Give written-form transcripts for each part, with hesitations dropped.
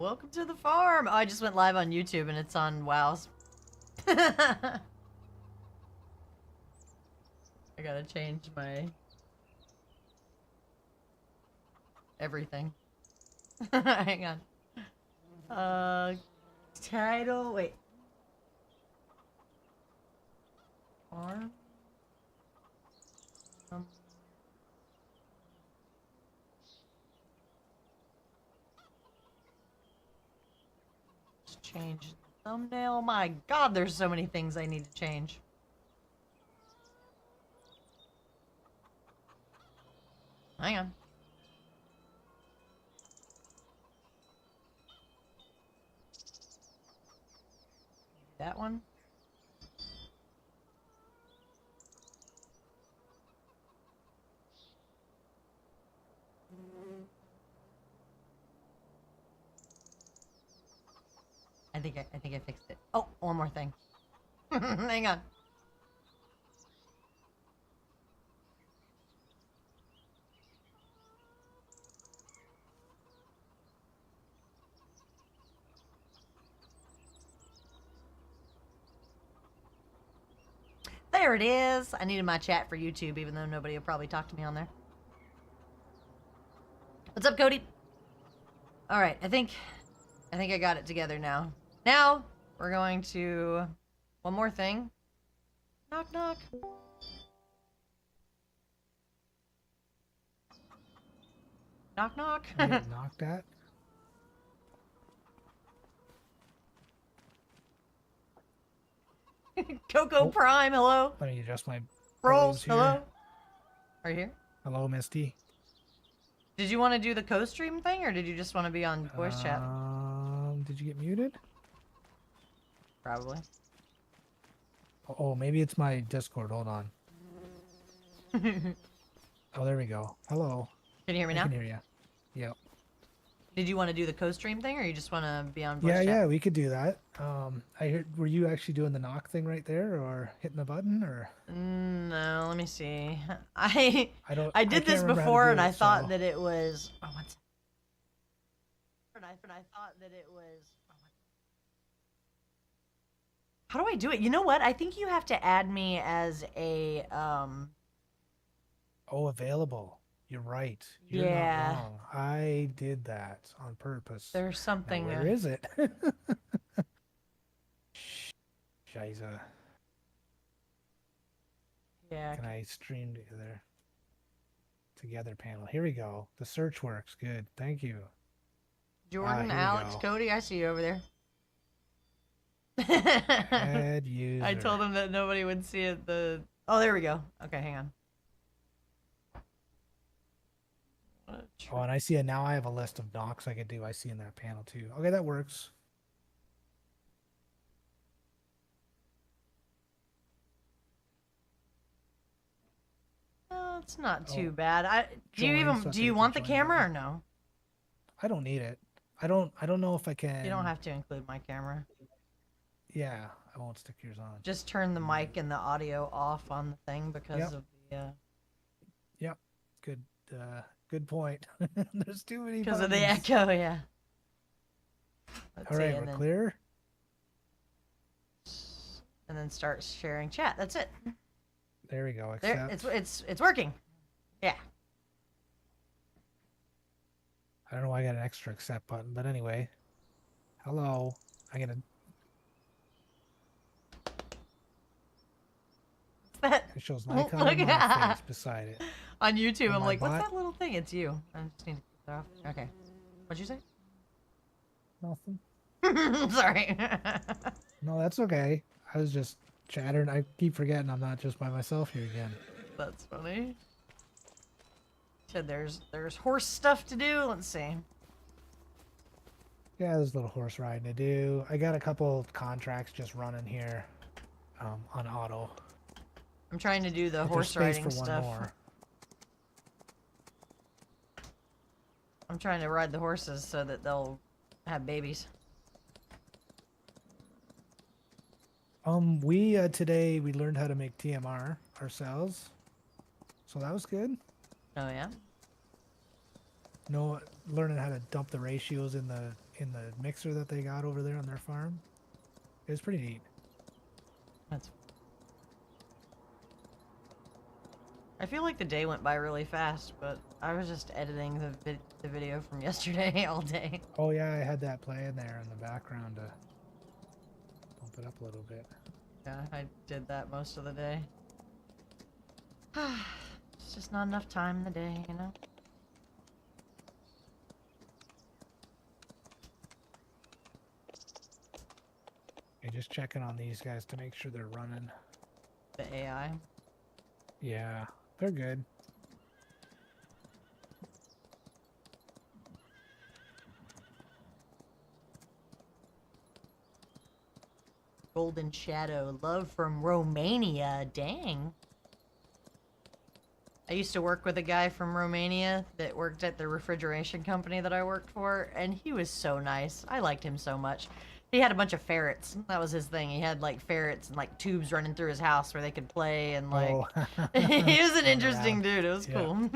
Welcome to the farm. Oh, I just went live on YouTube and it's on WoW's. I gotta change my everything. Hang on. Title. Wait. Farm. Change the thumbnail. My God, there's so many things I need to change. Hang on. That one. I think I fixed it. Oh, one more thing. Hang on. There it is. I needed my chat for YouTube, even though nobody will probably talk to me on there. What's up, Cody? All right, I think I got it together now. Now we're going to one more thing. Knock knock. Knock knock. Knock that. Coco Prime, hello. Let me adjust my Rolz, hello. Are you here? Hello, Misty. Did you want to do the co-stream thing, or did you just want to be on voice chat? Did you get muted? Probably. Oh, maybe it's my Discord. Hold on. Oh, there we go. Hello. Can you hear me now? I can hear you. Yep. Did you want to do the co-stream thing, or you just want to be on voice chat? Yeah, we could do that. I heard. Were you actually doing the knock thing right there, or hitting the button, or? No, let me see. I did this before, and I thought that it was. Oh, what's? And I thought that it was. How do I do it? You know what? I think you have to add me as a. Oh, available. You're right. You're not wrong. I did that on purpose. There's something. Now, where is it? Shiza. Yeah. Can I stream together panel? Here we go. The search works. Good. Thank you. Jordan, Alex, Cody, I see you over there. Add user. I told him that nobody would see it. Oh, there we go. Okay, hang on. Oh, and I see it now. I have a list of knocks I could do. I see in that panel too. Okay, that works. Oh, it's not too bad. Do you want the camera or no? I don't need it. I don't know if I can. You don't have to include my camera. Yeah, I won't stick yours on. Just turn the mic and the audio off on the thing because of the. Yep. Good point. There's too many. Because of the echo, yeah. All right, we're clear. And then start sharing chat. That's it. There we go. Accept. There, it's working. Yeah. I don't know why I got an extra accept button, but anyway. Hello. I'm gonna. That? It shows an icon on my face beside it. On YouTube, I'm like, what's that little thing? It's you. I just need to keep that off. Okay. What'd you say? Nothing. Sorry. No, that's okay. I was just chattering. I keep forgetting I'm not just by myself here again. That's funny. Said there's horse stuff to do. Let's see. Yeah, there's a little horse riding to do. I got a couple contracts just running here on auto. I'm trying to do the horse riding stuff. I'm trying to ride the horses so that they'll have babies. Today we learned how to make TMR ourselves, so that was good. Oh yeah. No, learning how to dump the ratios in in the mixer that they got over there on their farm. It was pretty neat. I feel like the day went by really fast, but I was just editing the video from yesterday all day. Oh yeah, I had that playing there in the background to bump it up a little bit. Yeah, I did that most of the day. It's just not enough time in the day, you know? Okay, just checking on these guys to make sure they're running. The AI. Yeah, they're good. Golden Shadow, love from Romania. Dang. I used to work with a guy from Romania that worked at the refrigeration company that I worked for, and he was so nice. I liked him so much. He had a bunch of ferrets. That was his thing. He had like ferrets and like tubes running through his house where they could play and like Oh. he was an Run interesting around. dude. It was Yeah. cool.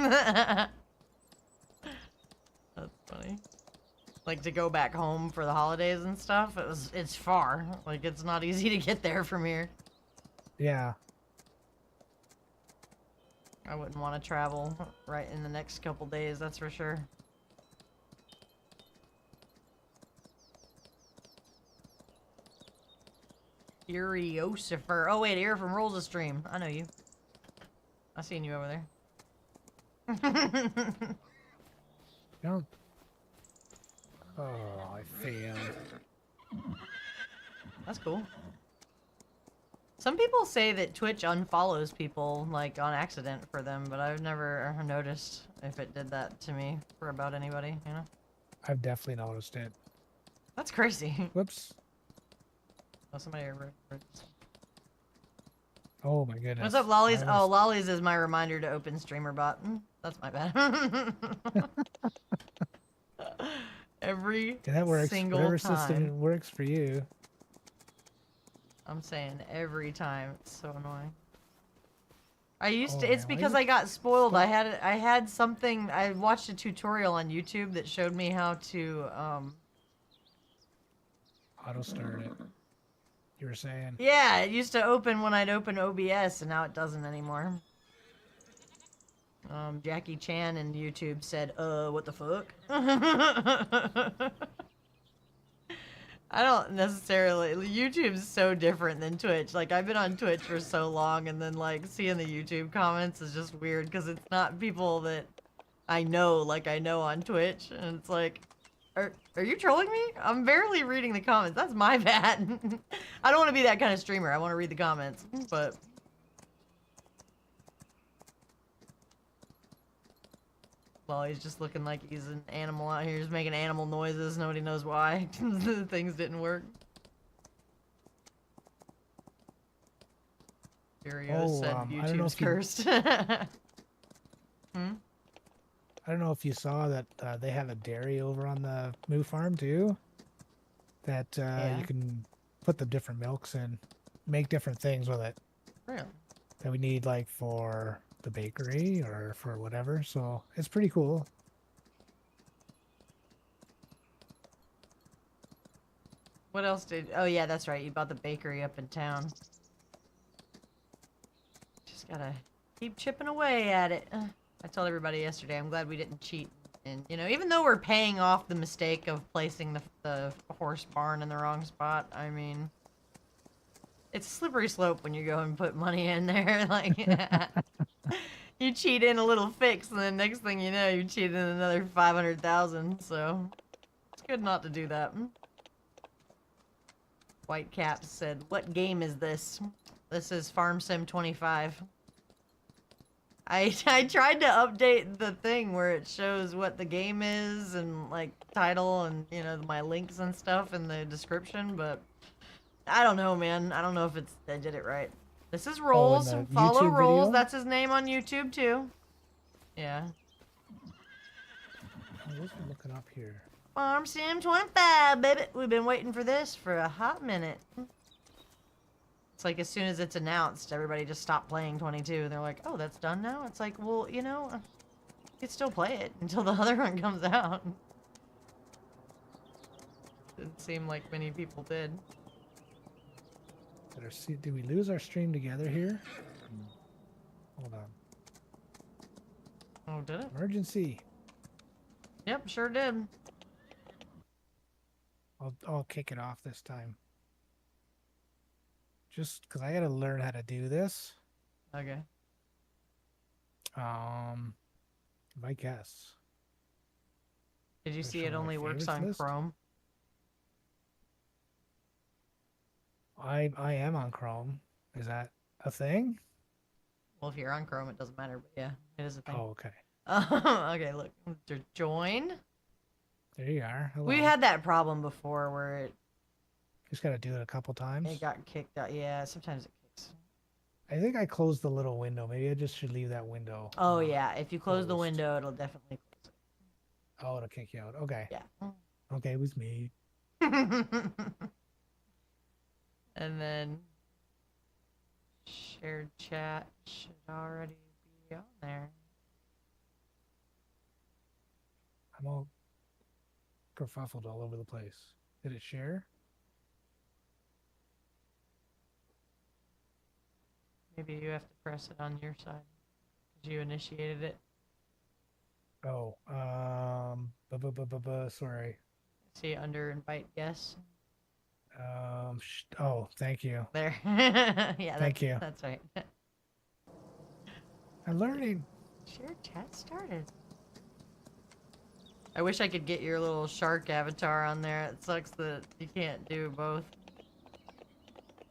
That's funny. Like to go back home for the holidays and stuff. It's far. Like it's not easy to get there from here. Yeah. I wouldn't want to travel right in the next couple days, that's for sure. Furiosifer. Oh wait, you're from Rolz73. I know you. I seen you over there. Don't. Oh, I failed. That's cool. Some people say that Twitch unfollows people, like, on accident for them, but I've never noticed if it did that to me for about anybody, you know? I've definitely noticed it. That's crazy. Whoops. Oh, somebody... Oh my goodness. What's up, Lollies? I was- Oh, Lollies is my reminder to open StreamerBot. That's my bad. Every Yeah, that works. single Whatever time. system works for you. I'm saying every time. It's so annoying. I used Oh, to. It's man, why because you I got spoiled. I had something. I watched a tutorial on YouTube that showed me how to. Auto start it. You were saying. Yeah, it used to open when I'd open OBS, and now it doesn't anymore. Jackie Chan in YouTube said, what the fuck? I don't necessarily... YouTube's so different than Twitch. Like, I've been on Twitch for so long, and then, like, seeing the YouTube comments is just weird, because it's not people that I know like I know on Twitch, and it's like... Are you trolling me? I'm barely reading the comments. That's my bad. I don't want to be that kind of streamer. I want to read the comments, but... Well, he's just looking like he's an animal out here, just making animal noises. Nobody knows why. Things didn't work. Furio said I don't know YouTube's if you- cursed. I don't know if you saw that they have a dairy over on the Moo Farm too. That Yeah. you can put the different milks in, make different things with it Really? that we need, like for the bakery or for whatever. So it's pretty cool. What else did... Oh, yeah, that's right. You bought the bakery up in town. Just gotta keep chipping away at it. I told everybody yesterday, I'm glad we didn't cheat. And, you know, even though we're paying off the mistake of placing the horse barn in the wrong spot, I mean... It's a slippery slope when you go and put money in there. Like, you cheat in a little fix, and then next thing you know, you cheat in another 500,000. So, it's good not to do that. White Cap said, "What game is this?" This is Farm Sim 25. I tried to update the thing where it shows what the game is and like title and you know my links and stuff in the description, but I don't know, man. I don't know if I did it right. This is Rolls. the Follow YouTube Rolls. video? That's his name on YouTube too. Yeah. What's it looking up here? Farm Sim 25, baby. We've been waiting for this for a hot minute. It's like as soon as it's announced, everybody just stopped playing 22. They're like, oh, that's done now? It's like, well, you know, you can still play it until the other one comes out. Didn't seem like many people did. Did we lose our stream together here? Hold on. Oh, did it? Emergency. Yep, sure did. I'll kick it off this time. Just because I gotta learn how to do this. Okay. I guess. Did you Should I see show it my only works favorites on list? Chrome? I am on Chrome. Is that a thing? Well, if you're on Chrome, it doesn't matter, but yeah, it is a thing. Oh, okay. Okay, look. Join. There you are. Hello. We had that problem before where Just gotta do it a couple times. it got kicked out. Yeah, sometimes it kicks. I think I closed the little window. Maybe I just should leave that window. Oh, yeah. If you close the closed. window, it'll definitely close Oh, it'll kick you out. Okay. it. Yeah. Okay, it was me. And then shared chat should already be on there. I'm all kerfuffled all over the place. Did it share? Maybe you have to press it on your side because you initiated it. Oh, sorry. See under invite guests. Oh, thank you. There. Yeah, Thank you. That's right. I'm learning. Shared chat started. I wish I could get your little shark avatar on there. It sucks that you can't do both.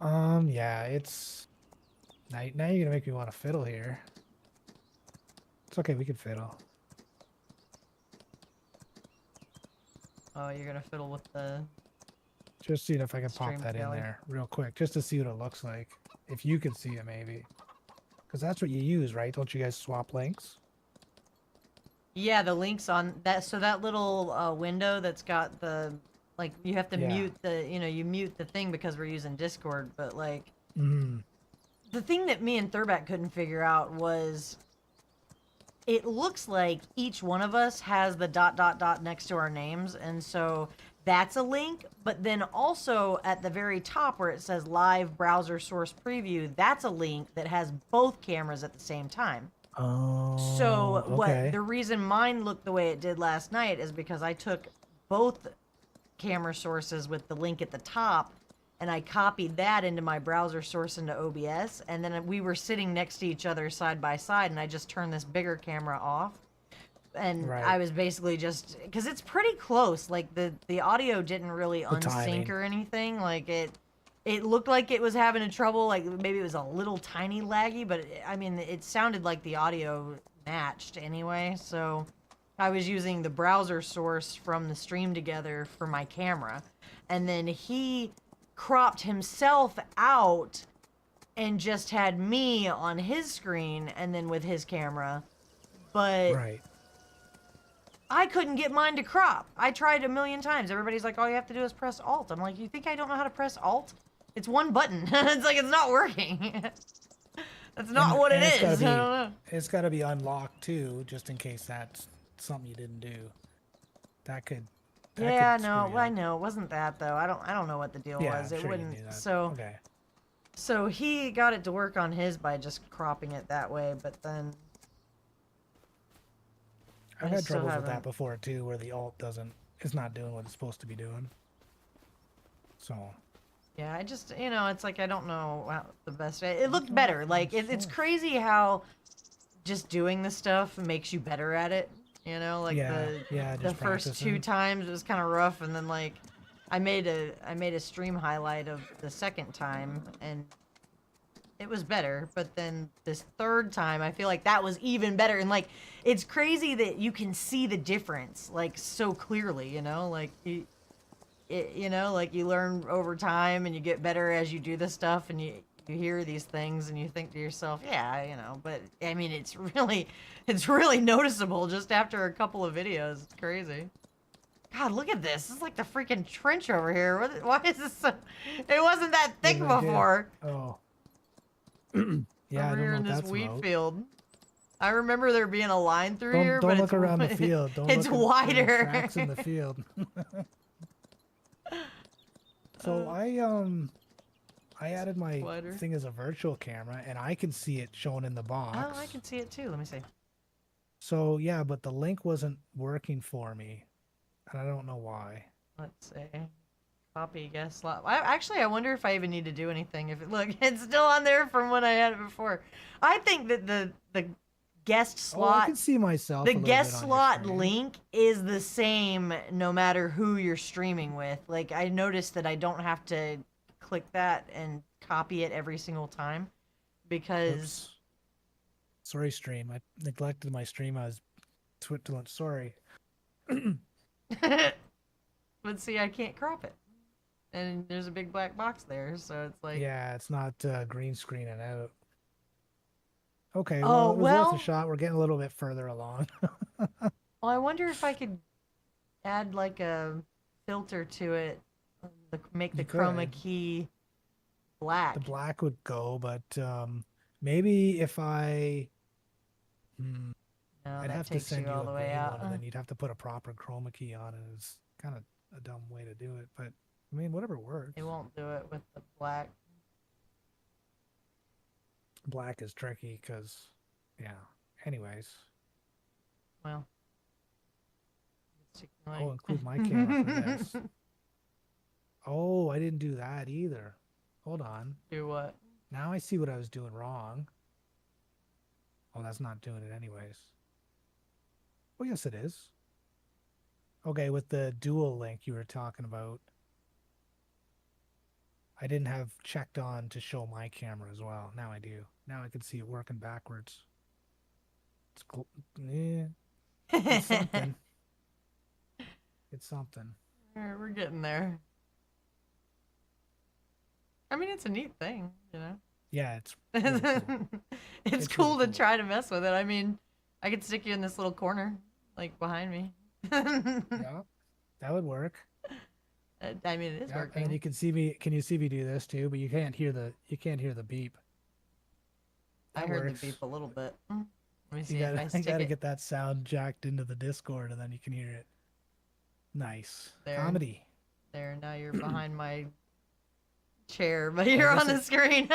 Yeah, it's... Now you're gonna make me want to fiddle here. It's okay, we can fiddle. Oh, you're gonna fiddle with the... Just seeing if I can pop Stream that in Kelly. there real quick, just to see what it looks like. If you can see it, maybe. Because that's what you use, right? Don't you guys swap links? Yeah, the links on that. So that little window that's got the... Like, you have to Yeah. mute the... You know, you mute the thing because we're using Discord, but like... Mm. The thing that me and Thurbat couldn't figure out was... It looks like each one of us has the ... next to our names, and so that's a link, but then also at the very top where it says live browser source preview, that's a link that has both cameras at the same time. Oh, So okay. the reason mine looked the way it did last night is because I took both camera sources with the link at the top and I copied that into my browser source into OBS, and then we were sitting next to each other side by side, and I just turned this bigger camera off, and Right. I was basically just, because it's pretty close, like the audio didn't really unsync timing. or anything, like it looked like it was having a trouble, like maybe it was a little tiny laggy, but I mean it sounded like the audio matched anyway, so I was using the browser source from the Stream Together for my camera, and then he cropped himself out and just had me on his screen and then with his camera, but Right. I couldn't get mine to crop. I tried a million times. Everybody's like, all you have to do is press Alt. I'm like, you think I don't know how to press Alt? It's one button. It's like, it's not working. That's not what it it's is. gotta I be- don't know. It's got to be unlocked too, just in case that's something you didn't do. That could. Yeah, screw no, you I up. know. It wasn't that though. I don't know what the deal Yeah, was. I'm It sure you wouldn't. knew that. So Okay. So he got it to work on his by just cropping it that way, but then I've I had still troubles with that haven't- before too, where the alt it's not doing what it's supposed to be doing. So. yeah, I just, it's like I don't know how the best way. It looked better. Like it's crazy how just doing the stuff makes you better at it. Like Yeah, the just first practicing. 2 times it was kind of rough, and then like I made a stream highlight of the second time and it was better, but then this third time I feel like that was even better, and like it's crazy that you can see the difference like so clearly, like like you learn over time and you get better as you do this stuff, and you hear these things and you think to yourself, yeah, but I mean it's really noticeable just after a couple of videos. It's crazy. God, look at this. This is like the freaking trench over here. Why is this so... It wasn't that thick What did I do? before. Oh. Yeah, I Over don't here know in what this that's wheat about. field. I remember there being a line through here, Don't but look around the field. Don't it's look at the wider. tracks in the field. So I added my Wider. thing as a virtual camera, and I can see it shown in the box. Oh, I can see it too. Let me see. So yeah, but the link wasn't working for me, and I don't know why. Let's see. Copy guest slot. I wonder if I even need to do anything. If it look, it's still on there from when I had it before. I think that the guest slot. Oh, I can see myself. The a little guest bit on your slot screen. link is the same no matter who you're streaming with. Like, I noticed that I don't have to click that and copy it every single time because. Oops. Sorry, stream. I neglected my stream. I was twiddling. Sorry. But see, I can't crop it. And there's a big black box there, so it's like. Yeah, it's not green screening out. Okay, Oh, well, it was worth well. a shot. We're getting a little bit further along. Well, I wonder if I could add like a filter to it, make the You chroma could. key black. The black would go, but maybe if I, No, I'd that have to takes send you you all a the way green out. one, and then you'd have to put a proper chroma key on it. It's kind of a dumb way to do it, but I mean, whatever works. It won't do it with the black. Black is tricky because, yeah. Anyways, Well. I'll include my camera for this. Oh, I didn't do that either. Hold on. Do what? Now I see what I was doing wrong. Oh, that's not doing it anyways. Oh, yes, it is. Okay, with the dual link you were talking about, I didn't have checked on to show my camera as well. Now I do. Now I can see it working backwards. It's cool. Yeah, it's something. It's something. We're getting there. I mean, it's a neat thing, you know? Yeah, it's really cool. It's It's cool really to cool. try to mess with it. I mean, I could stick you in this little corner, like behind me. Yeah, that would work. I mean, it is Yeah, working. and you can see me. Can you see me do this too? But you can't hear the beep. I That heard works. the beep a little bit. Let me see You if I gotta, stick it get that sound jacked into the Discord, and then you can hear it. Nice there. comedy. There, now you're behind my chair, but you're this on the is- screen.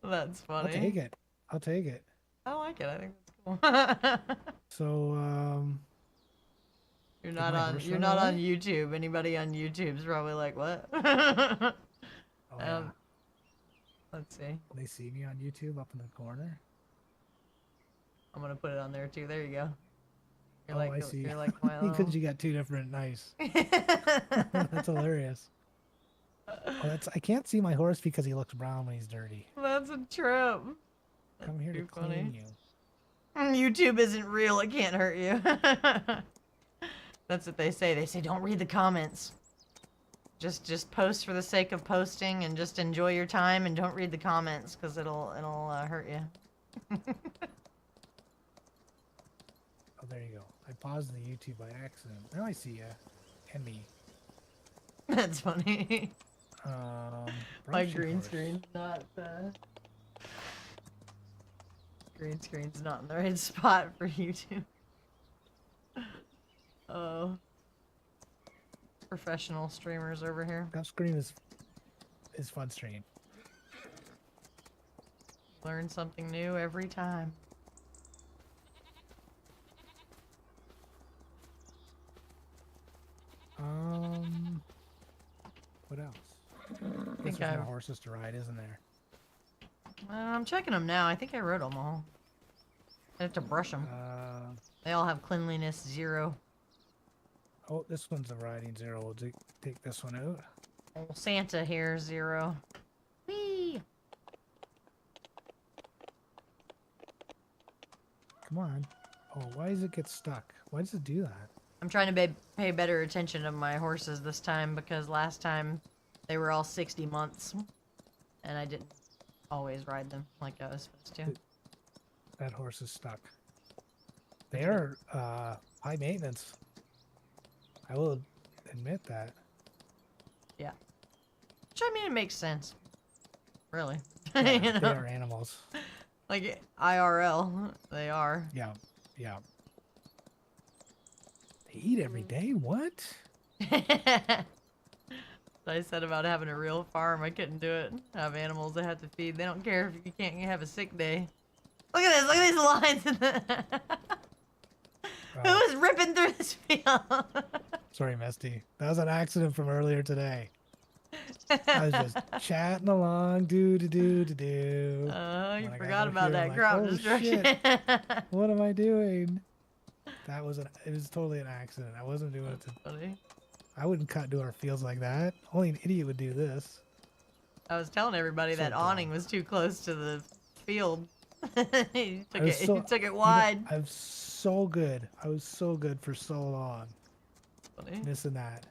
That's I'll funny. take it. I'll take it. I like it. I think that's cool. So You're Did not my on. horse You're run not on away? YouTube. Anybody on YouTube's probably like, what? oh yeah, Let's see. they see me on YouTube up in the corner. I'm gonna put it on there too. There you go. You're Oh, like, I see. You're like my Because little. you got two different. Nice. That's hilarious. Oh, I can't see my horse because he looks brown when he's dirty. That's a trip. Come here to too clean you. YouTube isn't real. It can't hurt you. That's what they say. They say don't read the comments. Just post for the sake of posting and just enjoy your time and don't read the comments because it'll hurt you. Oh, there you go. I paused the YouTube by accident. Now I see you and me. That's funny. My Brushing green horse. screen's not green screen's not in the right spot for YouTube. Oh. Professional streamers over here. That screen is fun stream. Learn something new every time. What else? I Guess think there's more horses to ride, isn't there? I'm checking them now. I think I wrote them all. I have to brush them. They all have cleanliness 0. Oh, this one's a riding 0. We'll take this one out. Oh, Santa here 0. Whee! Come on. Oh, why does it get stuck? Why does it do that? I'm trying to pay better attention to my horses this time because last time they were all 60 months and I didn't always ride them like I was supposed to. That horse is stuck. They are high maintenance. I will admit that. Yeah. Which I mean, it makes sense. Really. Yeah, You they know? are animals. Like IRL, they are. Yeah, yeah. They eat every day? What? I said about having a real farm. I couldn't do it. I have animals I have to feed. They don't care if you can't have a sick day. Look at this. Look at these lines. In the Who is ripping through this field? Sorry, Misty. That was an accident from earlier today. I was just chatting along, do. Oh, you forgot about that crop oh, destruction. Shit. What am I doing? It was totally an accident. I wasn't doing it to. Funny. I wouldn't cut into our fields like that. Only an idiot would do this. I was telling everybody So that dumb. awning was too close to the field. He took He took it wide. I was so good. I was so good for so long. Funny. Missing that.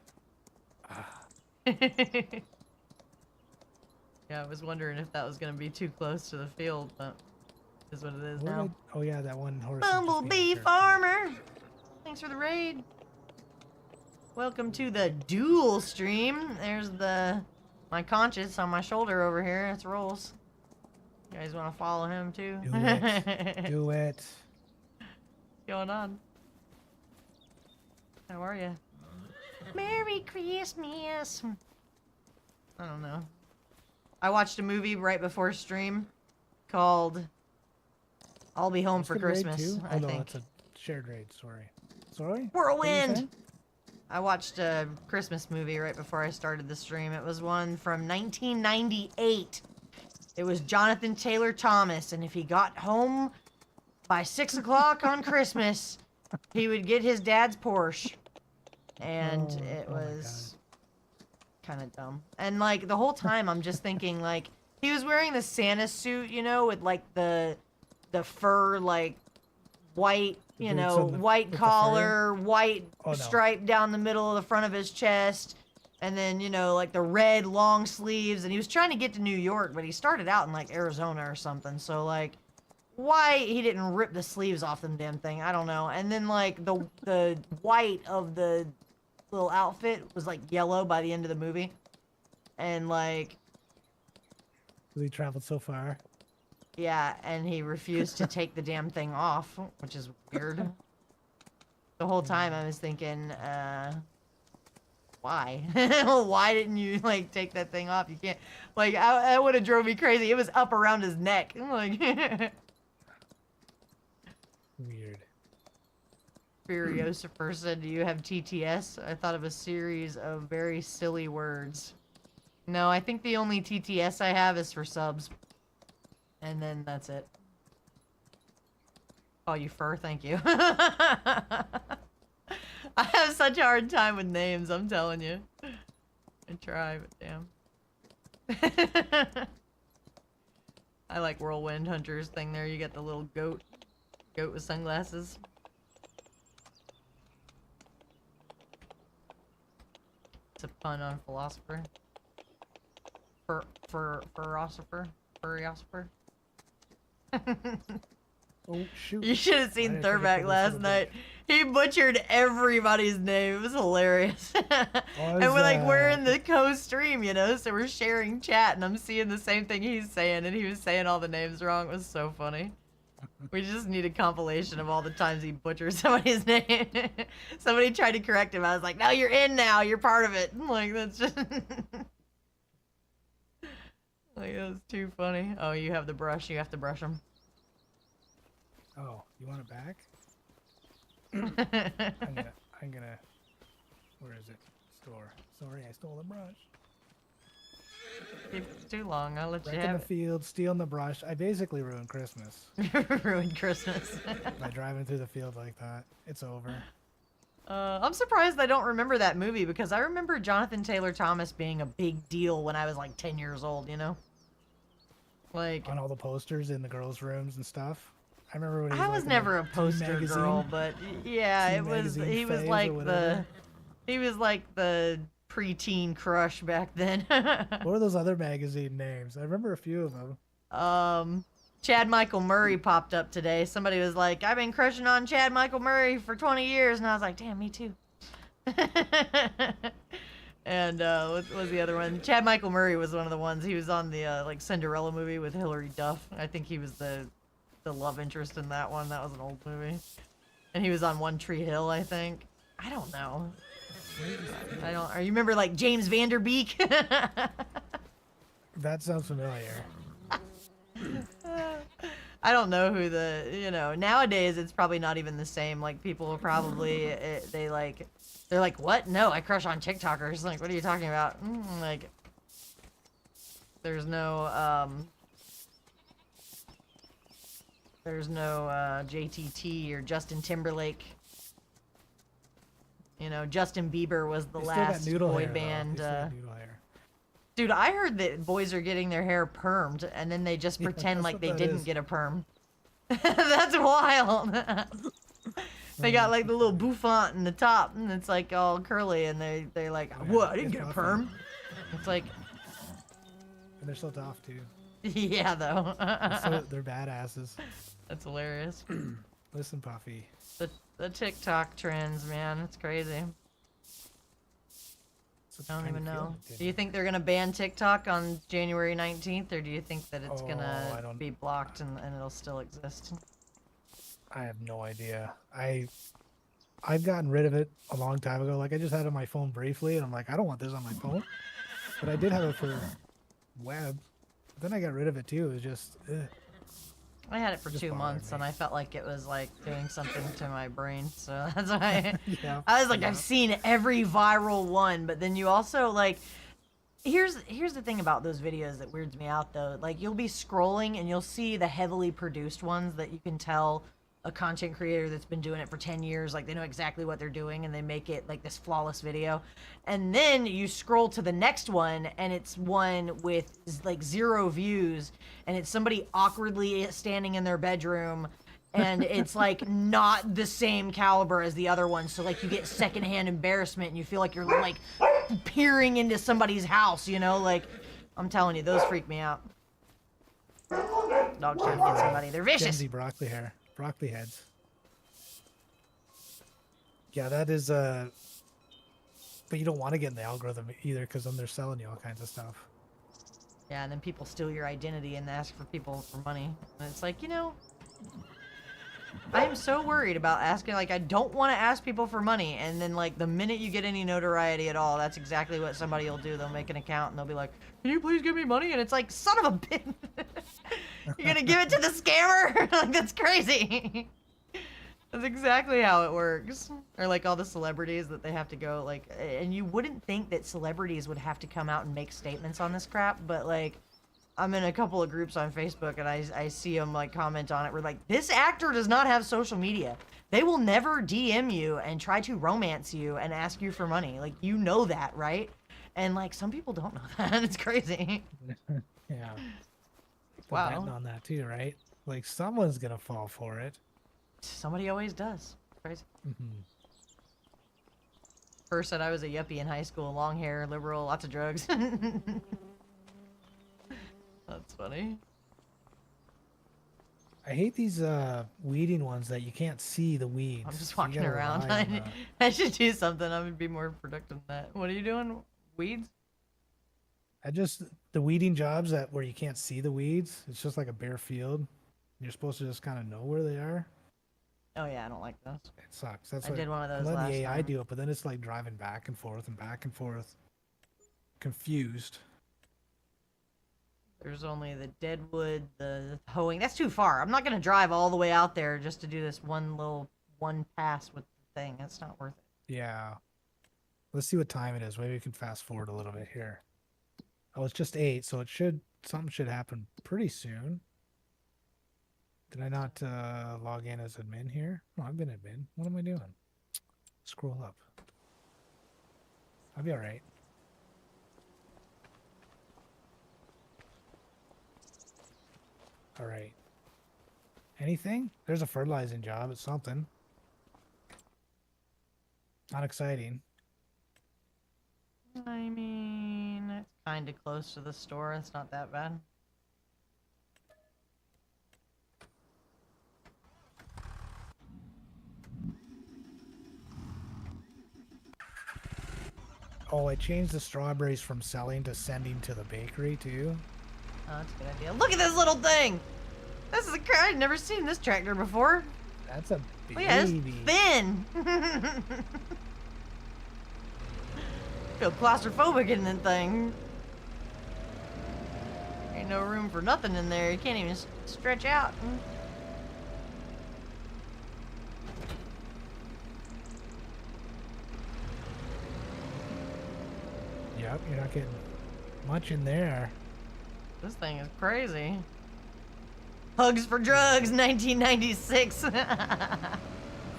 Yeah, I was wondering if that was gonna be too close to the field, but it is what it is now. Oh yeah, that one horse. is just being a Bumblebee jerk. Farmer! Thanks for the raid. Welcome to the dual stream. There's my conscience on my shoulder over here. It's Rolls. You guys want to follow him too? Do it. Do it. What's going on? How are you? Merry Christmas. I don't know. I watched a movie right before stream called I'll Be Home Let's for get a raid Christmas, too? I Oh no, think. it's a shared raid. Sorry. Sorry. Whirlwind! I watched a Christmas movie right before I started the stream. It was one from 1998. It was Jonathan Taylor Thomas, and if he got home by 6 o'clock on Christmas, he would get his dad's Porsche. And it was kind of dumb. And like the whole time I'm just thinking like he was wearing the Santa suit, you know, with like the fur like white, you know, white collar, white stripe down the middle of the front of his chest, and then, you know, like the red long sleeves, and he was trying to get to New York, but he started out in like Arizona or something. So like why he didn't rip the sleeves off them damn thing, I don't know. And then like the white of the little outfit was like yellow by the end of the movie. And like he traveled so far. yeah, and he refused to take the damn thing off, which is weird. The whole time I was thinking, why? Why didn't you like take that thing off? You can't, like, that would have drove me crazy. It was up around his neck. Like Weird. Furiosa said, do you have TTS? I thought of a series of very silly words. No, I think the only TTS I have is for subs. And then that's it. Oh, you fur, thank you. I have such a hard time with names, I'm telling you. I try, but damn. I like Whirlwind Hunter's thing there. You get the little goat with sunglasses. It's a pun on philosopher. Furriosopher. Oh shoot! You should have seen Thurback last night. He butchered everybody's name. It was hilarious. And we're in the co-stream, you know, so we're sharing chat, and I'm seeing the same thing he's saying, and he was saying all the names wrong. It was so funny. We just need a compilation of all the times he butchers somebody's name. Somebody tried to correct him. I was like, no, you're in now. You're part of it. Like, that's just... Like, that was too funny. Oh, you have the brush. You have to brush them. Oh, you want it back? I'm gonna. Where is it? Store. Sorry, I stole the brush. If it's too long, I'll let you Wrecking have the field, stealing the brush. I basically ruined Christmas it. Ruined Christmas. by driving through the field like that. It's over. I'm surprised I don't remember that movie, because I remember Jonathan Taylor Thomas being a big deal when I was like 10 years old, you know? Like, on all the posters in the girls' rooms and stuff. I remember when he I was was like never in a poster girl, but yeah, Teen it was, Magazine he was phase or like whatever. the preteen crush back then. What were those other magazine names? I remember a few of them. Chad Michael Murray popped up today. Somebody was like, I've been crushing on Chad Michael Murray for 20 years. And I was like, damn, me too. And what was the other one? Chad Michael Murray was one of the ones. He was on the like Cinderella movie with Hilary Duff. I think he was the love interest in that one. That was an old movie. And he was on One Tree Hill, I think. I don't know. I don't. Are you remember like James Vanderbeek? That sounds familiar. I don't know who nowadays it's probably not even the same. Like people will probably, they're like, what? No, I crush on TikTokers. Like, what are you talking about? Like, there's no JTT or Justin Timberlake. You know, Justin Bieber was the last boy band. Dude, I heard that boys are getting their hair permed, and then they just pretend like they didn't get a perm. That's wild. They got like the little bouffant in the top, and it's like all curly, and they're like, what? I didn't get a perm. It's like... And they're so tough, too. Yeah, though. They're badasses. That's hilarious. Listen, Puffy. The TikTok trends, man. It's crazy. I don't even know. Do you think they're gonna ban TikTok on January 19th, or do you think that it's gonna be blocked and it'll still exist? I have no idea. I've gotten rid of it a long time ago. Like I just had it on my phone briefly, and I'm like, I don't want this on my phone. But I did have it for web. But then I got rid of it too. It was just. I had it for 2 months, and I felt like it was like doing something to my brain. So that's why I was like, I've seen every viral one, but then you also like. Here's the thing about those videos that weirds me out though. Like you'll be scrolling and you'll see the heavily produced ones that you can tell a content creator that's been doing it for 10 years, like they know exactly what they're doing and they make it like this flawless video. And then you scroll to the next one and it's one with like 0 views and it's somebody awkwardly standing in their bedroom and it's like not the same caliber as the other one. So like you get secondhand embarrassment and you feel like you're like peering into somebody's house, you know? Like I'm telling you, those freak me out. Dog's trying to get somebody. They're vicious. Broccoli hair. Broccoli heads. Yeah, that is but you don't want to get in the algorithm either because then they're selling you all kinds of stuff. Yeah, and then people steal your identity and ask for people for money. And it's like, you know, I am so worried about asking, like, I don't want to ask people for money. And then, like, the minute you get any notoriety at all, that's exactly what somebody will do. They'll make an account and they'll be like, can you please give me money? And it's like, son of a bitch. You're going to give it to the scammer? Like, that's crazy. That's exactly how it works. Or, like, all the celebrities that they have to go, like, and you wouldn't think that celebrities would have to come out and make statements on this crap, but, like, I'm in a couple of groups on Facebook and I see them like comment on it. We're like, this actor does not have social media. They will never DM you and try to romance you and ask you for money. Like, you know that, right? And like, some people don't know that. It's crazy. Yeah. Wow. Betting on that too, right? Like someone's gonna fall for it. Somebody always does. Crazy. Mm-hmm. First said I was a yuppie in high school, long hair, liberal, lots of drugs. That's funny. I hate these weeding ones that you can't see the weeds. I'm just walking around. I should do something. I would be more productive than that. What are you doing? Weeds? The weeding jobs where you can't see the weeds. It's just like a bare field. You're supposed to just kind of know where they are. Oh yeah, I don't like those. It sucks. That's I did one of those last the AI time. do it, but then it's like driving back and forth and back and forth. Confused. There's only the deadwood, the hoeing. That's too far. I'm not going to drive all the way out there just to do this one pass with the thing. That's not worth it. Yeah. Let's see what time it is. Maybe we can fast forward a little bit here. Oh, it's just 8, so something should happen pretty soon. Did I not log in as admin here? No, I've been admin. What am I doing? Scroll up. I'll be all right. All right. Anything? There's a fertilizing job. It's something. Not exciting. I mean, it's kind of close to the store. It's not that bad. Oh, I changed the strawberries from selling to sending to the bakery, too. Oh, that's a good idea. Look at this little thing! This is I've never seen this tractor before. That's a baby. Look at it, it's thin! feel claustrophobic in that thing. Ain't no room for nothing in there. You can't even stretch out. Yep, you're not getting much in there. This thing is crazy. Hugs for Drugs, 1996.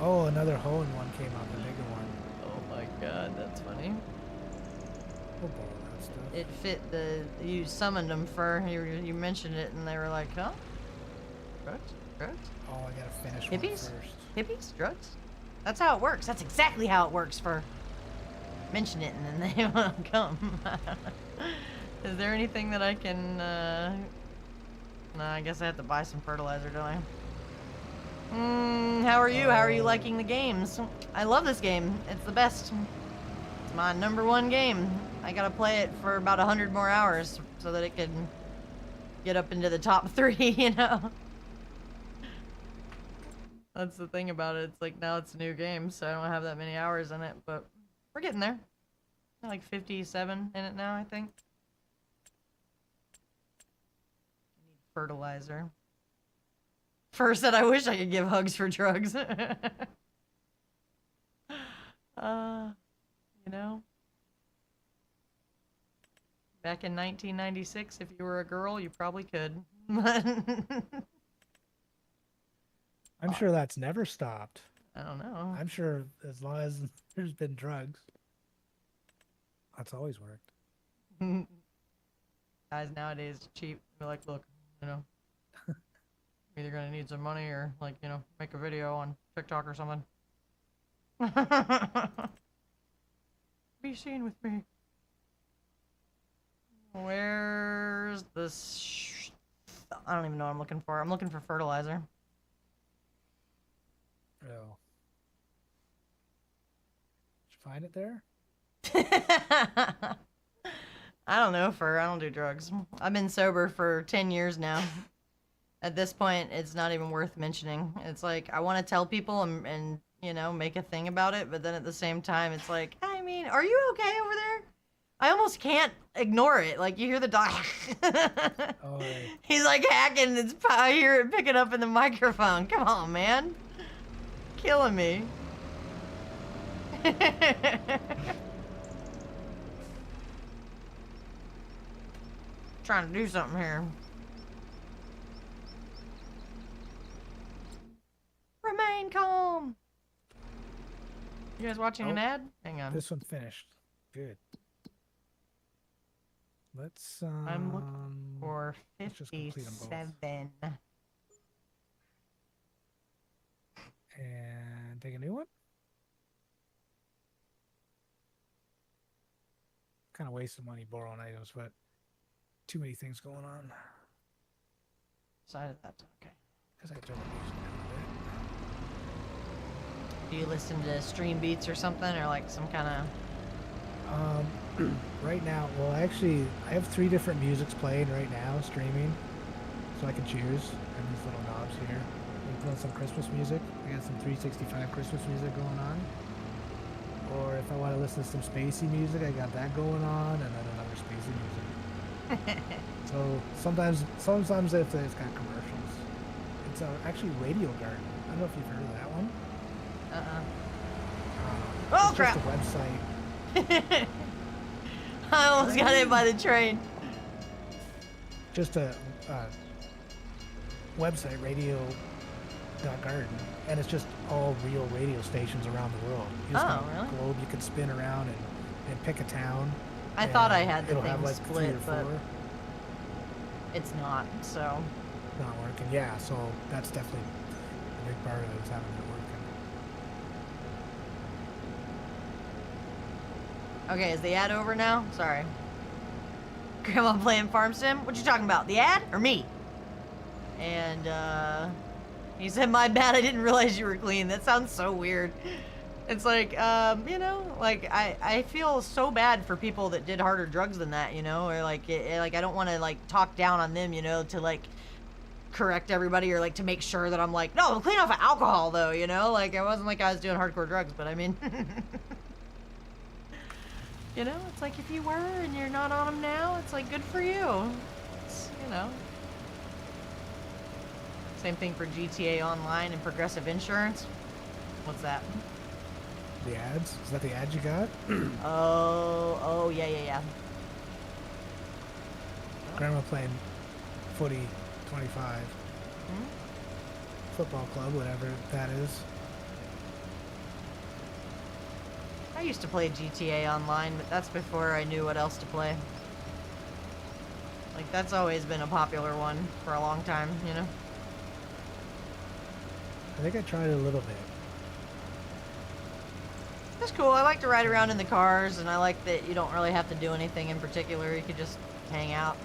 Oh, another hole-in-one came out, the bigger one. Oh my god, that's funny. We'll borrow that stuff. It fit the, you summoned them for, you mentioned it and they were like, huh? Drugs? Drugs? Oh, I gotta finish Hippies? one first. Hippies? Drugs? That's how it works. That's exactly how it works for, mention it and then they will come. Is there anything that I can, no, I guess I have to buy some fertilizer, don't I? How are you? How are you liking the games? I love this game. It's the best. It's my #1 game. I gotta play it for about 100 more hours so that it can get up into the top 3, you know? That's the thing about it. It's like now it's a new game, so I don't have that many hours in it, but we're getting there. Like 57 in it now, I think. I need fertilizer. First said I wish I could give hugs for drugs. You know? Back in 1996, if you were a girl, you probably could. I'm sure that's never stopped. I don't know. I'm sure as long as there's been drugs, that's always worked. Guys nowadays cheap. They're like, look, you know, either gonna need some money or like, you know, make a video on TikTok or something. Be seen with me. Where's this? I don't even know what I'm looking for. I'm looking for fertilizer. Oh. Did you find it there? I don't know, I don't do drugs. I've been sober for 10 years now. At this point, it's not even worth mentioning. It's like, I want to tell people and, you know, make a thing about it, but then at the same time, it's like, I mean, are you okay over there? I almost can't ignore it. Like, you hear the dog. Oh, right. He's like hacking, I hear it picking up in the microphone. Come on, man. Killing me. Trying to do something here. Remain calm. You guys watching an ad? Hang on. This one finished. Good. Let's I'm looking for let's just complete 'em both. 57. And take a new one. Kind of wasting money borrowing items, but too many things going on. Decided that's okay. Because I turn the music down a Do you listen to stream beats or something, or like some kind of? Right now, well, actually, I have 3 different musics playing right now, streaming, so I can choose. I have these little knobs here. I'm playing some Christmas music. I got some 365 Christmas music going on. Or if I want to listen to some spacey music, I got that going on, and then another spacey music. So sometimes if it's got commercials, it's actually Radio Garden. I don't know if you've heard of that one. Oh it's crap! Just a website. I almost got hit by the train. Just a website, radio.garden, and it's just all real radio stations around the world. You just got a really? globe you can spin around and pick a town. I thought I had the it'll thing have like split, 3 or 4. but it's not. So Not working. Yeah, so that's definitely a big part of it is having that working. okay, is the ad over now? Sorry. Grandma playing Farm Sim? What you talking about? The ad or me? And he said, my bad, I didn't realize you were clean. That sounds so weird. It's like, you know, like I feel so bad for people that did harder drugs than that, you know, or like, like I don't want to like talk down on them, you know, to like correct everybody or like to make sure that I'm like, no, I'm clean off of alcohol though, you know, like it wasn't like I was doing hardcore drugs, but I mean, You know, it's like if you were and you're not on them now, it's like good for you. It's, you know. Same thing for GTA Online and Progressive Insurance. What's that? The ads? Is that the ads you got? Oh, yeah. Grandma playing footy 25. Hmm? Football club, whatever that is. I used to play GTA Online, but that's before I knew what else to play. Like, that's always been a popular one for a long time, you know? I think I tried it a little bit. It's cool. I like to ride around in the cars, and I like that you don't really have to do anything in particular. You could just hang out.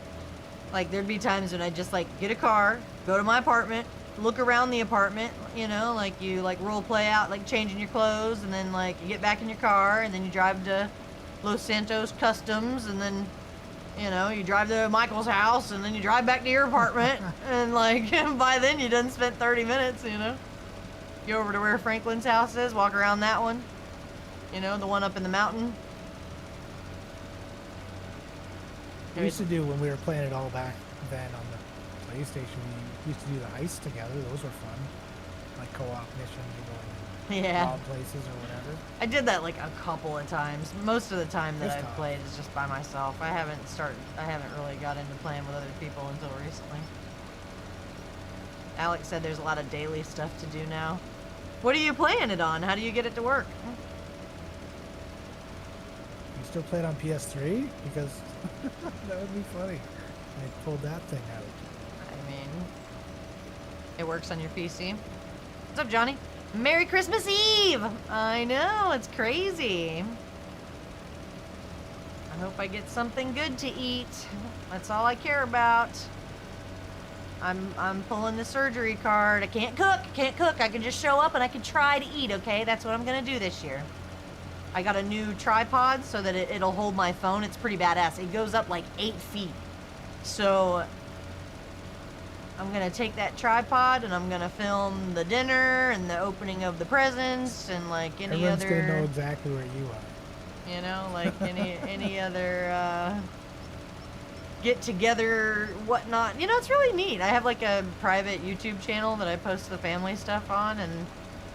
Like, there'd be times when I'd just, like, get a car, go to my apartment, look around the apartment, you know, like, you, like, role play out, like, changing your clothes, and then, like, you get back in your car, and then you drive to Los Santos Customs, and then, you know, you drive to Michael's house, and then you drive back to your apartment, and, like, by then you done spent 30 minutes, you know? Go over to where Franklin's house is, walk around that one. You know, the one up in the mountain. We used to do when we were playing it all back then on the PlayStation. We used to do the heists together. Those were fun, like co-op missions or going Yeah. wild places or whatever. I did that like a couple of times. Most of the time that It's I've tough. played is just by myself. I haven't really got into playing with other people until recently. Alex said there's a lot of daily stuff to do now. What are you playing it on? How do you get it to work? You still play it on PS3? Because that would be funny. I pulled that thing out. I mean, it works on your PC. What's up, Johnny? Merry Christmas Eve! I know, it's crazy. I hope I get something good to eat. That's all I care about. I'm pulling the surgery card. I can't cook. I can just show up and I can try to eat, okay? That's what I'm gonna do this year. I got a new tripod so that it'll hold my phone. It's pretty badass. It goes up like 8 feet. So I'm gonna take that tripod and I'm gonna film the dinner and the opening of the presents and like any Everyone's other, gonna know exactly where you are. you know, like any other get together, whatnot. You know, it's really neat. I have like a private YouTube channel that I post the family stuff on, and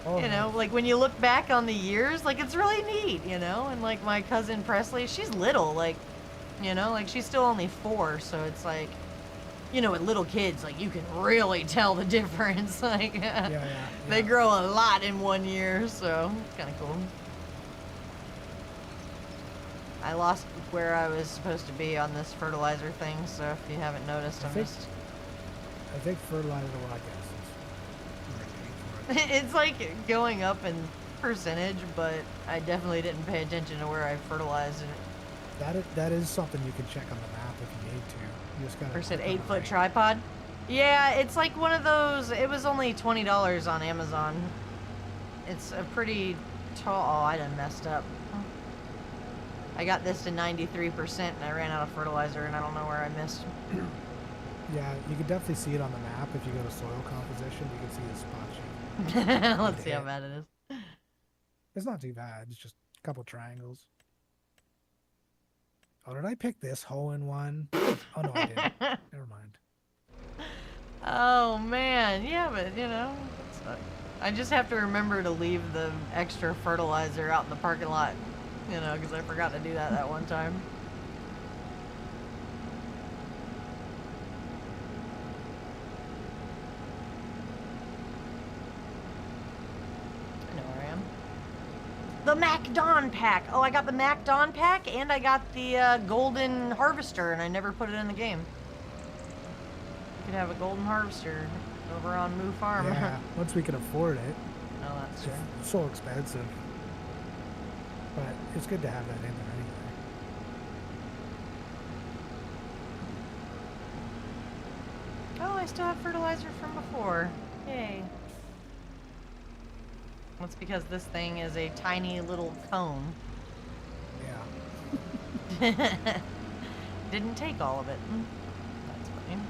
Oh, you know, nice. like when you look back on the years, like it's really neat, you know. And like my cousin Presley, she's little, like, you know, like she's still only 4, so it's like, you know, with little kids, like you can really tell the difference. Like, Yeah. they grow a lot in 1 year, so it's kind of cool. I lost where I was supposed to be on this fertilizer thing, so if you haven't noticed, I think fertilizer, well, I guess it's like going up in percentage, but I definitely didn't pay attention to where I fertilized it. that is something you can check on the map if you need to. You just gotta. Or said click on the 8-foot right. tripod. Yeah, it's like one of those. It was only $20 on Amazon. It's a pretty tall. Oh, I done messed up. I got this to 93% and I ran out of fertilizer and I don't know where I missed. Yeah, you can definitely see it on the map if you go to soil composition. You can see the spot shape. Let's see how bad it is. It's not too bad. It's just a couple triangles. Oh, did I pick this hole in one? Oh no, I didn't. Never mind. Oh man, yeah, but you know, I just have to remember to leave the extra fertilizer out in the parking lot, you know, because I forgot to do that one time. I know where I am. The Mac Dawn pack. Oh, I got the Mac Dawn pack and I got the golden harvester, and I never put it in the game. You could have a golden harvester over on Moo Farm. Yeah, once we can afford it. Oh, that's true. It's so expensive. But it's good to have that in there anyway. Oh, I still have fertilizer from before. Yay. That's because this thing is a tiny little cone. Yeah. Didn't take all of it. That's funny.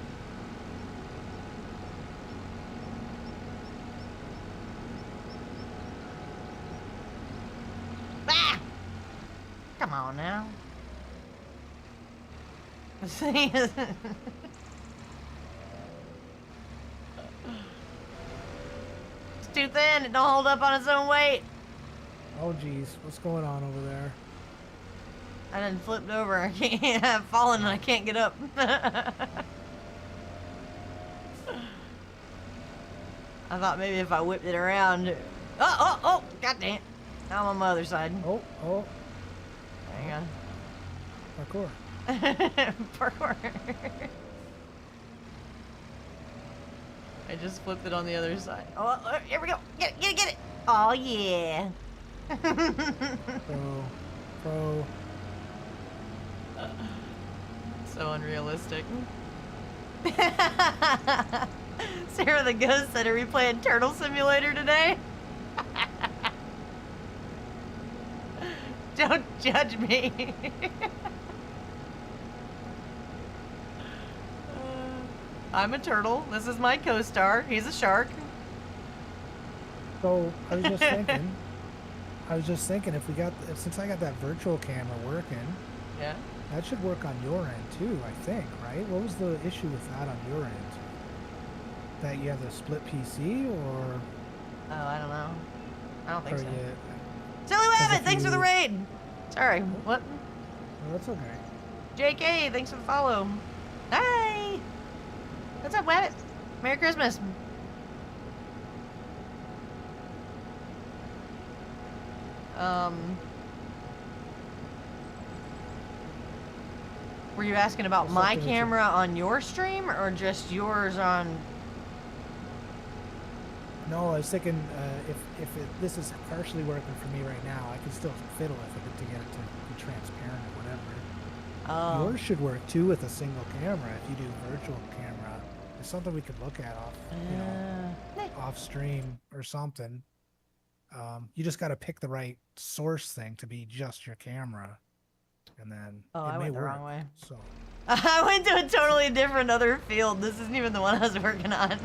Ah! Come on. on now. This thing is... It's too thin. It don't hold up on its own weight. Oh, geez. What's going on over there? I done flipped over. I can't. I've fallen and I can't get up. I thought maybe if I whipped it around. Oh! God damn. Now I'm on my other side. Oh. Hang on. Parkour. Parkour. I just flipped it on the other side. Oh, here we go. Get it. Oh, yeah. Pro. So unrealistic. Sarah the Ghost said, are we playing Turtle Simulator today? Don't judge me. I'm a turtle. This is my co-star. He's a shark. So I was just thinking, since I got that virtual camera working, Yeah. that should work on your end too, I think, right? What was the issue with that on your end? That you have the split PC or? Oh, I don't know. I don't think so. Yeah. Silly Wabbit, thanks for the raid. Sorry, what? No, that's okay. JK, thanks for the follow. Hi. What's up, Wabbit? Merry Christmas. Were you asking about my camera on your stream or just yours on? No, I was thinking this is partially working for me right now, I can still fiddle with it to get it to be transparent or whatever. Oh. Yours should work too with a single camera if you do virtual camera. It's something we could look at off stream or something. You just got to pick the right source thing to be just your camera, and then I went the wrong way. So I went to a totally different other field. This isn't even the one I was working on.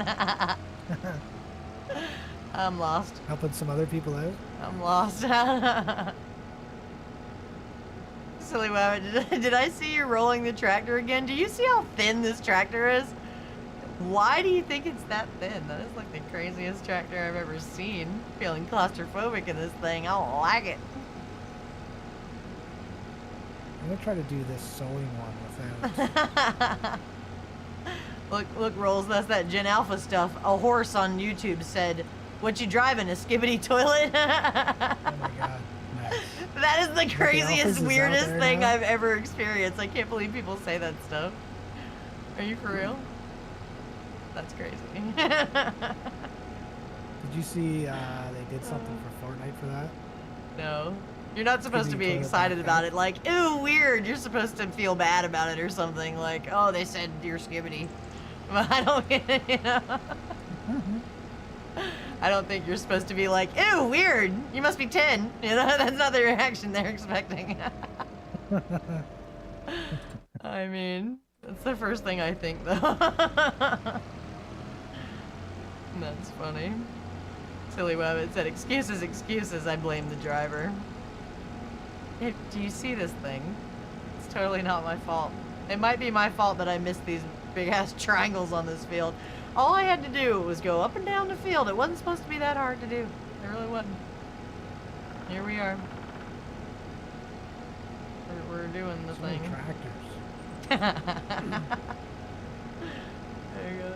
I'm lost. Helping some other people out. I'm lost. Silly Wabbit, did I see you rolling the tractor again? Do you see how thin this tractor is? Why do you think it's that thin? That is like the craziest tractor I've ever seen. Feeling claustrophobic in this thing. I don't like it. I'm gonna try to do this sewing one without. Look, Rolls, that's that Gen Alpha stuff. A horse on YouTube said, "What you driving, a skibbity toilet?" Oh my god, nice. That is the craziest, weirdest thing now? I've ever experienced. I can't believe people say that stuff. Are you for real? That's crazy. Did you see they did something for Fortnite for that? No. You're not supposed to be excited about it. Like, ew, weird. You're supposed to feel bad about it or something. Like, oh, they said dear skibbity. But I don't get it, you know? I don't think you're supposed to be like, ew, weird. You must be 10. You know, that's not the reaction they're expecting. I mean, that's the first thing I think, though. That's funny. Silly Wabbit said, excuses, I blame the driver. Hey, do you see this thing? It's totally not my fault. It might be my fault that I missed these big-ass triangles on this field. All I had to do was go up and down the field. It wasn't supposed to be that hard to do. It really wasn't. Here we are. We're doing the thing. Tractors. There you go.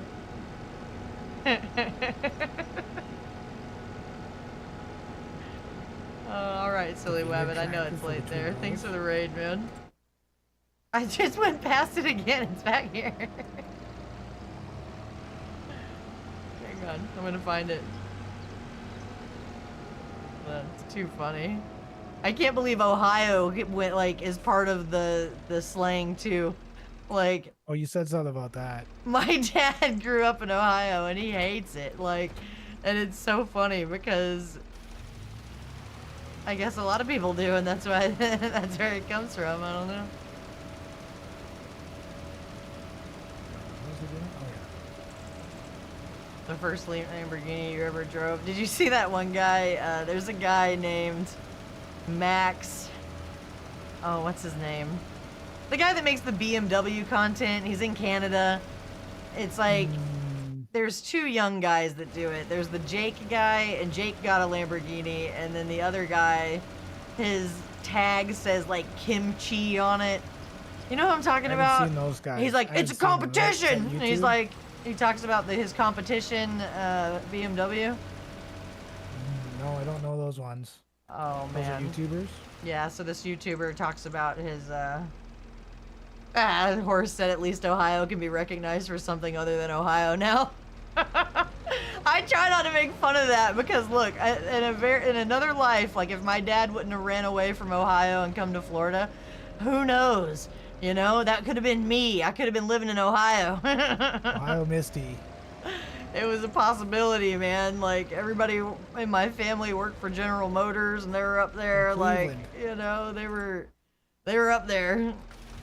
Alright, Silly Wabbit, I know it's late there. Thanks for the raid, man. I just went past it again. It's back here. Hang on, I'm gonna find it. That's too funny. I can't believe Ohio went, like, is part of the slang too. Like, oh, you said something about that. my dad grew up in Ohio and he hates it. Like, and it's so funny because I guess a lot of people do, and that's why that's where it comes from. I don't know. What was he doing? Oh yeah. The first Lamborghini you ever drove. Did you see that one guy? There's a guy named Max. oh, what's his name? The guy that makes the BMW content. He's in Canada. It's like there's two young guys that do it. There's the Jake guy, and Jake got a Lamborghini, and then the other guy, his tag says like kimchi on it. You know what I'm talking about? Seen those guys. He's like, it's a competition. And he's like, he talks about his competition BMW. No, I don't know those ones. Oh man. Those are YouTubers? Yeah, so this YouTuber talks about his the horse said at least Ohio can be recognized for something other than Ohio now. I try not to make fun of that because look, in another life, like if my dad wouldn't have ran away from Ohio and come to Florida, who knows? You know, that could have been me. I could have been living in Ohio. Ohio Misty. It was a possibility, man. Like everybody in my family worked for General Motors, and they were up there. Like, you know, they were up there.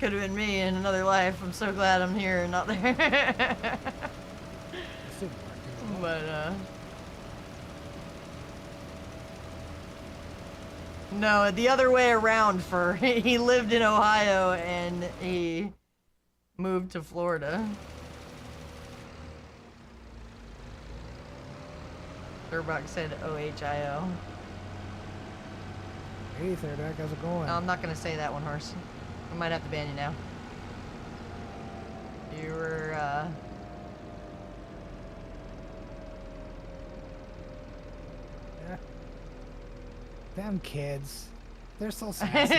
Could have been me in another life. I'm so glad I'm here and not there. But no, the other way around. For he lived in Ohio and he moved to Florida. Thurbuck said OHIO. Hey, Thurbuck, how's it going? No, I'm not gonna say that one, horse. I might have to ban you now. You were, Yeah. Them kids. They're so sassy.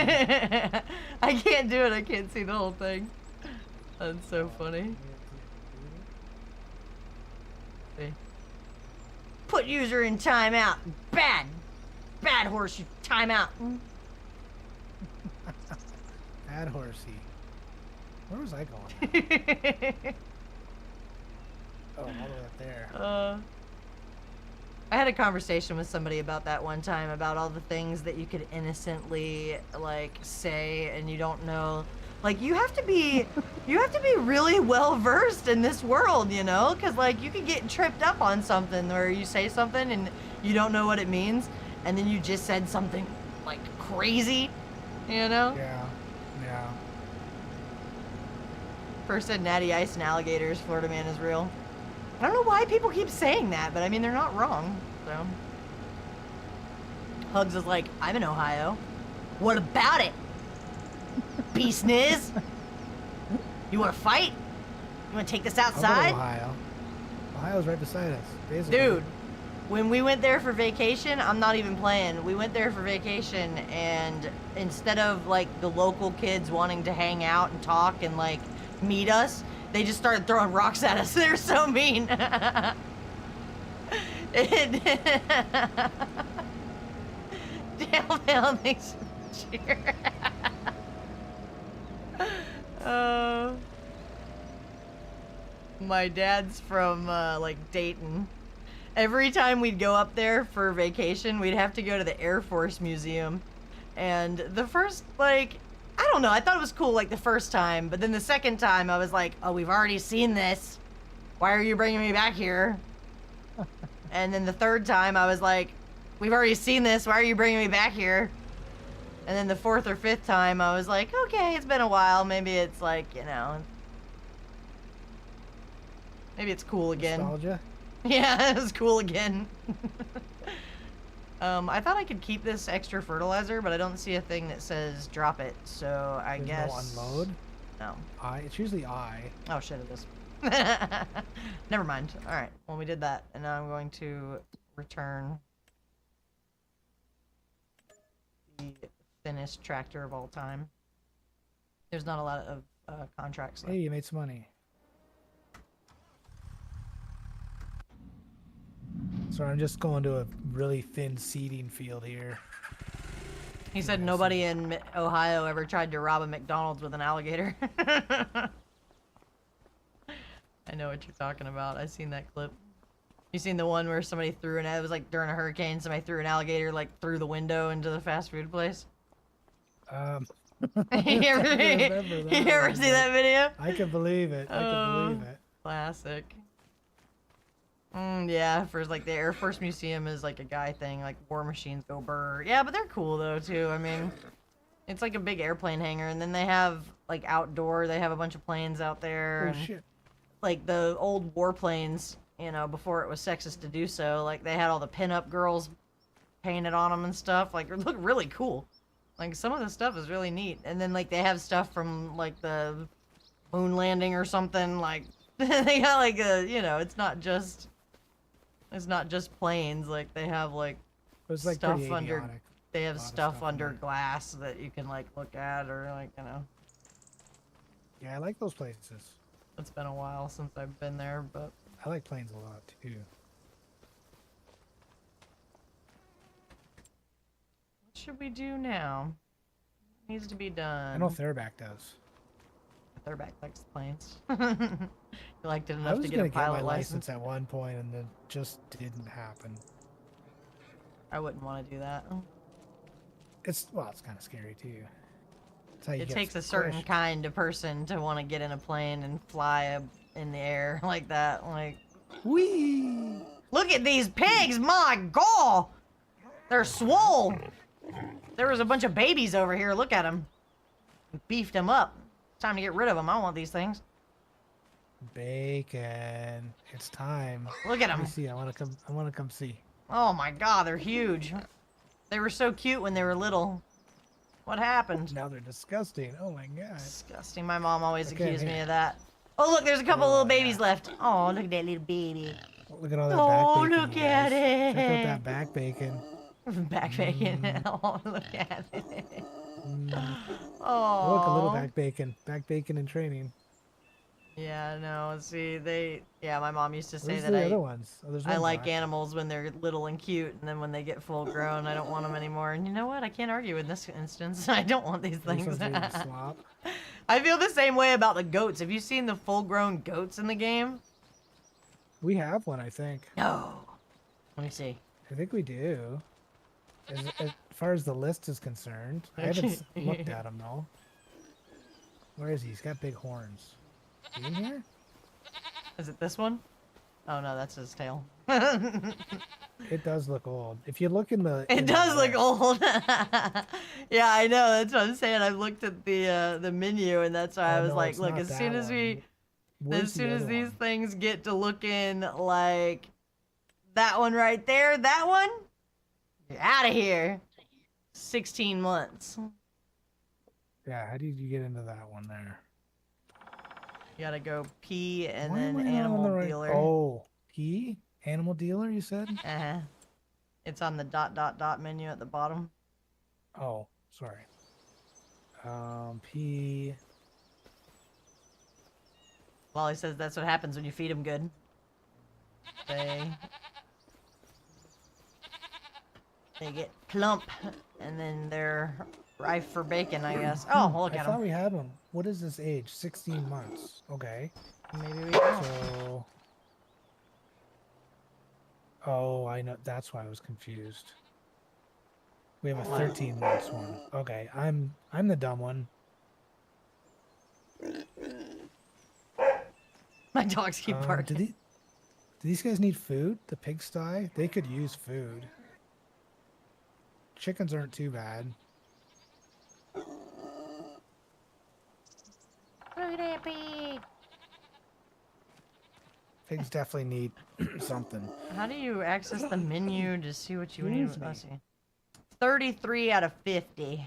I can't do it. I can't see the whole thing. That's so funny. See. Put user in timeout. Bad. Bad horse, you timeout. Bad horsey. Where was I going? Oh, all the way up there. I had a conversation with somebody about that one time, about all the things that you could innocently like say and you don't know. Like you have to be really well versed in this world, you know, because like you could get tripped up on something where you say something and you don't know what it means, and then you just said something like crazy, you know? Yeah. Yeah. First said Natty Ice and alligators, Florida man is real. I don't know why people keep saying that, but I mean, they're not wrong, so. Hugs is like, I'm in Ohio. What about it? Beast Niz? You want to fight? You want to take this outside? Ohio. Ohio's right beside us, basically. Dude, when we went there for vacation, I'm not even playing. We went there for vacation, and instead of, like, the local kids wanting to hang out and talk and, like, meet us, they just started throwing rocks at us. They're so mean. Damn, thanks for the cheer. My dad's from, like, Dayton. Every time we'd go up there for vacation, we'd have to go to the Air Force Museum. And the first, like, I don't know, I thought it was cool, like, the first time. But then the second time, I was like, oh, we've already seen this. Why are you bringing me back here? And then the third time, I was like, we've already seen this. Why are you bringing me back here? And then the fourth or fifth time, I was like, okay, it's been a while. Maybe it's like, you know, maybe it's cool again. Nostalgia? Yeah, it was cool again. I thought I could keep this extra fertilizer, but I don't see a thing that says drop it, so I There's guess... no unload? No. It's usually I. Oh, shit, it is. Never mind. Alright, well, we did that, and now I'm going to return the thinnest tractor of all time. There's not a lot of contracts left. Hey, you made some money. So I'm just going to a really thin seeding field here. He said nobody in Ohio ever tried to rob a McDonald's with an alligator. I know what you're talking about. I've seen that clip. You seen the one where somebody threw it was like during a hurricane, somebody threw an alligator like through the window into the fast food place? You You ever see that video? I can believe it. I can believe it. Classic. Yeah, for like the Air Force Museum is like a guy thing, like war machines go brr. Yeah, but they're cool though too. I mean, It's like a big airplane hangar, and then they have like outdoor. They have a bunch of planes out there, Oh and shit. like the old warplanes. You know, before it was sexist to do so, like they had all the pinup girls painted on them and stuff. Like it looked really cool. Like some of the stuff is really neat. And then like they have stuff from like the moon landing or something. Like they got like a, you know, it's not just planes. Like they have like It was like stuff pretty under. avionic. They have A lot of stuff stuff in under there. glass that you can like look at or like, you know. Yeah, I like those places. It's been a while since I've been there, but I like planes a lot too. what should we do now? Needs to be done. I know Thurback does. Thurback likes planes. He liked it I enough was to get gonna a get my pilot license license. at one point, and then just didn't happen. I wouldn't want to do that. It's kind of scary too. It's how you It get takes a certain squished. kind of person to want to get in a plane and fly in the air like that. Like, Whee! look at these pigs! My God! They're swole! There was a bunch of babies over here. Look at them. Beefed them up. Time to get rid of them. I don't want these things. Bacon. It's time. Look at Let me them. see. I want to come see. Oh my God, they're huge. They were so cute when they were little. What happened? Now they're disgusting. Oh my god. Disgusting. My mom always Okay, accused me here. of that. Oh, look, there's a couple Oh, little babies yeah. left. Oh, look at that little baby. Look at all that Oh, back bacon. look you at guys. Check out it. that back bacon. Back bacon. Oh, look at it. Mm. Oh. Look, a little back bacon. Back bacon in training. Yeah, no, see, yeah, my mom used to say Where's that the other ones? Oh, there's I one like black. animals when they're little and cute, and then when they get full grown, I don't want them anymore. And you know what? I can't argue in this instance. I don't want these These things. ones are eating slop. I feel the same way about the goats. Have you seen the full-grown goats in the game? We have one, I think. No. Let me see. I think we do. As far as the list is concerned, I haven't looked at him though. Where is he? He's got big horns. Is he in here? Is it this one? Oh no, that's his tail. It does look old. If you look in the, It in the does look list- old. Yeah, I know. That's what I'm saying. I looked at the menu, and that's why I Oh, was no, like, it's look, not as that soon as one. Where's as the soon as other these one? things get to looking like that one right there, that one, you're out of here. 16 months. Yeah, how did you get into that one there? You gotta go P and Why am then I not on animal the right- dealer. Oh, P? Animal dealer, you said? Uh-huh. It's on the ... menu at the bottom. Oh, sorry. P. Wally says that's what happens when you feed them good. They get plump, and then they're rife for bacon, I guess. Oh, well, look I at thought them. we had one. What is this age? 16 months. Okay. Maybe we don't. So. Oh, I know. That's why I was confused. We have a 13 months one. Okay, I'm the dumb one. My dogs keep Do barking. these guys need food? The pigsty? They could use food. Chickens aren't too bad. Look at that pig. Pigs definitely need something. How do you access the menu to see what you need? Excuse me. Let's see. 33 out of 50.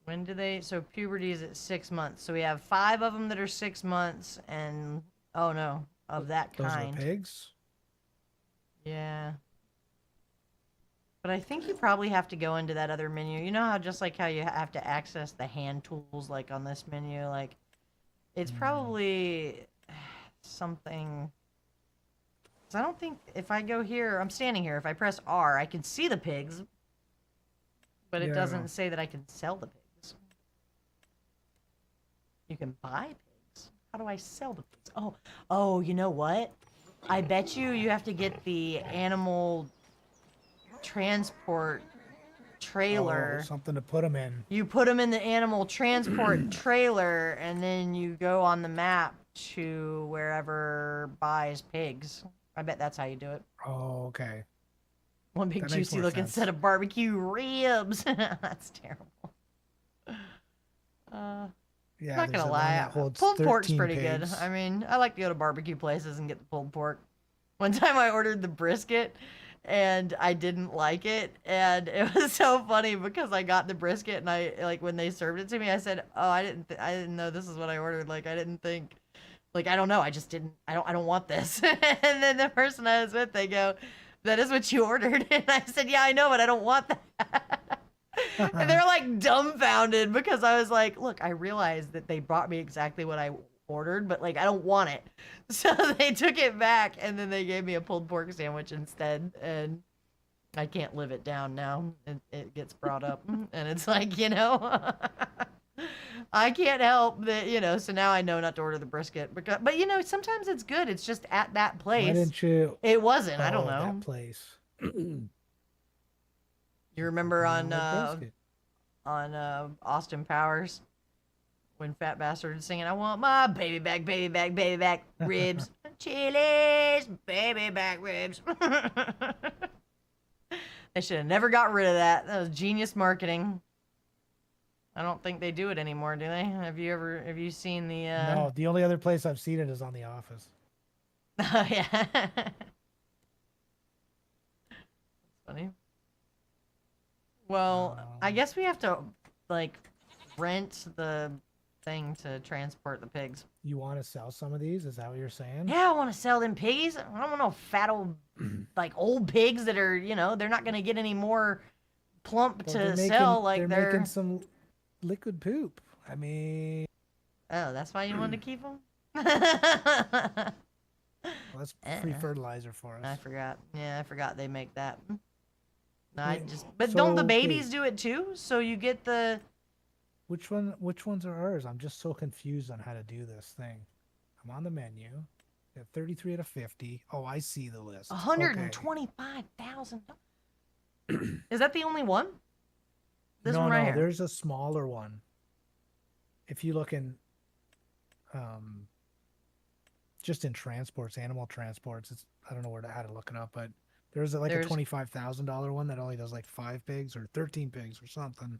When do they? So puberty is at 6 months. So we have 5 of them that are 6 months, and oh no, of that Those kind. are the pigs? Yeah. But I think you probably have to go into that other menu. You know how just like how you have to access the hand tools like on this menu, like it's probably something. 'Cause I don't think if I go here, I'm standing here. If I press R, I can see the pigs, but it Yeah. doesn't say that I can sell the pigs. You can buy pigs. How do I sell the pigs? Oh, you know what? I bet you have to get the animal transport trailer. Oh, something to put them in. You put them in the animal transport trailer, and then you go on the map to wherever buys pigs. I bet that's how you do it. Oh, okay. One big That makes juicy more looking sense. set of barbecue ribs. That's terrible. Yeah, Not there's gonna a one lie, that holds pulled pork's 13 pretty pigs. good. I mean, I like to go to barbecue places and get the pulled pork. One time I ordered the brisket and I didn't like it, and it was so funny because I got the brisket and I like when they served it to me, I said, "Oh, I didn't know this is what I ordered. Like I didn't think, like I don't know, I just didn't, I don't want this." And then the person I was with, they go, "That is what you ordered," and I said, "Yeah, I know, but I don't want that." And they're like dumbfounded because I was like, look, I realized that they brought me exactly what I ordered, but like I don't want it. So they took it back and then they gave me a pulled pork sandwich instead. And I can't live it down now. It gets brought up and it's like, I can't help that, so now I know not to order the brisket but sometimes it's good. It's just at that place. Why didn't you? It wasn't. I don't Oh, know. that place. You remember on brisket. Austin Powers when Fat Bastard is singing, "I want my baby back ribs, Chili's baby back ribs." They should have never got rid of that. That was genius marketing. I don't think they do it anymore, do they? Have you seen the? No, the only other place I've seen it is on The Office. Oh yeah. That's funny. Well, I guess we have to like rent the thing to transport the pigs. You want to sell some of these? Is that what you're saying? Yeah, I want to sell them piggies. I don't want no fat old, like old pigs that are, they're not gonna get any more plump to sell. Like they're making some liquid poop. I mean, oh, that's why you wanted to keep them. Well, that's free fertilizer for us. I forgot. Yeah, I forgot they make that. No, Wait, but don't the babies do it too? So you get the. Which ones are ours? I'm just so confused on how to do this thing. I'm on the menu. Got 33 out of 50. Oh, I see the list. $125,000. Is that the only one? This one right here. There's a smaller one. If you look in, just in transports, animal transports, I don't know how to look it up, but there's a $25,000 one that only does like 5 pigs or 13 pigs or something.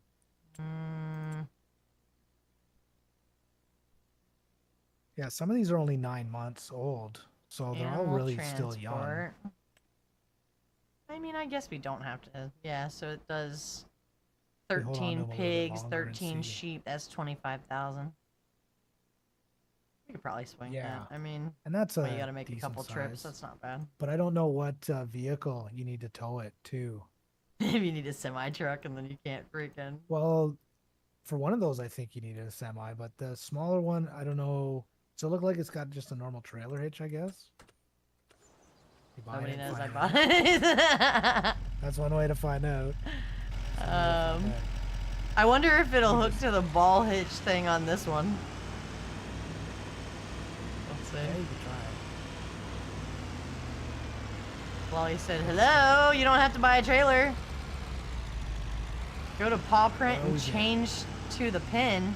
Yeah, some of these are only 9 months old, so they're all really still young. I mean, I guess we don't have to. Yeah, so it does 13 pigs, 13 sheep. That's 25,000. We could probably swing that. I mean, and that's you got to make a couple trips. That's not bad. But I don't know what vehicle you need to tow it to. If you need a semi truck, and then you can't freaking. Well, for one of those, I think you needed a semi, but the smaller one, I don't know. Does it look like it's got just a normal trailer hitch, I guess? Nobody knows I bought it. That's one way to find out. I wonder if it'll hook to the ball hitch thing on this one. Let's see. Yeah, you can try it. Wally said, "Hello, you don't have to buy a trailer. Go to paw print and change to the pin."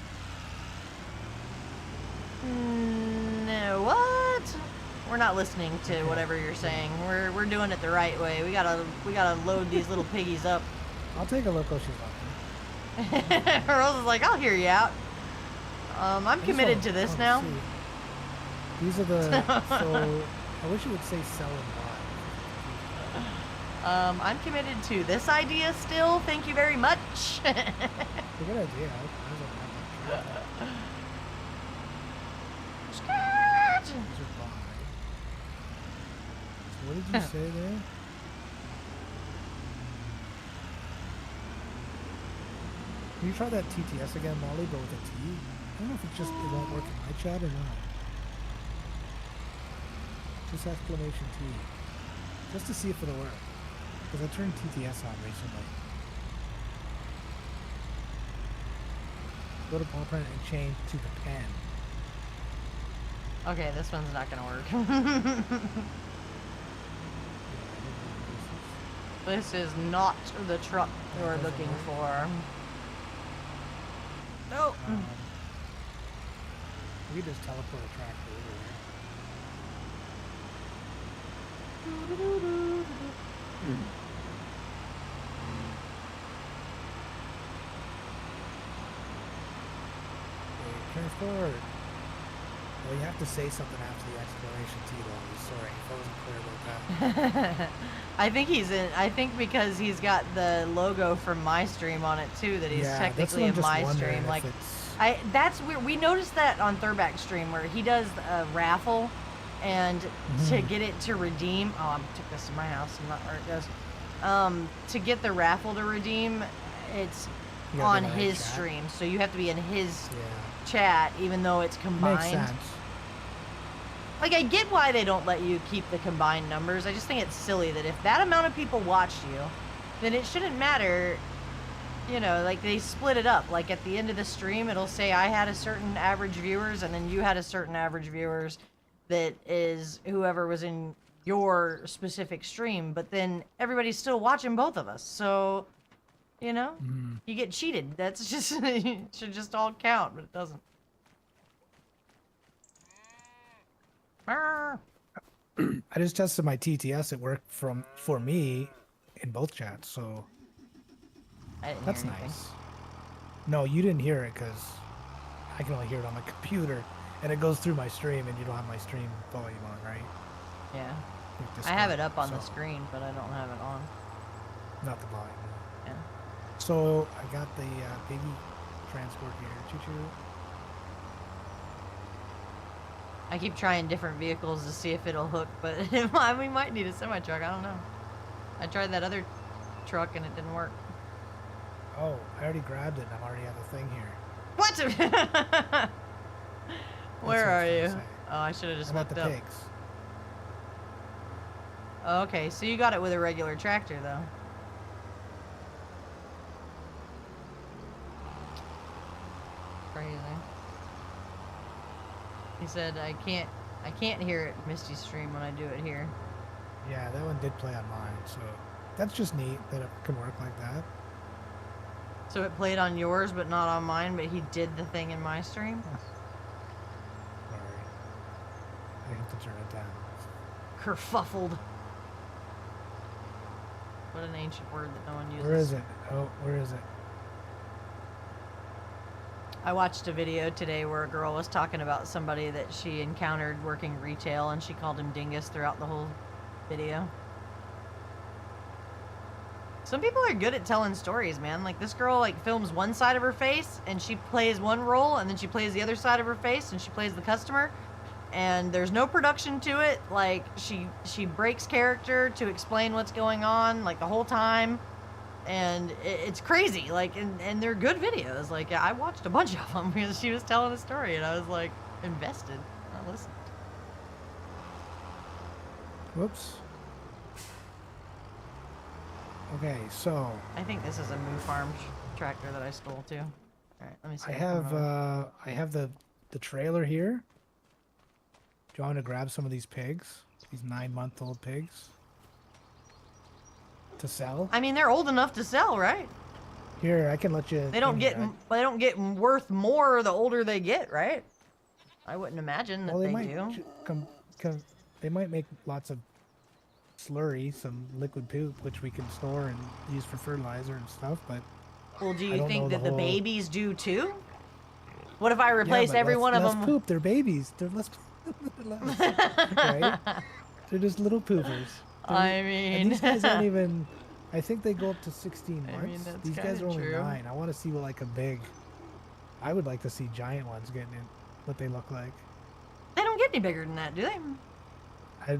No, what? We're not listening to whatever you're saying. We're doing it the right way. We gotta load these little piggies up. I'll take a look while she's looking. Rolz is like, "I'll hear you out." I'm committed to this now. See. These are the. So I wish it would say sell and buy. I'm committed to this idea still. Thank you very much. It's a good idea. So what did you say there? Can you try that TTS again, Molly, but with a T? I don't know if it won't work in my chat or not. Just exclamation T. Just to see if it'll work. Because I turned TTS on recently. Go to paw print and change to the pen. Okay, this one's not gonna work. This is not the truck you're looking for. Nope. We just teleport a tractor over Transport. Well, you have to say something after the exploration, Tito. Sorry, if I wasn't clear about that. I think I think because he's got the logo from my stream on it too, that he's technically in my stream. Like, that's weird. We noticed that on Thurback stream where he does a raffle, and to get it to redeem. Oh, I took this to my house. I'm not where it goes. To get the raffle to redeem, it's on his stream, so you have to be in his chat, even though it's combined. Makes sense. Like, I get why they don't let you keep the combined numbers. I just think it's silly that if that amount of people watched you, then it shouldn't matter, you know, like, they split it up. Like, at the end of the stream, it'll say I had a certain average viewers, and then you had a certain average viewers that is whoever was in your specific stream, but then everybody's still watching both of us, so, you know, you get cheated. That's just, it should just all count, but it doesn't. I just tested my TTS. It worked for me in both chats, so that's nice. No, you didn't hear it because I can only hear it on my computer, and it goes through my stream, and you don't have my stream volume on, right? Yeah. I have it up on the screen, but I don't have it on. Not the volume. Yeah. So I got the baby transport here. Choo-choo. I keep trying different vehicles to see if it'll hook, but we might need a semi-truck. I don't know. I tried that other truck and it didn't work. Oh, I already grabbed it and I already have a thing here. What? Where are you? Oh, I should have just looked up. Pigs. Oh, okay, so you got it with a regular tractor, though. Crazy. He said, I can't hear it Misty stream when I do it here. Yeah, that one did play on mine, so that's just neat that it can work like that. So it played on yours, but not on mine, but he did the thing in my stream? Sorry. I have to turn it down. Kerfuffled. What an ancient word that no one uses. Where is it? Oh, where is it? I watched a video today where a girl was talking about somebody that she encountered working retail, and she called him dingus throughout the whole video. Some people are good at telling stories, man. Like, this girl, like, films one side of her face, and she plays one role, and then she plays the other side of her face, and she plays the customer. And there's no production to it. Like, she breaks character to explain what's going on, like, the whole time. And it's crazy, like, and they're good videos. Like, I watched a bunch of them because she was telling a story, and I was, like, invested. I listened. Whoops. Okay, so I think this is a Moo Farm tractor that I stole too. All right, let me see. I have the trailer here. Do you want to grab some of these pigs? These 9-month-old pigs to sell? I mean, they're old enough to sell, right? Here, I can let you. They don't get worth more the older they get, right? I wouldn't imagine that they do. They might make lots of slurry, some liquid poop, which we can store and use for fertilizer and stuff, but well, do you think that the babies do too? What if I replace every one of them? Less poop, they're babies. They're less, right? They're just little poopers. I mean, and these guys aren't even, I think they go up to 16 months. I mean, that's these guys are only true. 9. I want to see what, like, I would like to see giant ones getting in, what they look like. They don't get any bigger than that, do they?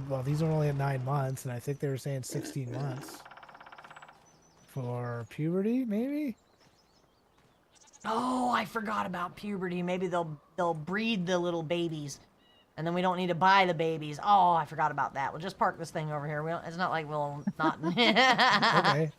Well, these are only at 9 months, and I think they were saying 16 months. For puberty, maybe? Oh, I forgot about puberty. Maybe they'll breed the little babies, and then we don't need to buy the babies. Oh, I forgot about that. We'll just park this thing over here. It's not like we'll not. Okay.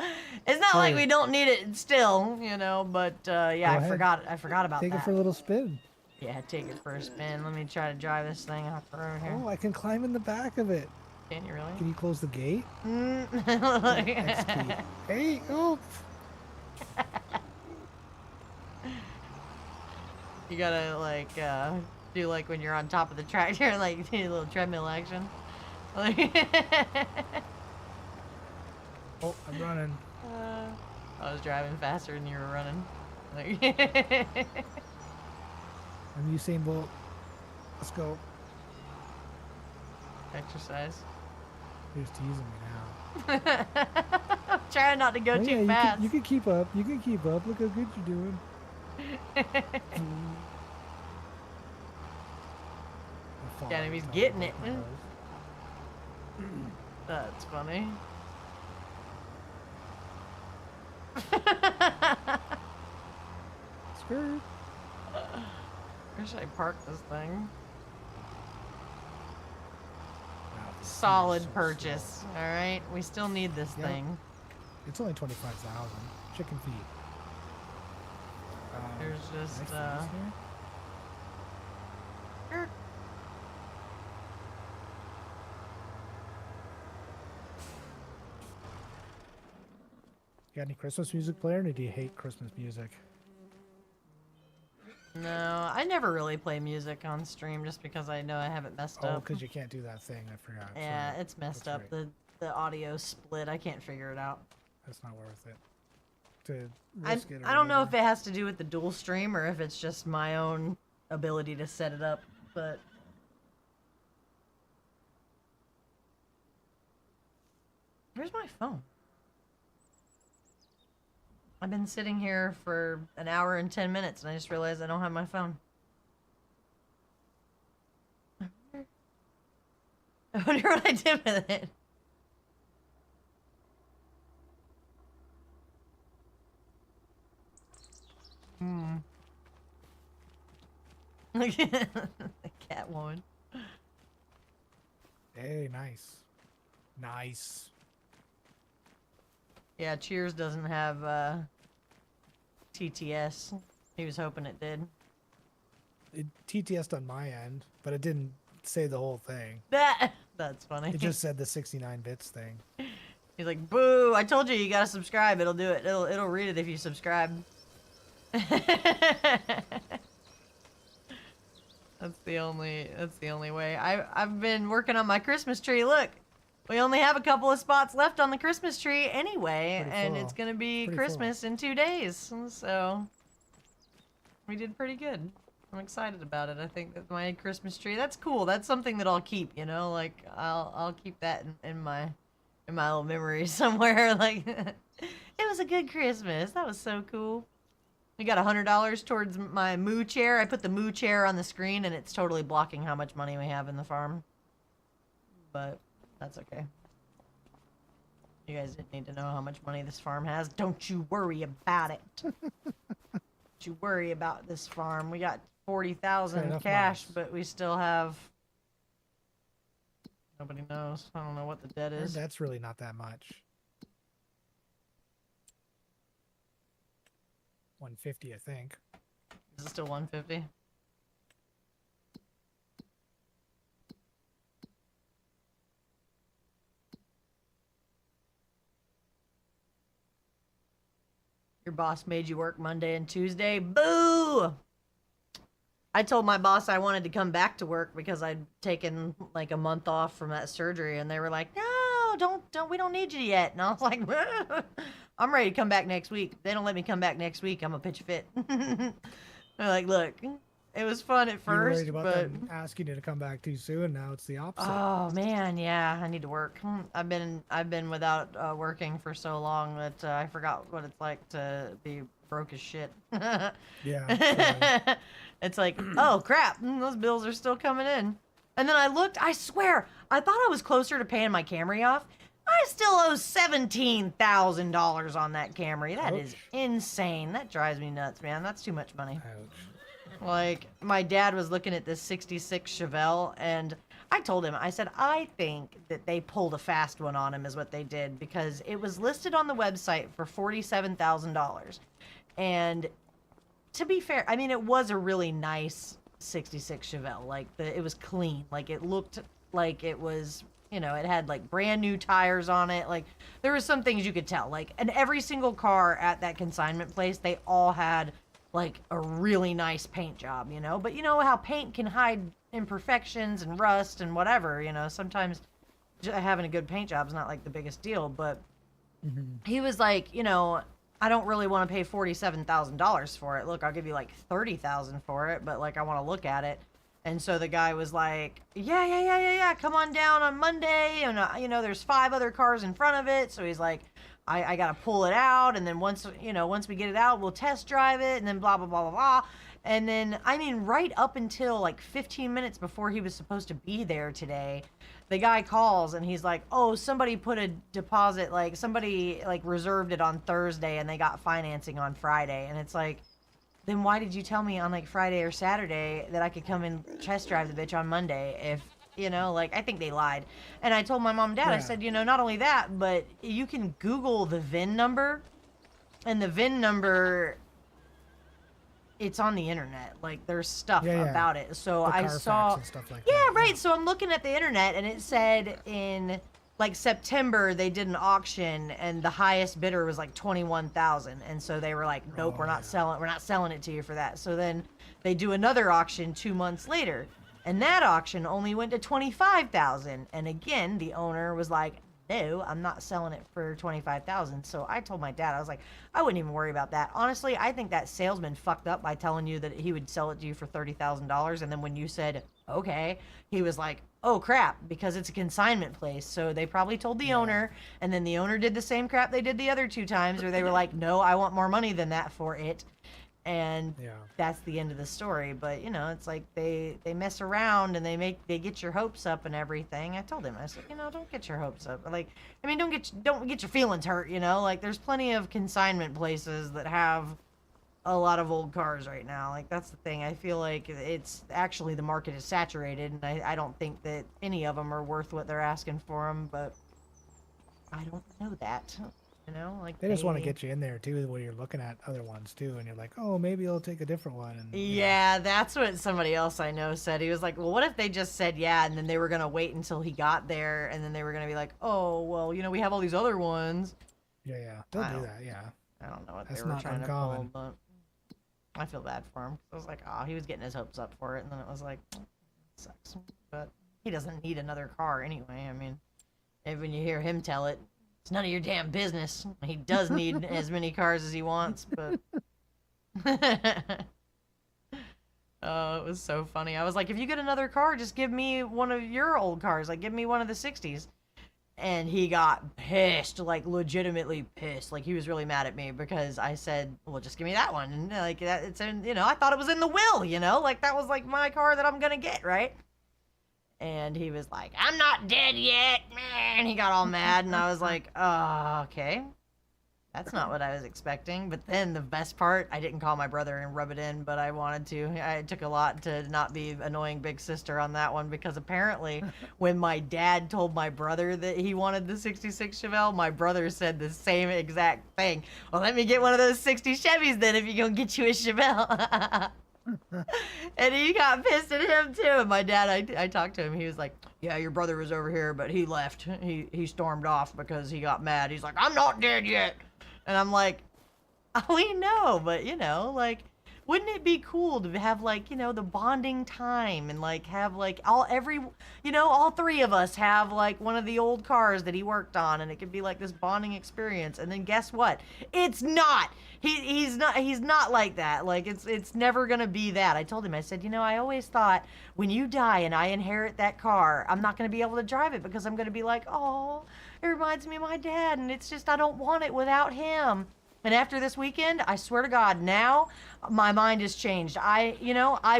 It's not like we don't need it still, you know. But yeah, I forgot about that. Take it for a little spin. Yeah, take it for a spin. Let me try to drive this thing off the road here. Oh, I can climb in the back of it. Can you really? Can you close the gate? Mm. Hey, oh. You gotta, like, do, like, when you're on top of the tractor, like, do a little treadmill action. Like, oh, I'm running. I was driving faster than you were running. Like, I'm Usain Bolt. Let's go. Exercise. You're just teasing me now. I'm trying not to go Oh, too yeah, fast. you can keep up. You can keep up. Look how good you're doing. Can't even be getting it. That's funny. Skirt. Where should I park this thing? Wow, this Solid thing is so purchase. slow. All right, we still need this Yep. thing. It's only 25,000. Chicken feet. There's can I just freeze here? Sure. Got any Christmas music player, or do you hate Christmas music? No, I never really play music on stream just because I know I have it messed Oh, up. because you can't do that thing. I forgot. Yeah, Sorry. it's messed That's up. right. The audio split. I can't figure it out. That's not worth it. To I risk it or don't know if whatever. it has to do with the dual stream or if it's just my own ability to set it up, but where's my phone? I've been sitting here for an hour and 10 minutes and I just realized I don't have my phone. I wonder what I did with it. Look at the cat woman. Hey, nice. Nice. Yeah, Cheers doesn't have TTS. He was hoping it did. It TTS'd on my end, but it didn't say the whole thing. That's funny. It just said the 69 bits thing. He's like, "Boo! I told you gotta subscribe. It'll do it. It'll read it if you subscribe." That's the only way. I've been working on my Christmas tree. Look, we only have a couple of spots left on the Christmas tree anyway, Pretty and full. it's gonna be Pretty Christmas in 2 days. So we did pretty good. I'm excited about it. I think that my Christmas tree, that's cool. That's something that I'll keep, you know, like I'll keep that in my little memory somewhere. Like, it was a good Christmas. That was so cool. We got $100 towards my moo chair. I put the moo chair on the screen and it's totally blocking how much money we have in the farm. But that's okay. You guys didn't need to know how much money this farm has. Don't you worry about it. Don't you worry about this farm. We got 40,000 enough cash, monies. but we still have... Nobody knows. I don't know what the debt is. That's really not that much. 150, I think. Is it still 150? Your boss made you work Monday and Tuesday? Boo! I told my boss I wanted to come back to work because I'd taken like a month off from that surgery, and they were like, "No, don't, we don't need you yet." And I was like, "I'm ready to come back next week. If they don't let me come back next week, I'm gonna pitch a fit." They're like, "Look, it was fun at You were first, worried about but them asking you to come back too soon. Now it's the opposite. oh man, yeah, I need to work. I've been without working for so long that I forgot what it's like to be broke as shit." Yeah. It's like, oh crap, those bills are still coming in. And then I looked, I swear, I thought I was closer to paying my Camry off. I still owe $17,000 on that Camry. That is Ouch. insane. That drives me nuts, man. That's too much money. Ouch. Like, my dad was looking at this 66 Chevelle, and I told him, I said, I think that they pulled a fast one on him is what they did, because it was listed on the website for $47,000. And to be fair, I mean, it was a really nice 66 Chevelle. Like, it was clean. Like, it looked like it was, you know, it had, like, brand new tires on it. Like, there were some things you could tell. Like, and every single car at that consignment place, they all had, like, a really nice paint job, you know? But you know how paint can hide imperfections and rust and whatever, you know? Sometimes having a good paint job is not, like, the biggest deal. But he was like, you know, I don't really want to pay $47,000 for it. Look, I'll give you like 30,000 for it, but like I want to look at it. And so the guy was like, yeah, come on down on Monday. And, there's 5 other cars in front of it. So he's like, I got to pull it out. And then once we get it out, we'll test drive it. And then blah, blah, blah, blah, blah. And then, I mean, right up until like 15 minutes before he was supposed to be there today, the guy calls and he's like, oh, somebody put a deposit, like somebody like reserved it on Thursday and they got financing on Friday. And it's like, then why did you tell me on like Friday or Saturday that I could come and test drive the bitch on Monday? If, I think they lied. And I told my mom and dad, I said, not only that, but you can Google the VIN number, and the VIN number, it's on the internet. Like, there's stuff about it. So I saw, and stuff like yeah, that. right. So I'm looking at the internet, and it said in like September they did an auction, and the highest bidder was like 21,000. And so they were like, nope, we're not selling it to you for that. So then they do another auction 2 months later, and that auction only went to 25,000. And again, the owner was like, no, I'm not selling it for 25,000. So I told my dad, I was like, I wouldn't even worry about that. Honestly, I think that salesman fucked up by telling you that he would sell it to you for $30,000. And then when you said, okay, he was like, oh crap, because it's a consignment place. So they probably told the owner, and then the owner did the same crap they did the other 2 times, where they were like, no, I want more money than that for it. And that's the end of the story. But it's like they mess around and they get your hopes up and everything. I told him, I said, don't get your hopes up. Like, I mean, don't get your feelings hurt. Like, there's plenty of consignment places that have a lot of old cars right now. Like, that's the thing. I feel like it's actually, the market is saturated, and I don't think that any of them are worth what they're asking for them. But I don't know that. Like, they just want to get you in there too, where you're looking at other ones too, and you're like, oh, maybe I'll take a different one. And yeah, that's what somebody else I know said. He was like, well, what if they just said yeah, and then they were gonna wait until he got there, and then they were gonna be like, oh, well, we have all these other ones. Yeah, they'll do that. Yeah, I don't know what that's they were not trying uncommon. to pull, but I feel bad for him. I was like, oh, he was getting his hopes up for it, and then it was like, sucks. But he doesn't need another car anyway. I mean, when you hear him tell it, it's none of your damn business. He does need as many cars as he wants, but oh, it was so funny. I was like, if you get another car, just give me one of your old cars. Like, give me one of the 60s. And he got pissed, like legitimately pissed. Like, he was really mad at me because I said, well, just give me that one. And like, that, it's in, I thought it was in the will, like that was like my car that I'm gonna get, right? And he was like, I'm not dead yet, man. He got all mad, and I was like, oh, okay. That's not what I was expecting. But then the best part, I didn't call my brother and rub it in, but I wanted to. It took a lot to not be annoying big sister on that one, because apparently when my dad told my brother that he wanted the 66 Chevelle, my brother said the same exact thing. Well, let me get one of those 60 Chevys then if you're going to get you a Chevelle. And he got pissed at him too. And my dad, I talked to him. He was like, yeah, your brother was over here, but he left. He stormed off because he got mad. He's like, I'm not dead yet. And I'm like, we know, but like, wouldn't it be cool to have like, the bonding time, and like have like all 3 of us have like one of the old cars that he worked on, and it could be like this bonding experience. And then guess what? It's not. He's not like that. Like, it's never gonna be that. I told him, I said, I always thought when you die and I inherit that car, I'm not gonna be able to drive it, because I'm gonna be like, oh, it reminds me of my dad, and it's just, I don't want it without him. And after this weekend, I swear to God, now my mind has changed. I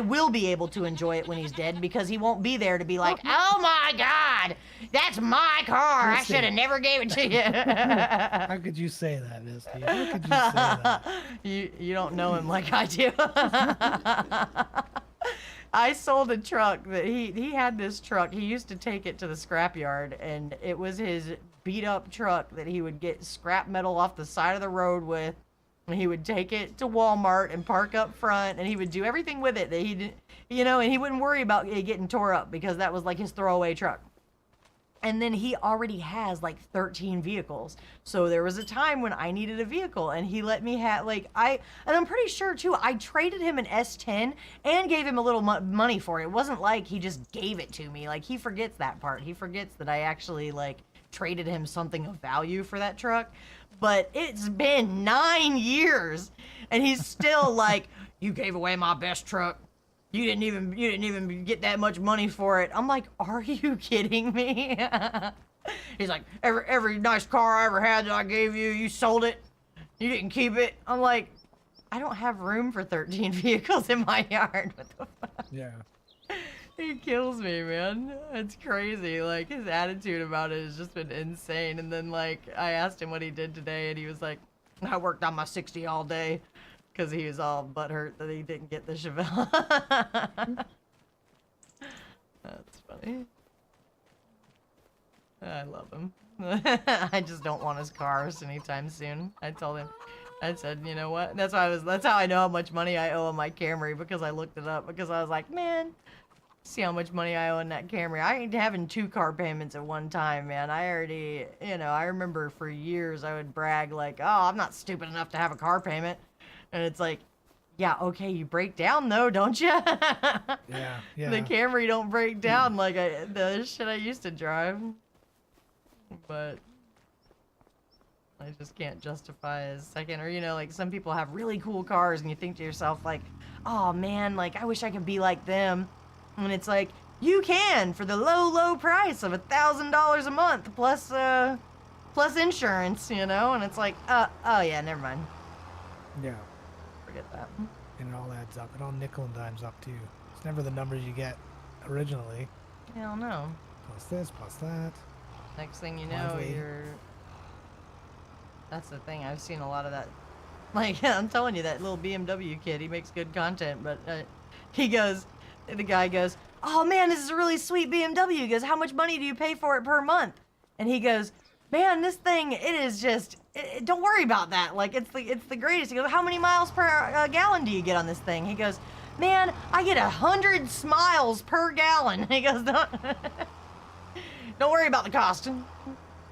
will be able to enjoy it when he's dead, because he won't be there to be like, oh my God, that's my car. I should have never gave it to you. How could you say that, Misty? How could you say that? You don't know him like I do. I sold a truck that he had this truck. He used to take it to the scrapyard, and it was his beat up truck that he would get scrap metal off the side of the road with, and he would take it to Walmart and park up front, and he would do everything with it that he didn't, and he wouldn't worry about it getting tore up, because that was like his throwaway truck. And then he already has like 13 vehicles. So there was a time when I needed a vehicle, and he let me have and I'm pretty sure too, I traded him an S10 and gave him a little money for it. It wasn't like he just gave it to me. Like, he forgets that part. He forgets that I actually like traded him something of value for that truck. but it's been 9 years, and he's still like, "You gave away my best truck. You didn't even get that much money for it." I'm like, "Are you kidding me?" He's like, "Every nice car I ever had that I gave you, you sold it. You didn't keep it." I'm like, "I don't have room for 13 vehicles in my yard." What the fuck? Yeah. He kills me, man. It's crazy. Like, his attitude about it has just been insane. And then, like, I asked him what he did today, and he was like, "I worked on my 60 all day," because he was all butthurt that he didn't get the Chevelle. That's funny. I love him. I just don't want his cars anytime soon. I told him, I said, "You know what?" That's how I know how much money I owe on my Camry, because I looked it up, because I was like, "Man, see how much money I owe in that Camry. I ain't having 2 car payments at one time, man." I already, I remember for years I would brag like, "Oh, I'm not stupid enough to have a car payment." And it's like, yeah, okay, you break down though, don't you? Yeah, yeah. The Camry don't break down like the shit I used to drive. But I just can't justify a second. Or, like, some people have really cool cars and you think to yourself like, "Oh man, like, I wish I could be like them." And it's like, you can, for the low price of $1,000 a month plus insurance, and it's like, oh yeah, never mind. Yeah. Forget that. And it all adds up. It all nickel and dimes up too. It's never the numbers you get originally. Hell no. Plus this, plus that. Next thing you know, Monthly. that's the thing. I've seen a lot of that. Like, I'm telling you, that little BMW kid, he makes good content, but the guy goes, "Oh man, this is a really sweet BMW." He goes, "How much money do you pay for it per month?" And he goes, "Man, this thing, it is just, don't worry about that. Like, it's the greatest." He goes, "How many miles per gallon do you get on this thing?" He goes, "Man, I get 100 miles per gallon." He goes, Don't worry about the cost.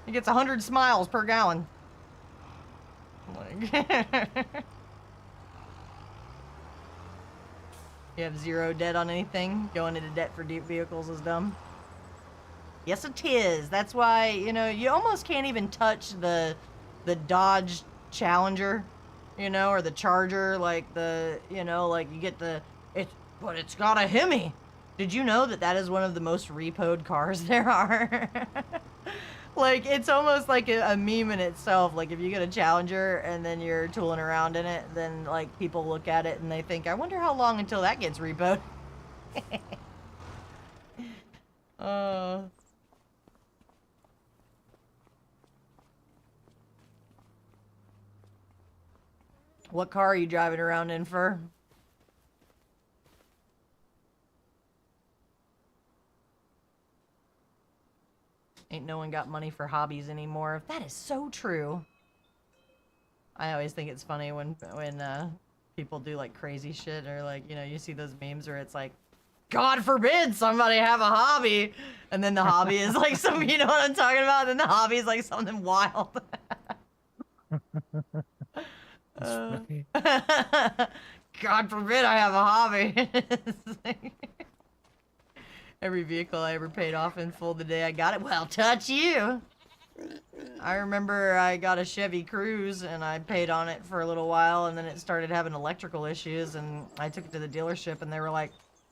He gets 100 miles per gallon." Like, you have 0 debt on anything? Going into debt for deep vehicles is dumb. Yes, it is. That's why, you almost can't even touch the Dodge Challenger, or the Charger, like like you get but it's got a Hemi. Did you know that is one of the most repoed cars there are? Like, it's almost like a meme in itself. Like, if you get a Challenger and then you're tooling around in it, then, like, people look at it and they think, "I wonder how long until that gets repoed." What car are you driving around in for? Ain't no one got money for hobbies anymore. That is so true. I always think it's funny when people do like crazy shit, or like, you see those memes where it's like, "God forbid somebody have a hobby," and then the hobby is like some, you know what I'm talking about? Then the hobby is like something wild. That's funny. God forbid I have a hobby. It's like, every vehicle I ever paid off in full the day I got it. Well, touch you. I remember I got a Chevy Cruze and I paid on it for a little while, and then it started having electrical issues, and I took it to the dealership and they were like,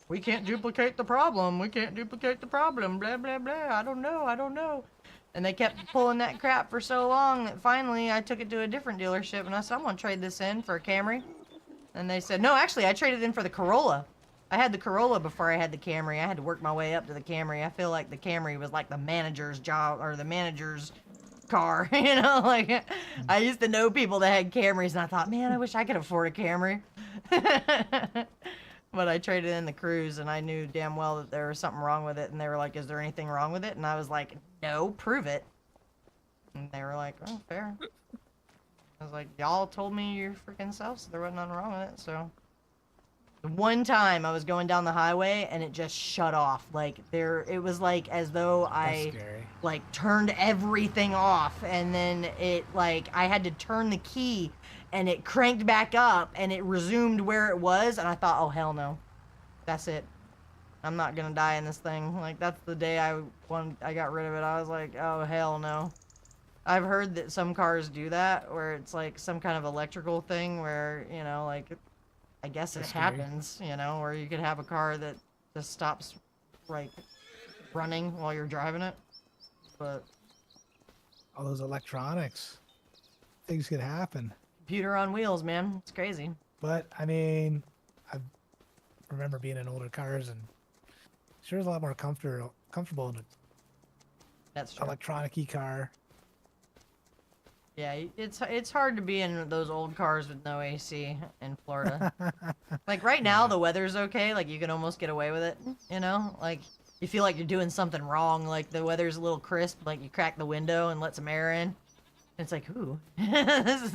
"We can't duplicate the problem. We can't duplicate the problem. Blah, blah, blah. I don't know. And they kept pulling that crap for so long that finally I took it to a different dealership and I said, "I'm going to trade this in for a Camry." And they said, "No, actually, I traded in for the Corolla." I had the Corolla before I had the Camry. I had to work my way up to the Camry. I feel like the Camry was like the manager's job, or the manager's car, like, I used to know people that had Camrys and I thought, "Man, I wish I could afford a Camry." But I traded in the Cruze and I knew damn well that there was something wrong with it, and they were like, "Is there anything wrong with it?" And I was like, "No, prove it." And they were like, "Oh, fair." I was like, "Y'all told me your freaking self, so there wasn't nothing wrong with it." So the one time I was going down the highway and it just shut off. Like, it was like as though I like turned everything off, and then it, like, I had to turn the key and it cranked back up and it resumed where it was, and I thought, "Oh hell no. That's it. I'm not gonna die in this thing." Like, that's the day I got rid of it. I was like, "Oh hell no." I've heard that some cars do that, where it's like some kind of electrical thing where, like, I guess it That's scary. happens, where you could have a car that just stops, like, running while you're driving it. But All those electronics, things could happen. computer on wheels, man. It's crazy. But I mean, I remember being in older cars, and sure is a lot more comfortable in an That's true. electronic-y car. Yeah, it's hard to be in those old cars with no AC in Florida. Like right now, the weather's okay. Like you can almost get away with it. Like you feel like you're doing something wrong. Like the weather's a little crisp. Like you crack the window and let some air in. And it's like, ooh, this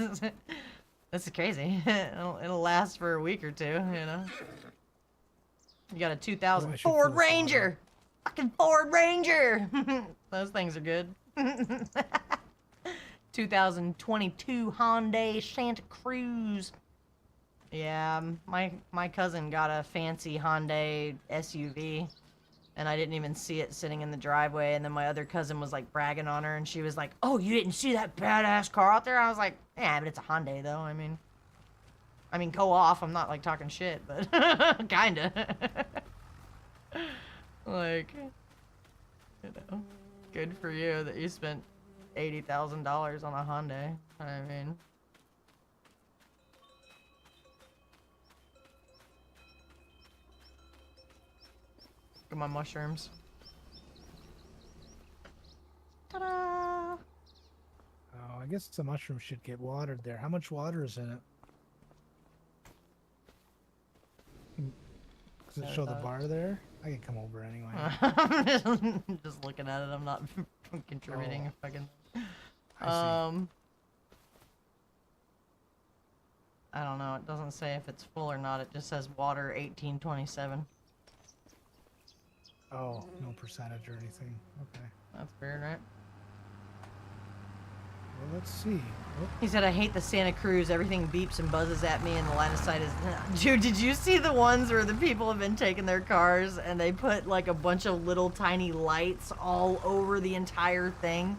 is crazy. It'll last for a week or two. You got a 2000 Ford Ranger, fucking Ford Ranger. Those things are good. 2022 Hyundai Santa Cruz. Yeah, my cousin got a fancy Hyundai SUV, and I didn't even see it sitting in the driveway. And then my other cousin was like bragging on her, and she was like, "Oh, you didn't see that badass car out there?" I was like, "Yeah, but it's a Hyundai, though. I mean, go off. I'm not like talking shit, but kinda." Like, good for you that you spent $80,000 on a Hyundai. I mean, look at my mushrooms. Ta-da! Oh, I guess the mushroom should get watered there. How much water is in it? Does it show the bar there? I can come over anyway. Just looking at it, I'm not contributing. Fucking. I see. I don't know. It doesn't say if it's full or not. It just says water 1827. Oh, no percentage or anything. Okay. That's weird, right? Well, let's see. Oh, He said, "I hate the Santa Cruz. Everything beeps and buzzes at me, and the line of sight is..." Dude, did you see the ones where the people have been taking their cars and they put like a bunch of little tiny lights all over the entire thing?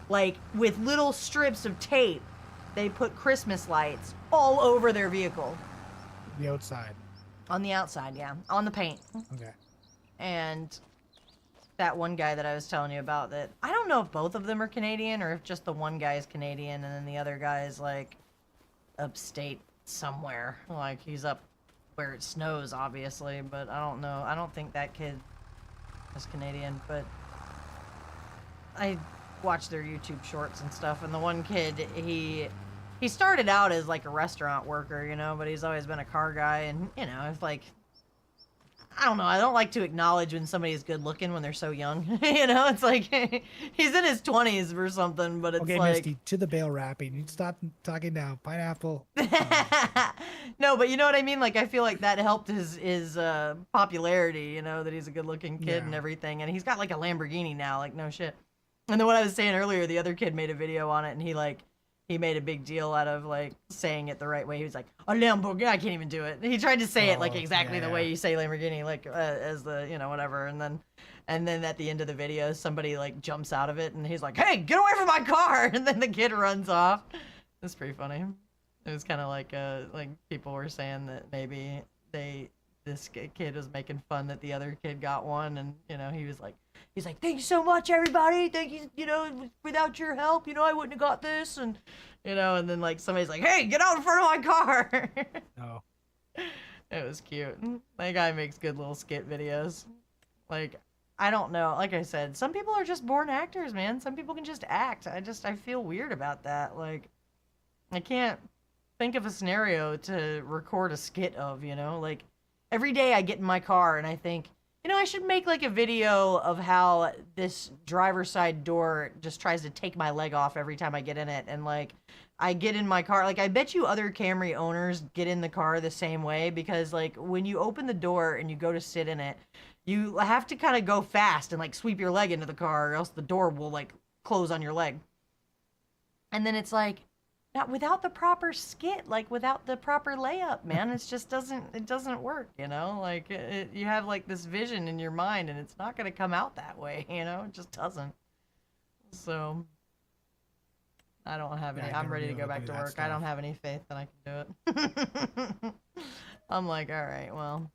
Like with little strips of tape, they put Christmas lights all over their vehicle. the outside. On the outside, yeah. On the paint. Okay. And that one guy that I was telling you about, that I don't know if both of them are Canadian or if just the one guy is Canadian and then the other guy is like upstate somewhere. Like he's up where it snows, obviously, but I don't know. I don't think that kid is Canadian, but I watch their YouTube shorts and stuff, and the one kid, he started out as like a restaurant worker, but he's always been a car guy, and it's like, I don't know, I don't like to acknowledge when somebody is good looking when they're so young. It's like he's in his 20s or something, but it's okay, like, Misty, to the bail wrapping. You stop talking now. Pineapple. no, but you know what I mean? Like, I feel like that helped his popularity, that he's a good looking kid and everything, and he's got like a Lamborghini now, like no shit. And then what I was saying earlier, the other kid made a video on it, and he made a big deal out of like saying it the right way. He was like, "A Lamborghini," I can't even do it. He tried to say it like exactly the way you say Lamborghini, like as the whatever. And then at the end of the video, somebody like jumps out of it, and he's like, "Hey, get away from my car!" And then the kid runs off. It's pretty funny. It was kind of like people were saying that maybe this kid was making fun that the other kid got one, and he's like, "Thank you so much, everybody. Thank you. Without your help, I wouldn't have got this." And and then like somebody's like, "Hey, get out in front of my car." Oh. It was cute. That guy makes good little skit videos. Like, I don't know. Like I said, some people are just born actors, man. Some people can just act. I feel weird about that. Like, I can't think of a scenario to record a skit of, like every day I get in my car and I think, I should make like a video of how this driver's side door just tries to take my leg off every time I get in it. And like, I get in my car, like I bet you other Camry owners get in the car the same way, because like when you open the door and you go to sit in it, you have to kind of go fast and like sweep your leg into the car, or else the door will like close on your leg. And then it's like, not without the proper skit, like without the proper layup, man, it doesn't work, like you have like this vision in your mind and it's not going to come out that way, it just doesn't. So I don't have Yeah, any. I'd I'm never ready be to go able to back do to that work. I don't stuff. have any faith that I can do it. I'm like, all right, well,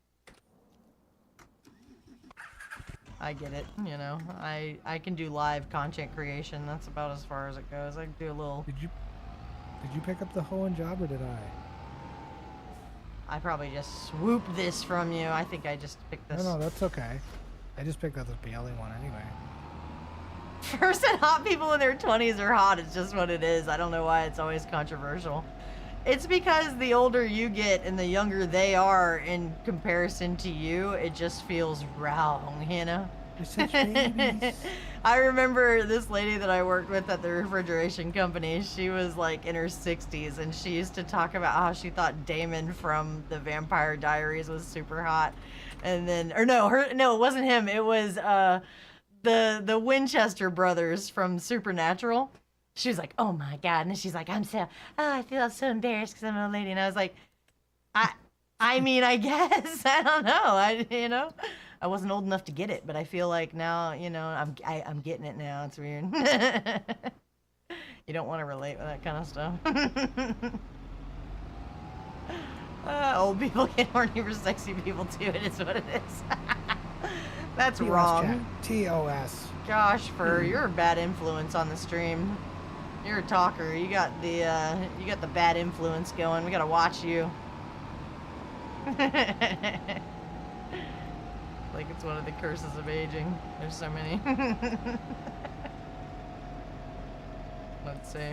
I get it. You know, I can do live content creation. That's about as far as it goes. I can do a little. Did you pick up the hoeing job or did I? I probably just swooped this from you. I think I just picked this. No, that's okay. I just picked up the Bailey one anyway. First and hot people in their 20s are hot. It's just what it is. I don't know why it's always controversial. It's because the older you get and the younger they are in comparison to you, it just feels wrong, you know? They're such babies. I remember this lady that I worked with at the refrigeration company. She was like in her 60s and she used to talk about how she thought Damon from the Vampire Diaries was super hot. And then, or no, it wasn't him. It was the Winchester brothers from Supernatural. She was like, "Oh my god!" And she's like, I feel so embarrassed because I'm an old lady." And I was like, I mean, I guess I don't know. I wasn't old enough to get it, but I feel like now, I'm getting it now. It's weird. You don't want to relate with that kind of stuff. Old people get horny for sexy people too. It is what it is. That's TOS wrong. chat. TOS. Gosh, you're a bad influence on the stream. You're a talker. You got the bad influence going. We gotta watch you. Like it's one of the curses of aging. There's so many. Let's see.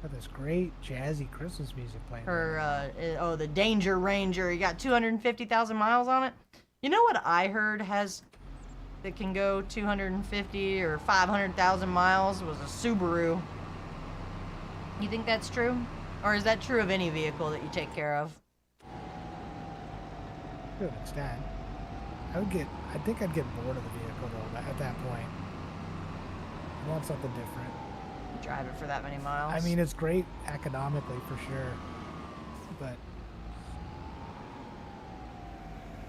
Got this great jazzy Christmas music playing. Her the Danger Ranger. You got 250,000 miles on it. You know what I heard that can go 250 or 500,000 miles was a Subaru. You think that's true? Or is that true of any vehicle that you take care of? To an extent. I think I'd get bored of the vehicle though at that point. I want something different. Drive it for that many miles. I mean, it's great economically for sure, but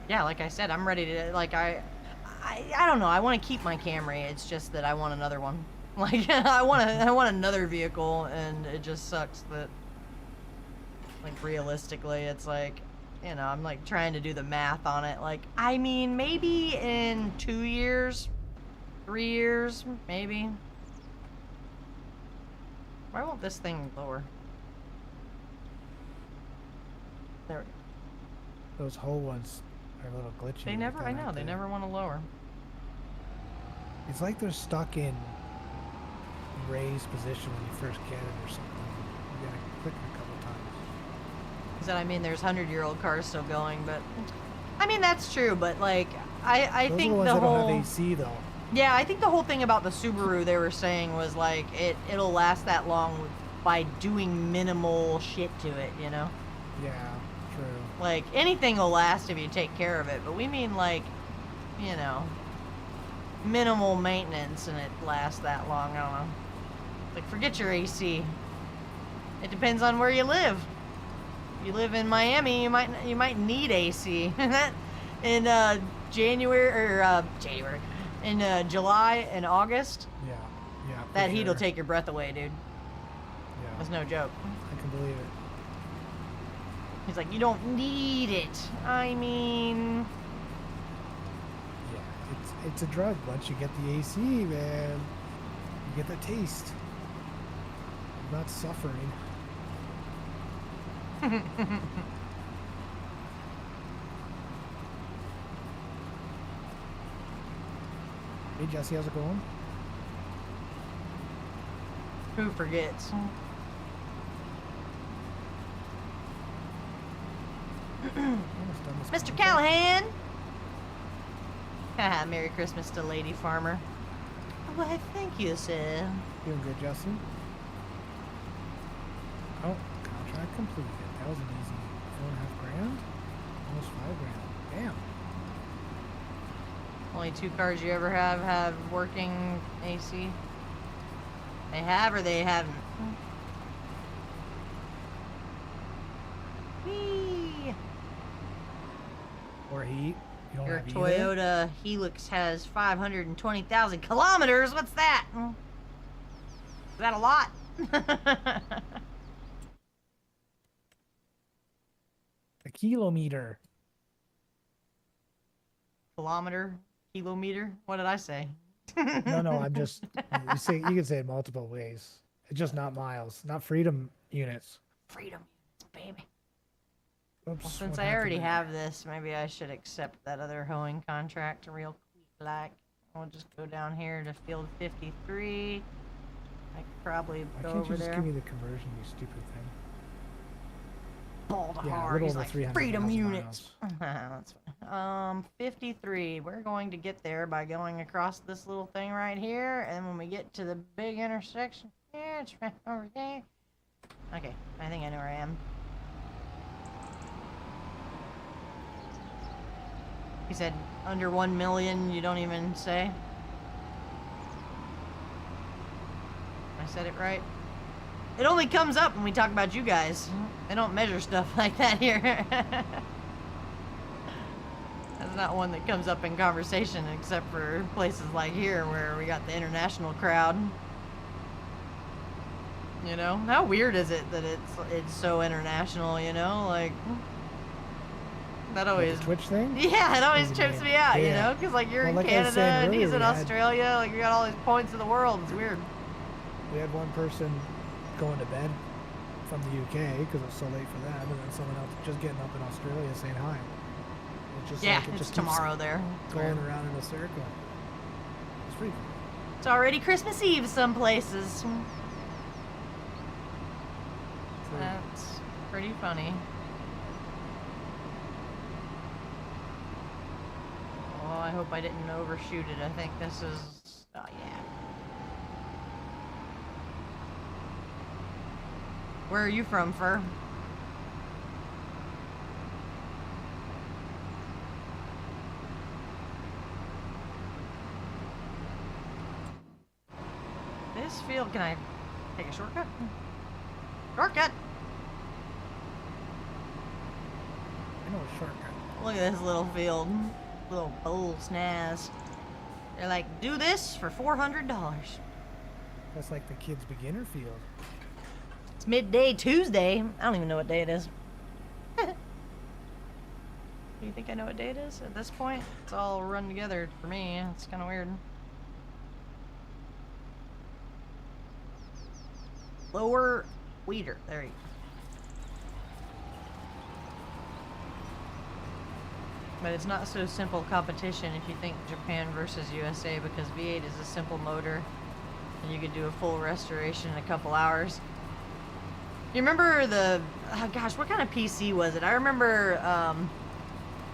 yeah, like I said, I'm ready to I don't know. I want to keep my Camry. It's just that I want another one. Like I want another vehicle, and it just sucks that like realistically, it's like, I'm like trying to do the math on it. Like, I mean, maybe in 2 years, 3 years, maybe. Why won't this thing lower? There. those whole ones are a little glitchy. They never. I know. They never want to lower. It's like they're stuck in raised position when you first get it or something. You gotta click it a couple times. Because I mean, there's 100-year-old cars still going, but I mean that's true. But like, I Those think are the ones the that whole don't have AC though. yeah, I think the whole thing about the Subaru they were saying was like it'll last that long by doing minimal shit to it, you know. Yeah, true. Like anything will last if you take care of it, but we mean like, minimal maintenance and it lasts that long. I don't know. Like forget your AC. It depends on where you live. If you live in Miami, you might need AC. In January in July and August, Yeah, for that heat will sure. take your breath away, dude. Yeah, That's no joke. I can believe it. He's like, you don't need it. I mean, Yeah, it's a drug. Once you get the AC, man, you get the taste. You're not suffering. Hey Jesse, how's it going? who forgets? Almost done this Mr. contract. Callahan! Haha, Merry Christmas to Lady Farmer. Why, thank you, sir. Doing good, Justin. Oh, contract completed. That was an easy 4.5 grand. Almost 5 grand. Damn. Only 2 cars you ever have working AC? They have or they haven't? Whee! Or heat. You don't Your have either? that a lot? A kilometer. Kilometer? Kilometer? What did I say? No, I'm just, you can say it multiple ways. It's just not miles, not freedom units. Freedom, baby. Oops, Well, since what I already happened have this, maybe I should accept that other hoeing contract real quick. Like, we'll just go down here to field 53. I could probably there? go Why can't over you just there. give me the conversion, you stupid thing? Bald Yeah, a hard. little He's over like, 300,000 freedom units. miles. That's fine. 53. We're going to get there by going across this little thing right here, and when we get to the big intersection, yeah, it's right over there. Okay, I think I know where I am. He said under 1 million, you don't even say? I said it right? It only comes up when we talk about you guys. They don't measure stuff like that here. That's not one that comes up in conversation except for places like here where we got the international crowd. You know? How weird is it that it's so international, you know? Like, that always... The Twitch thing? Yeah, it always What do you trips mean? me out, you Yeah. know? Because, like, you're Well, in like I was Canada saying and he's earlier, in we had- Australia. Like, you got all these points of the world. It's weird. We had one person going to bed from the UK because it was so late for them, and then someone else just getting up in Australia saying hi. It's just Yeah, like, it it's just keeps tomorrow there. It's going weird. around in a circle. It's pretty cool. It's already Christmas Eve some places. True. That's pretty funny. Oh, I hope I didn't overshoot it. I think this is... Oh, yeah. Where are you from, Fur? This field... Can I take a shortcut? Shortcut! I know a shortcut. Look at this little field. Little bull snaz. They're like, do this for $400. That's like the kids' beginner field. It's midday Tuesday. I don't even know what day it is. Do you think I know what day it is at this point? It's all run together for me. It's kind of weird. Lower Weeder. There you go. But it's not so simple competition if you think Japan versus USA, because V8 is a simple motor and you could do a full restoration in a couple hours. You remember the, oh gosh, what kind of PC was it? I remember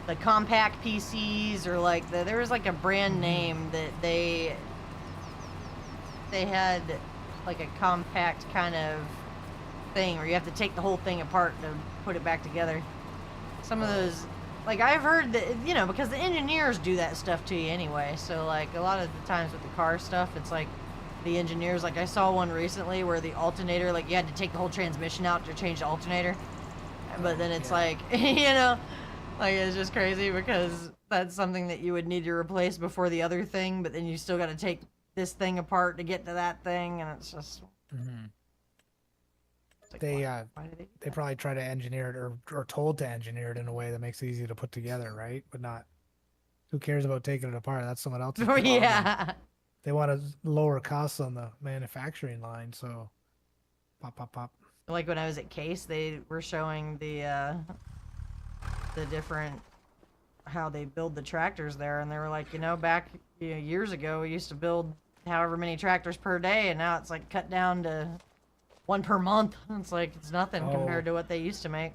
the compact PCs, or like there was like a brand name that they had like a compact kind of thing where you have to take the whole thing apart to put it back together. Some of those, like I've heard that, you know, because the engineers do that stuff to you anyway. So like a lot of the times with the car stuff, it's like the engineers, like I saw one recently where the alternator, like you had to take the whole transmission out to change the alternator. But then it's like, you know, like it's just crazy because that's something that you would need to replace before the other thing, but then you still got to take this thing apart to get to that thing, and it's just... It's like, why do They probably try to engineer it, or told to engineer it in a way that makes it easy to put together, right? But not, who cares about taking it apart? That's someone else's Oh, problem. yeah. They want to lower costs on the manufacturing line, so pop, pop, pop. Like when I was at Case, they were showing the different, how they build the tractors there, and they were like, you know, back years ago, we used to build however many tractors per day, and now it's like cut down to one per month. It's like, it's nothing compared to what they used to make.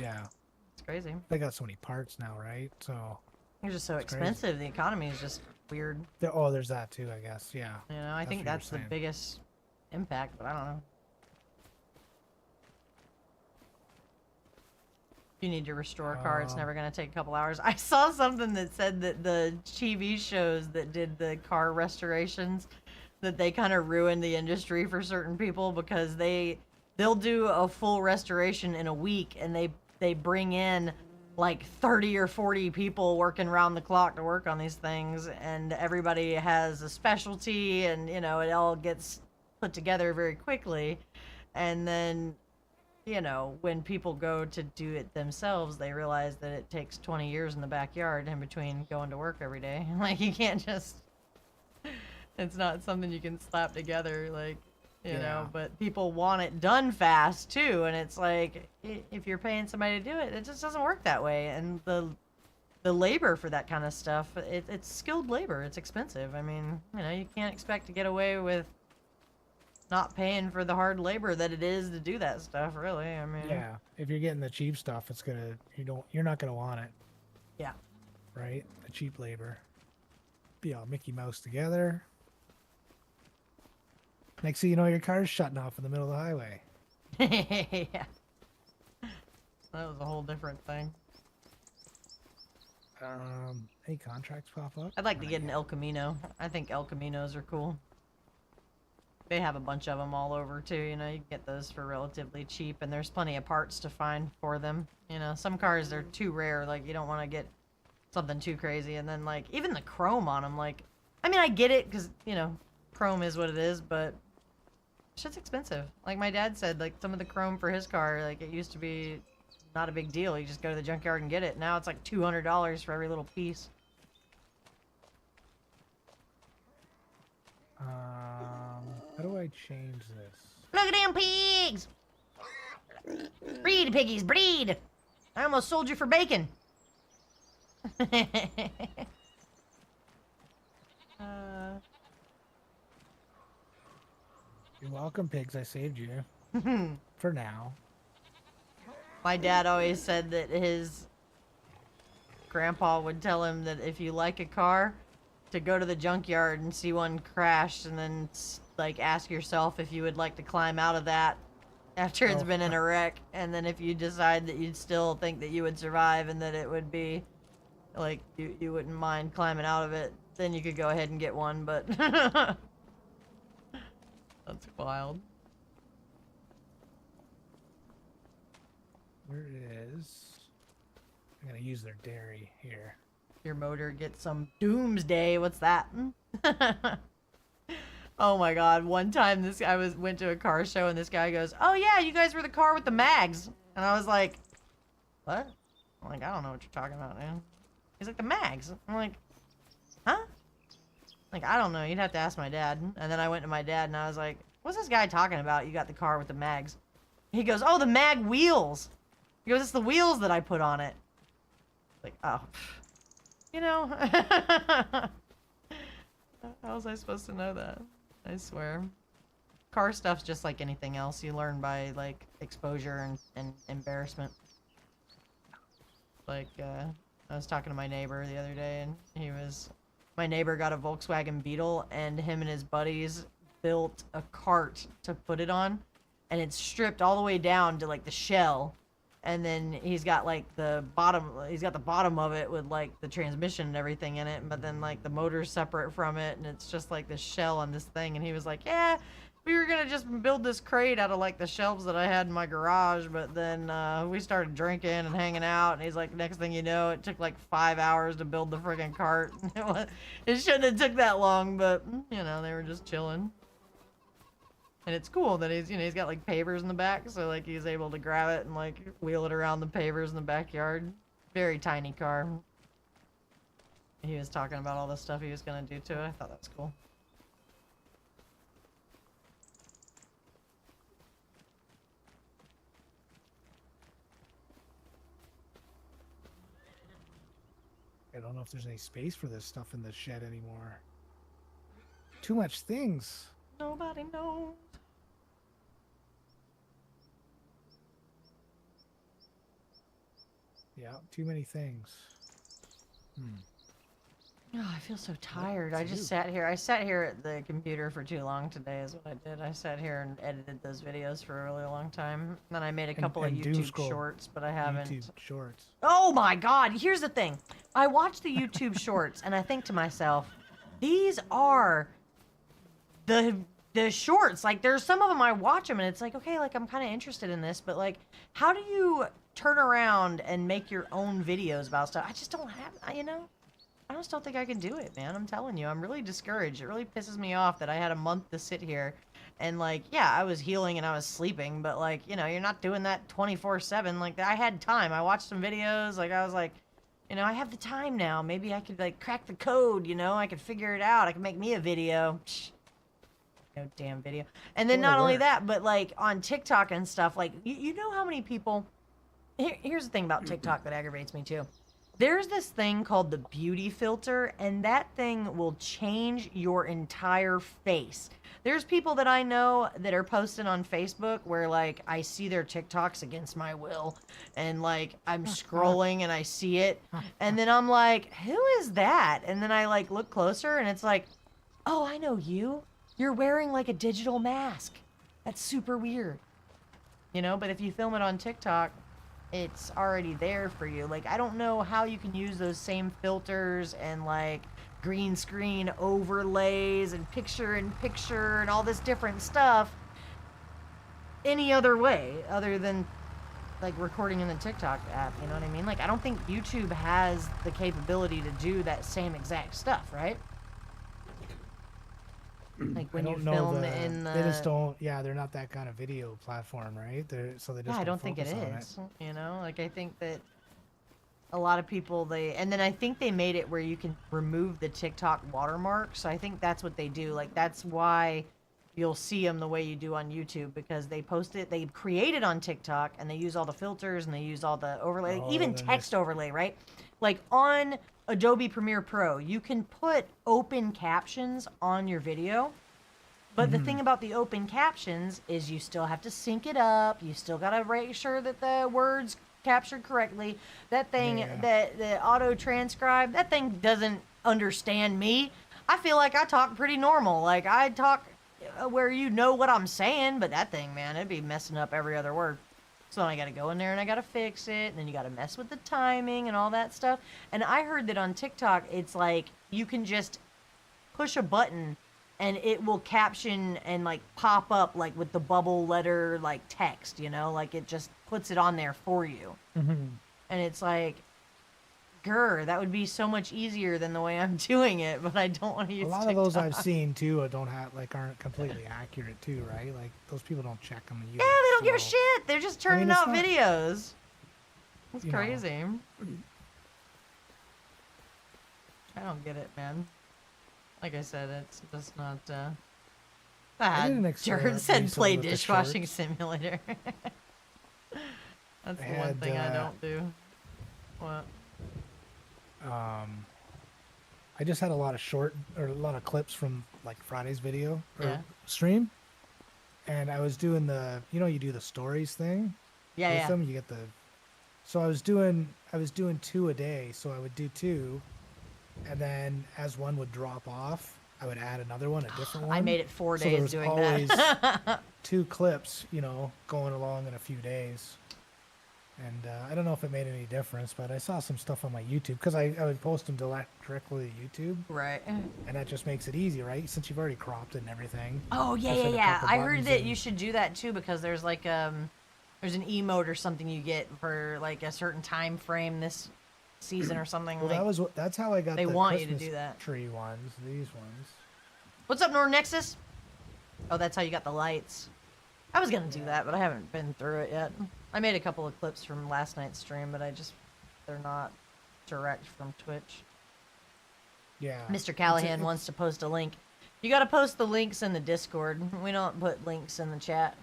Yeah. It's crazy. They got so many parts now, right? So They're just so it's expensive. The economy is just weird. there's that too, I guess. Yeah. You know, I think what you're that's the saying. biggest impact, but I don't know. You need to restore a car, it's never going to take a couple hours. I saw something that said that the TV shows that did the car restorations, that they kind of ruined the industry for certain people, because they'll do a full restoration in a week, and they bring in like 30 or 40 people working around the clock to work on these things, and everybody has a specialty, and you know, it all gets put together very quickly. And then, you know, when people go to do it themselves, they realize that it takes 20 years in the backyard in between going to work every day. Like, you can't just, it's not something you can slap together, like, you know, but people want it done fast too. And it's like, if you're paying somebody to do it, it just doesn't work that way. And the labor for that kind of stuff, it's skilled labor. It's expensive. I mean, you know, you can't expect to get away with not paying for the hard labor that it is to do that stuff, really. I mean, Yeah, if you're getting the cheap stuff, you're not gonna want it. Yeah. Right? The cheap labor. Be all Mickey Mouse together. Next thing you know, your car's shutting off in the middle of the highway. Yeah. That was a whole different thing. Any contracts pop up? I'd like to get an El Camino. I think El Caminos are cool. They have a bunch of them all over too, you know, you can get those for relatively cheap, and there's plenty of parts to find for them. You know, some cars are too rare, like you don't want to get something too crazy, and then like even the chrome on them, like, I mean, I get it because, you know, chrome is what it is, but shit's expensive. Like my dad said, like some of the chrome for his car, like it used to be not a big deal. You just go to the junkyard and get it. Now it's like $200 for every little piece. How do I change this? Look at them pigs! Breed, piggies, breed! I almost sold you for bacon. You're welcome, pigs. I saved you. For now. My dad always said that his grandpa would tell him that if you like a car, to go to the junkyard and see one crashed, and then like ask yourself if you would like to climb out of that after it's been in a wreck, and then if you decide that you'd still think that you would survive and that it would be like you wouldn't mind climbing out of it, then you could go ahead and get one. But that's wild. Where is... I'm gonna use their dairy here. Your motor gets some doomsday. What's that? Oh my god, one time this guy went to a car show and this guy goes, "Oh yeah, you guys were the car with the mags." And I was like, "What?" I'm like, "I don't know what you're talking about, man." He's like, "The mags." I'm like, "Huh?" Like, I don't know, you'd have to ask my dad. And then I went to my dad and I was like, "What's this guy talking about? You got the car with the mags." He goes, "Oh, the mag wheels." He goes, "It's the wheels that I put on it." Like, oh, you know. How was I supposed to know that? I swear. Car stuff's just like anything else. You learn by, like, exposure and embarrassment. Like, I was talking to my neighbor the other day, and my neighbor got a Volkswagen Beetle, and him and his buddies built a cart to put it on, and it's stripped all the way down to, like, the shell. And then he's got like the bottom of it with like the transmission and everything in it, but then like the motor's separate from it, and it's just like this shell on this thing. And he was like, "Yeah, we were gonna just build this crate out of like the shelves that I had in my garage, but then we started drinking and hanging out." And he's like, "Next thing you know, it took like 5 hours to build the friggin' cart." It shouldn't have took that long, but you know, they were just chilling. And it's cool that he's got like pavers in the back, so like he's able to grab it and like wheel it around the pavers in the backyard. Very tiny car. He was talking about all the stuff he was gonna do to it. I thought that was cool. I don't know if there's any space for this stuff in the shed anymore. Too much things. Nobody knows. Yeah, too many things. Oh, I feel so tired. I just sat here. I sat here at the computer for too long today is what I did. I sat here and edited those videos for a really long time. Then I made a couple of YouTube shorts, but I haven't. YouTube shorts. Oh my god, here's the thing. I watch the YouTube shorts and I think to myself, these are the shorts. Like, there's some of them I watch them and it's like, okay, like I'm kind of interested in this, but like, how do you turn around and make your own videos about stuff? I just don't have, you know, I just don't think I can do it, man. I'm telling you, I'm really discouraged. It really pisses me off that I had a month to sit here And like, yeah, I was healing and I was sleeping, but like, you know, you're not doing that 24/7. Like, I had time. I watched some videos. Like, I was like, you know, I have the time now. Maybe I could like crack the code, you know, I could figure it out. I could make me a video. Psh, no damn video. And then Go to not only work. that, but like on TikTok and stuff, like, you know how many people. Here's the thing about TikTok that aggravates me too. There's this thing called the beauty filter, and that thing will change your entire face. There's people that I know that are posting on Facebook where, like, I see their TikToks against my will, and, like, I'm scrolling and I see it, and then I'm like, who is that? And then I, like, look closer, and it's like, oh, I know you. You're wearing, like, a digital mask. That's super weird. You know, but if you film it on TikTok, it's already there for you. Like, I don't know how you can use those same filters and like green screen overlays and picture and all this different stuff any other way other than like recording in the TikTok app, you know what I mean? Like, I don't think YouTube has the capability to do that same exact stuff, right? Like when I you don't know film in the... They just don't. Yeah, they're not that kind of video platform, right? So they just Yeah, I don't don't think it focus on is. You know, like I think that a lot of people and then I think they made it where you can remove the TikTok watermark. So I think that's what they do. Like that's why you'll see them the way you do on YouTube, because they post it, they create it on TikTok and they use all the filters and they use all the overlay, Oh, even then text overlay, right? Like on Adobe Premiere Pro, you can put open captions on your video. But the thing about the open captions is you still have to sync it up. You still got to make sure that the words captured correctly. That thing, Yeah. that the auto transcribe, that thing doesn't understand me. I feel like I talk pretty normal. Like I talk where you know what I'm saying, but that thing, man, it'd be messing up every other word. So then I got to go in there and I got to fix it. And then you got to mess with the timing and all that stuff. And I heard that on TikTok, it's like you can just push a button and it will caption and like pop up like with the bubble letter like text, you know, like it just puts it on there for you. Mm-hmm. And it's like, grr, that would be so much easier than the way I'm doing it, but I don't want to use A lot TikTok. of those I've seen too aren't completely accurate too, right? Like those people don't check them. Yeah, they don't give a shit. They're just turning it's out not- videos. It's you know. crazy. I don't get it, man. Like I said, it's just not bad. didn't Jared said recently play with the dishwashing shorts. simulator. That's I the one had, thing I don't do. What? I just had a lot of clips from like Friday's video or Yeah. stream, and I was doing you do the stories thing. Yeah, with yeah. them. You get so I was doing 2 a day, so I would do 2, and then as one would drop off, I would add another one, a different one. I made it 4 So there days was doing always that. 2 clips, going along in a few days. And I don't know if it made any difference, but I saw some stuff on my YouTube because I would post them directly to YouTube, Right. and that just makes it easy, right? Since you've already cropped it and everything. Oh yeah, Just yeah, hit a yeah. couple I heard buttons that and- you should do that too, because there's like there's an emote or something you get for like a certain time frame this season or something. Well, like, that's how I got they the want you to Christmas do that. tree ones. These ones. What's up, Nord Nexus? Oh, that's how you got the lights. I was gonna do that, but I haven't been through it yet. I made a couple of clips from last night's stream, but they're not direct from Twitch. Yeah. Mr. Callahan wants to post a link. You gotta post the links in the Discord. We don't put links in the chat.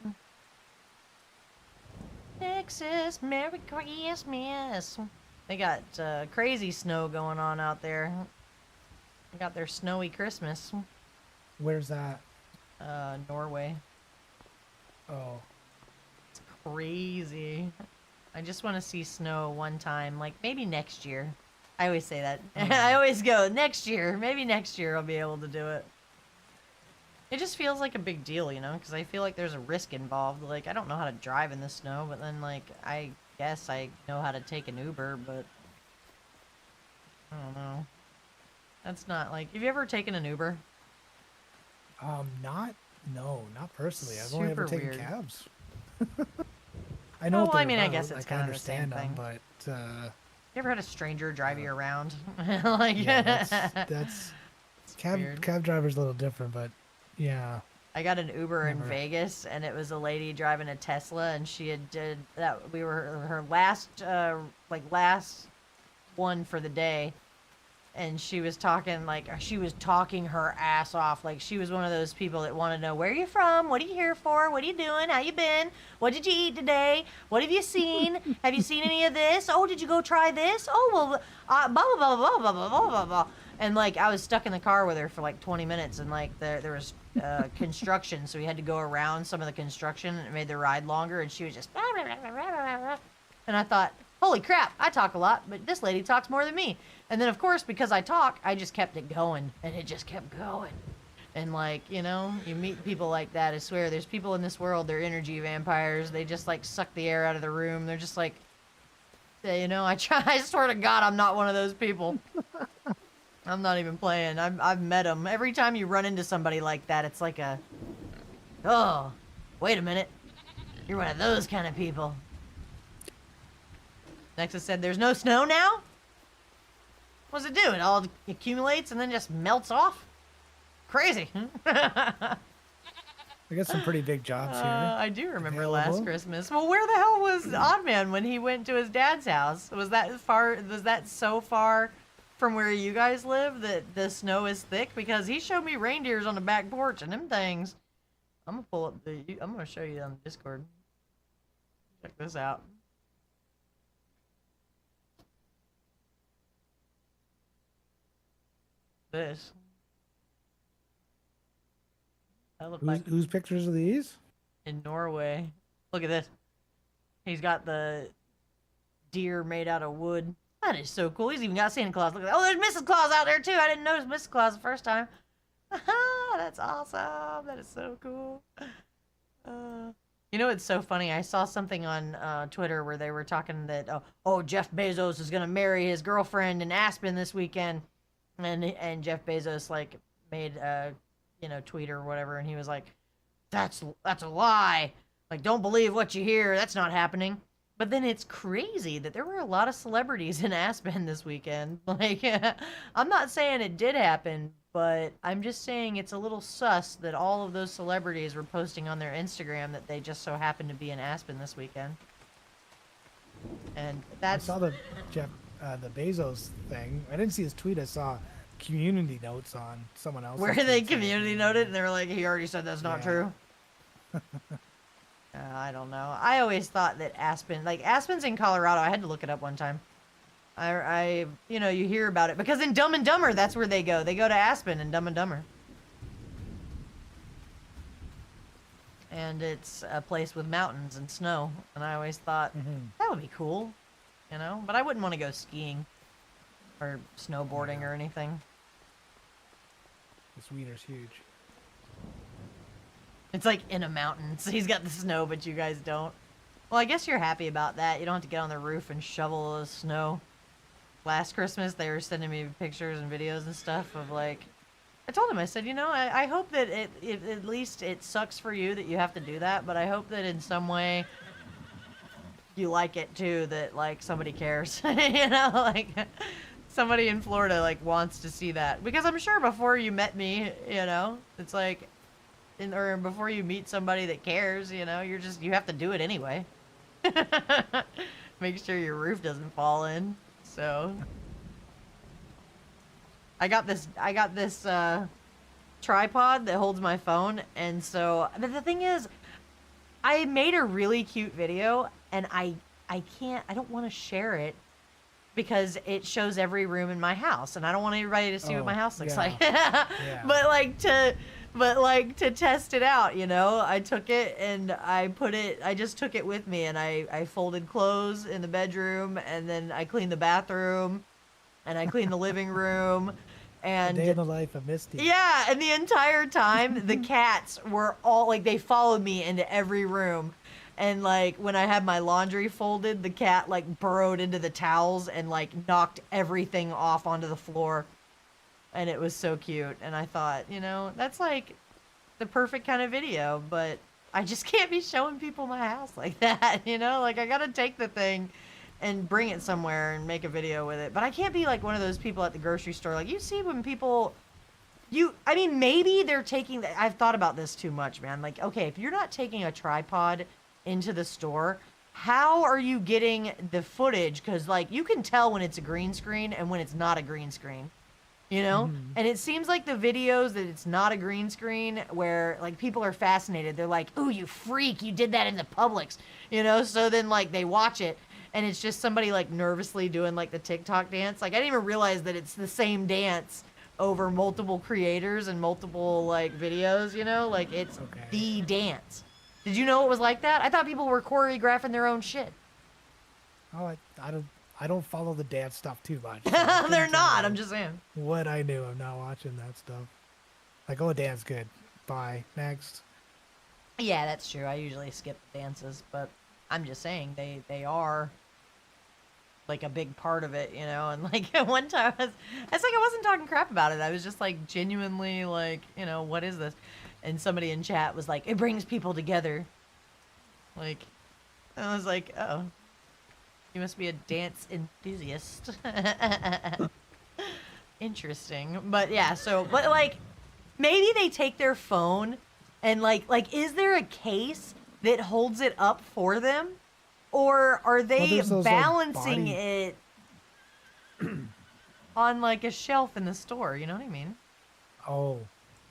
Texas, Merry Christmas. They got crazy snow going on out there. They got their snowy Christmas. Where's that? Norway. Oh. It's crazy. I just want to see snow one time, like maybe next year. I always say that. I always go, next year. Maybe next year I'll be able to do it. It just feels like a big deal, you know, because I feel like there's a risk involved. Like, I don't know how to drive in the snow, but then, like, I guess I know how to take an Uber, but I don't know. That's not, like, have you ever taken an Uber? Not personally. I've only ever Super taken weird. cabs. Oh, I know what well, I they're mean, I about. guess it's Like, kinda I the same understand them, thing. but You ever had a stranger drive you around? Like, yeah, that's It's cab weird. cab driver's a little different, but yeah. I got an Uber in Never. Vegas, and it was a lady driving a Tesla, and she had did that. We were her last, last one for the day, and she was talking her ass off. Like, she was one of those people that want to know, where are you from? What are you here for? What are you doing? How you been? What did you eat today? What have you seen? Have you seen any of this? Oh, did you go try this? Oh, well, blah, blah, blah, blah, blah, blah, blah, blah, blah. And, like, I was stuck in the car with her for, like, 20 minutes, and, like, there was construction, so we had to go around some of the construction, and it made the ride longer, and she was just... And I thought, holy crap, I talk a lot, but this lady talks more than me. And then, of course, because I talk, I just kept it going, and it just kept going. And, like, you know, you meet people like that. I swear, there's people in this world, they're energy vampires. They just, like, suck the air out of the room. They're just like, you know, I swear to God, I'm not one of those people. I'm not even playing. I've met them. Every time you run into somebody like that, it's like a, oh, wait a minute. You're one of those kind of people. Nexus said, there's no snow now? What's it do? It all accumulates and then just melts off? Crazy. We got some pretty big jobs here. I do remember Available. last Christmas. Well, where the hell was Oddman when he went to his dad's house? Was that so far from where you guys live that the snow is thick? Because he showed me reindeers on the back porch, and them things. I'm gonna pull up I'm gonna show you on Discord. Check this out. This. That looked like Whose pictures are these? in Norway. Look at this. He's got the deer made out of wood. That is so cool. He's even got Santa Claus. Look at that. Oh, there's Mrs. Claus out there too. I didn't notice Mrs. Claus the first time. That's awesome. That is so cool. You know, it's so funny. I saw something on Twitter where they were talking that, Jeff Bezos is going to marry his girlfriend in Aspen this weekend. And Jeff Bezos, like, made a, tweet or whatever. And he was like, that's a lie. Like, don't believe what you hear. That's not happening. But then it's crazy that there were a lot of celebrities in Aspen this weekend. Like, I'm not saying it did happen, but I'm just saying it's a little sus that all of those celebrities were posting on their Instagram that they just so happened to be in Aspen this weekend. And that's... I saw the Bezos thing. I didn't see his tweet. I saw community notes on someone else. Where they community noted and they were like, he already said that's not true. I don't know. I always thought that Aspen's in Colorado. I had to look it up one time. You hear about it because in Dumb and Dumber, that's where they go. They go to Aspen in Dumb and Dumber. And it's a place with mountains and snow. And I always thought, that would be cool, But I wouldn't want to go skiing or snowboarding or anything. This weeder's huge. It's like in a mountain, so he's got the snow, but you guys don't. Well, I guess you're happy about that. You don't have to get on the roof and shovel the snow. Last Christmas, they were sending me pictures and videos and stuff of, like... I told him, I said, I hope that at least it sucks for you that you have to do that, but I hope that in some way you like it, too, that, like, somebody cares. Somebody in Florida, like, wants to see that. Because I'm sure before you met me, it's like... or before you meet somebody that cares, you have to do it anyway. Make sure your roof doesn't fall in. So I got this tripod that holds my phone, and so but the thing is, I made a really cute video, and I don't want to share it because it shows every room in my house, and I don't want everybody to see what my house looks like. But to test it out, I took it and I just took it with me, and I folded clothes in the bedroom, and then I cleaned the bathroom, and I cleaned the living room, and... A day in the life of Misty. Yeah, and the entire time, the cats were all, like, they followed me into every room. And, like, when I had my laundry folded, the cat, like, burrowed into the towels and, like, knocked everything off onto the floor. And it was so cute. And I thought, that's like the perfect kind of video, but I just can't be showing people my house like that, Like, I gotta take the thing and bring it somewhere and make a video with it. But I can't be like one of those people at the grocery store. Like, you see when people, I mean, maybe they're taking, I've thought about this too much, man. Like, okay, if you're not taking a tripod into the store, how are you getting the footage? Because, like, you can tell when it's a green screen and when it's not a green screen, you know? Mhm. And it seems like the videos that it's not a green screen where, like, people are fascinated. They're like, ooh, you freak, you did that in the Publix, you know? So then, like, they watch it and it's just somebody, like, nervously doing, like, the TikTok dance. Like, I didn't even realize that it's the same dance over multiple creators and multiple, like, videos, you know? Like, it's Okay. the dance. Did you know it was like that? I thought people were choreographing their own shit. Oh, I don't follow the dance stuff too much. So They're not, I'm just saying. what I knew. I'm not watching that stuff. Like, oh, dance good. Bye. Next. Yeah, that's true. I usually skip dances, but I'm just saying they are like a big part of it, you know. And like one time, I was like, I wasn't talking crap about it. I was just like genuinely like, you know, what is this? And somebody in chat was like, it brings people together. Like, I was like, oh, you must be a dance enthusiast. Interesting, but yeah. So, but like, maybe they take their phone and like, is there a case that holds it up for them? Or are they there's those, balancing body- it on like a shelf in the store? You know what I mean? Oh,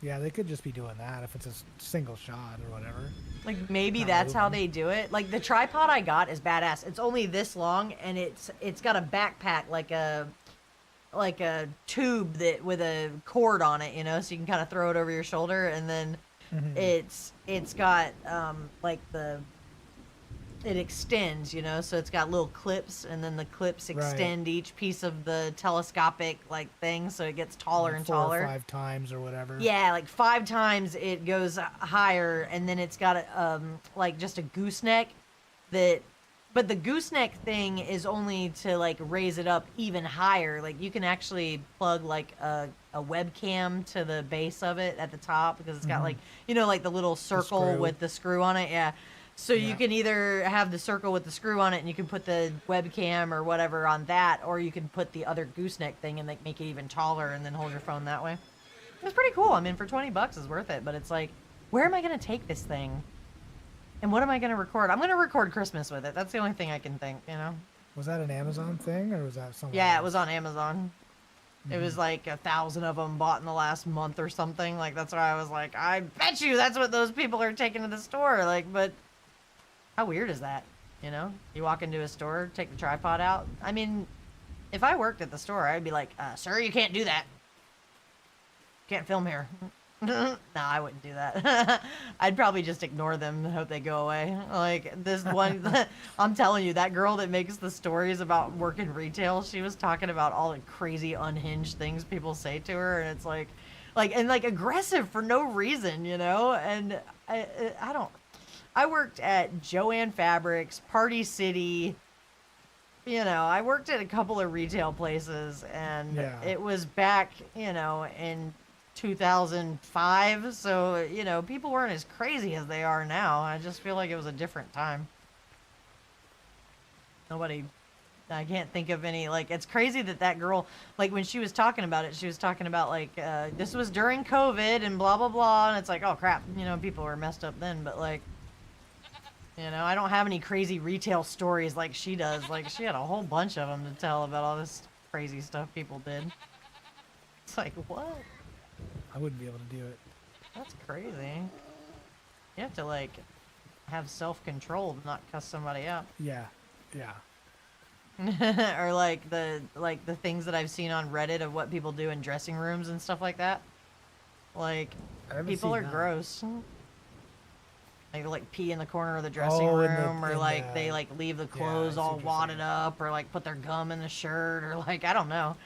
yeah, they could just be doing that if it's a single shot or whatever. Like maybe Not that's how moving. they do it. Like the tripod I got is badass. It's only this long and it's got a backpack like a tube that with a cord on it, you know, so you can kind of throw it over your shoulder, and then Mhm. it's got like it extends, you know, so it's got little clips, and then the clips Right. extend each piece of the telescopic like thing, so it gets taller Like and 4 taller. or 5 times or whatever. Yeah, like 5 times it goes higher, and then it's got a like just a gooseneck that, but the gooseneck thing is only to like raise it up even higher. Like you can actually plug like a webcam to the base of it at the top, because it's got like, you know, like the little circle screw. with the screw on it. Yeah. So you Yeah. can either have the circle with the screw on it and you can put the webcam or whatever on that, or you can put the other gooseneck thing and like make it even taller and then hold your phone that way. It's pretty cool. I mean, for 20 bucks is worth it, but it's like, where am I going to take this thing? And what am I going to record? I'm going to record Christmas with it. That's the only thing I can think, you know? Was that an Amazon thing or was that somewhere Yeah, else? it was on Amazon. It was like 1,000 of them bought in the last month or something. Like, that's why I was like, I bet you that's what those people are taking to the store. Like, but how weird is that? You know? You walk into a store, take the tripod out. I mean, if I worked at the store, I'd be like, sir, you can't do that. Can't film here. No, I wouldn't do that. I'd probably just ignore them and hope they go away. Like this one, I'm telling you, that girl that makes the stories about working retail, she was talking about all the crazy unhinged things people say to her, and it's like aggressive for no reason, you know. And I don't. I worked at Joann Fabrics, Party City. You know, I worked at a couple of retail places, and Yeah. it was back, you know, in 2005, so you know, people weren't as crazy as they are now. I just feel like it was a different time. I can't think of any, like, it's crazy that girl, like, when she was talking about it, she was talking about like this was during COVID and blah blah blah, and it's like, oh crap, you know, people were messed up then, but like, you know, I don't have any crazy retail stories like she does. Like, she had a whole bunch of them to tell about all this crazy stuff people did. It's like, what? I wouldn't be able to do it. That's crazy. You have to like have self-control to not cuss somebody out. Yeah. Yeah. Or like the things that I've seen on Reddit of what people do in dressing rooms and stuff like that. Like, I haven't people seen are that. gross. Like pee in the corner of the dressing room, or like they like leave the clothes I see all what you're wadded saying. up, or like put their gum in the shirt, or like, I don't know.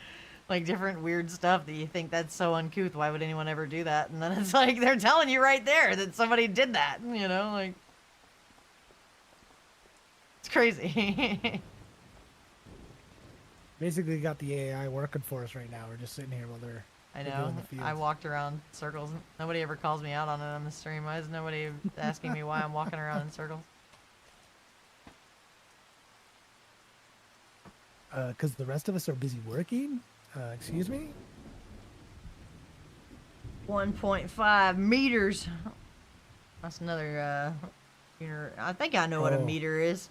Like different weird stuff that you think that's so uncouth. Why would anyone ever do that? And then it's like they're telling you right there that somebody did that. You know, like, it's crazy. Basically got the AI working for us right now. We're just sitting here while they're I doing know. the I field. walked around circles. Nobody ever calls me out on it on the stream. Why is nobody asking me why I'm walking around in circles? Because the rest of us are busy working? Excuse me? 1.5 meters. That's another meter. I think I know what a Oh. meter is.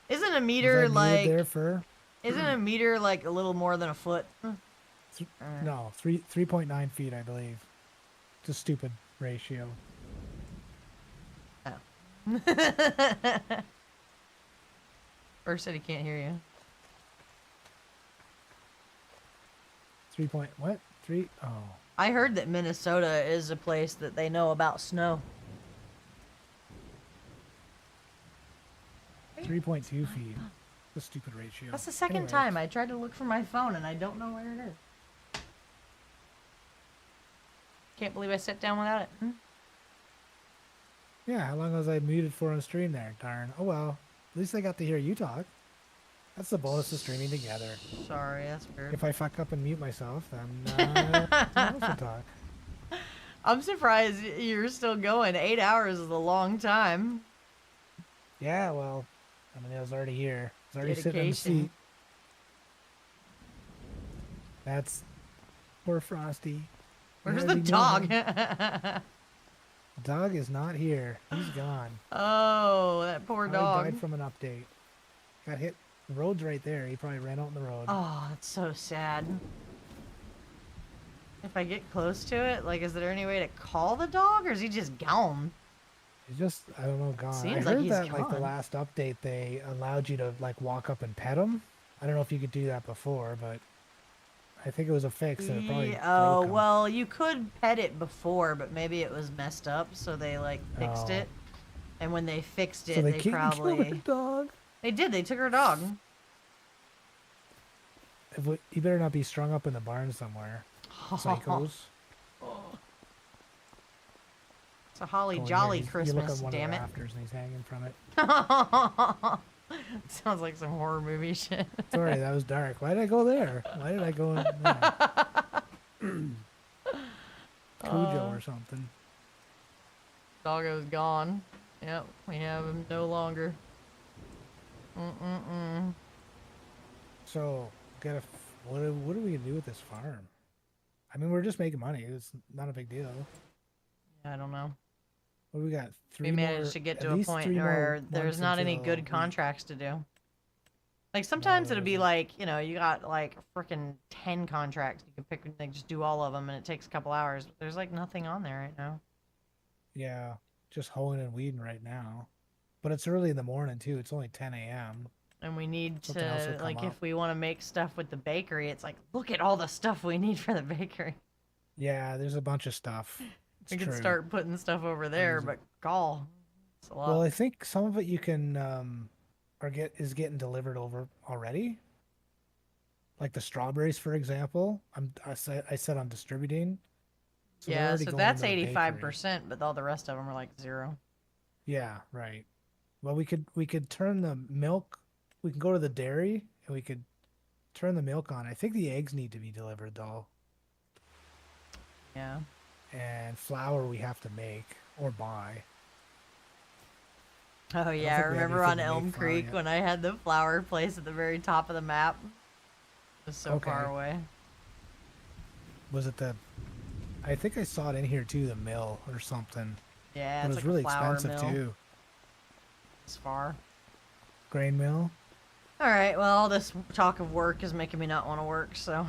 Isn't a Was meter I muted like there for? isn't a meter like a little more than a foot? No, 3.9 feet, I believe. It's a stupid ratio. First said he can't hear you. 3 point what? 3? Oh. I heard that Minnesota is a place that they know about snow. 3.2 feet. The stupid ratio. That's the second Anyways. time I tried to look for my phone and I don't know where it is. Can't believe I sat down without it. Yeah, how long was I muted for on stream there? Darn. Oh well. At least I got to hear you talk. That's the bonus of streaming together. Sorry, that's weird. If I fuck up and mute myself, then someone else will talk. I'm surprised you're still going. 8 hours is a long time. Yeah, well, I mean, I was already here. I was already sitting in the Dedication. seat. That's poor Frosty. Where's Where the is he dog? moving? The dog is not here. He's gone. Oh, that poor Probably dog. died from an update. Got hit. The road's right there. He probably ran out in the road. Oh, that's so sad. If I get close to it, like, is there any way to call the dog, or is he just gone? He's just, I don't know, gone. Seems I like heard he's that, like, the gone. last update, they allowed you to, like, walk up and pet him. I don't know if you could do that before, but I think it was a fix, and it probably Oh, broke him. well, you could pet it before, but maybe it was messed up, so they, like, fixed Oh. it. And when they fixed it, So they they can't kill the probably... dog. They did, they took her dog. You better not be strung up in the barn somewhere. Psychos. It's a holly Going jolly here. You look Christmas, on one damn of it. the rafters and he's hanging from it. Sounds like some horror movie shit. Sorry, that was dark. Why did I go there? Why did I go in there? Cujo or something. Doggo's gone. Yep, we have him no longer. So, what are we gonna do with this farm? I mean, we're just making money. It's not a big deal. I don't know. What do we got? We managed to get at to a least point 3 more where there's months not any until good we- contracts to do. Like sometimes there it'll be isn't. like, you know, you got like freaking 10 contracts. You can pick, like, just do all of them and it takes a couple hours. There's like nothing on there right now. Yeah, just hoeing and weeding right now. But it's early in the morning too. It's only 10 a.m. And we need Something else will to, come like, up. if we want to make stuff with the bakery, it's like, look at all the stuff we need for the bakery. Yeah, there's a bunch of stuff. It's We can true. start putting stuff over there, Easy. but gall, it's a lot. Well, I think some of it you can is getting delivered over already. Like the strawberries, for example. I said I'm distributing. So they're yeah, already so going that's into the bakery. 85%, but all the rest of them are like 0. Yeah, right. Well, we could turn the milk. We can go to the dairy and we could turn the milk on. I think the eggs need to be delivered though, Yeah. and flour we have to make or buy. Oh yeah, I think we have remember on anything to Elm make flour Creek yet. when I had the flower place at the very top of the map. It was so far Okay. away. Was it the? I think I saw it in here too. The mill or something. Yeah, It it's was like really a flour expensive mill. too. It's far. Grain mill. All right, well, all this talk of work is making me not want to work, so.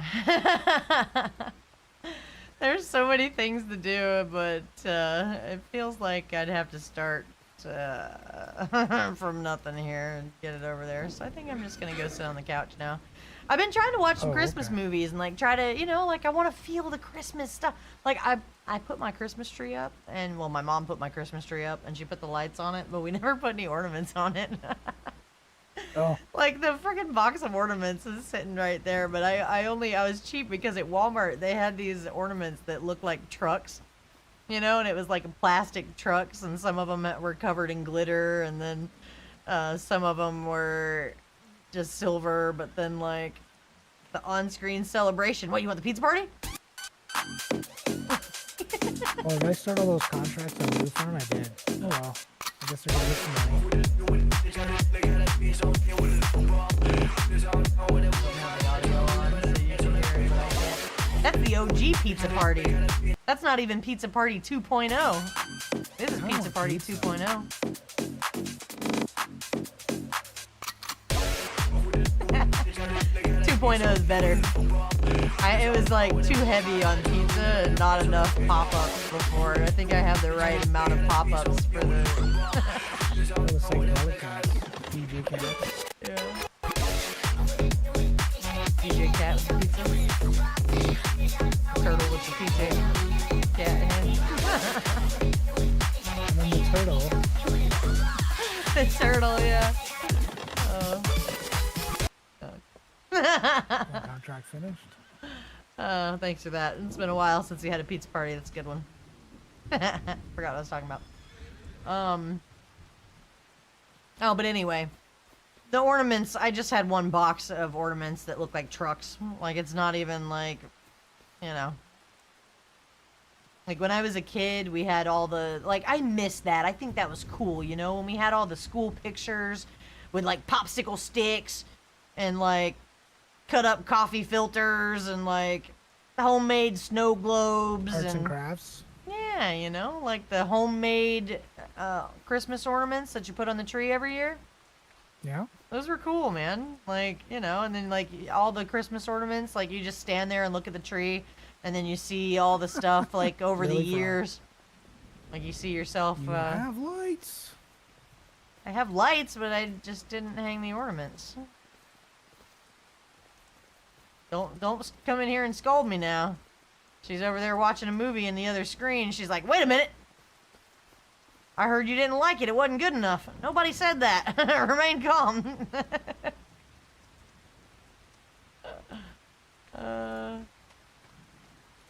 There's so many things to do, but it feels like I'd have to start from nothing here and get it over there. So I think I'm just going to go sit on the couch now. I've been trying to watch some Oh, Christmas okay. movies and, like, try to, you know, like, I want to feel the Christmas stuff. Like, I put my Christmas tree up, and, well, my mom put my Christmas tree up, and she put the lights on it, but we never put any ornaments on it. Oh, Like, the freaking box of ornaments is sitting right there, but I was cheap because at Walmart they had these ornaments that looked like trucks, you know, and it was like plastic trucks, and some of them were covered in glitter, and then some of them were just silver, but then like the on-screen celebration. What, you want the pizza party? oh, did I start all those contracts on Blue Farm? I did. Oh well. I guess they're gonna get some money. That's the the OG Pizza Party. That's not even Pizza Party 2.0. This is Pizza Party 2.0. 2.0 is better. It was like too heavy on pizza and not enough pop-ups before. I think I have the right amount of pop-ups for the... DJ Cat. Yeah. DJ Cat with the pizza. Turtle with the PJ Cat hand. And then the turtle. The turtle, yeah. Contract finished. Thanks for that. It's been a while since we had a pizza party. That's a good one. Forgot what I was talking about. Oh, but anyway. The ornaments, I just had one box of ornaments that look like trucks. Like, it's not even like, you know. Like, when I was a kid, we had all the, like, I miss that. I think that was cool, you know? When we had all the school pictures with, like, popsicle sticks and, like, cut up coffee filters and, like, homemade snow globes. Arts and crafts. Yeah, you know? Like the homemade Christmas ornaments that you put on the tree every year. Yeah. Those were cool, man. Like, you know, and then, like, all the Christmas ornaments, like, you just stand there and look at the tree, and then you see all the stuff, like, over really the years. Fun. Like, you see yourself, You have lights. I have lights, but I just didn't hang the ornaments. Don't come in here and scold me now. She's over there watching a movie in the other screen. She's like, wait a minute. I heard you didn't like it. It wasn't good enough. Nobody said that. Remain calm.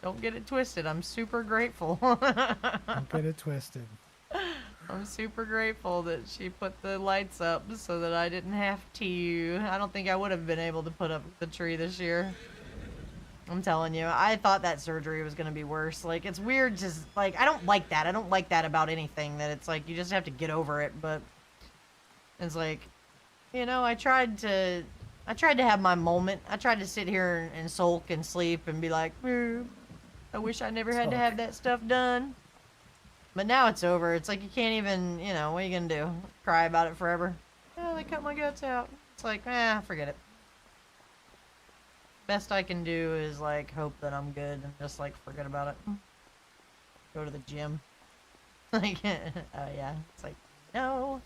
Don't get it twisted. I'm super grateful. Don't get it twisted. I'm super grateful that she put the lights up so that I didn't have to. I don't think I would have been able to put up the tree this year. I'm telling you, I thought that surgery was going to be worse. Like, it's weird just, like, I don't like that. I don't like that about anything, that it's like, you just have to get over it, but it's like, you know, I tried to have my moment. I tried to sit here and sulk and sleep and be like, I wish I never had to have that stuff done. But now it's over. It's like, you can't even, you know, what are you going to do? Cry about it forever? Oh, they cut my guts out. It's like, forget it. Best I can do is, like, hope that I'm good and just, like, forget about it. Go to the gym. Like, oh yeah. It's like, no.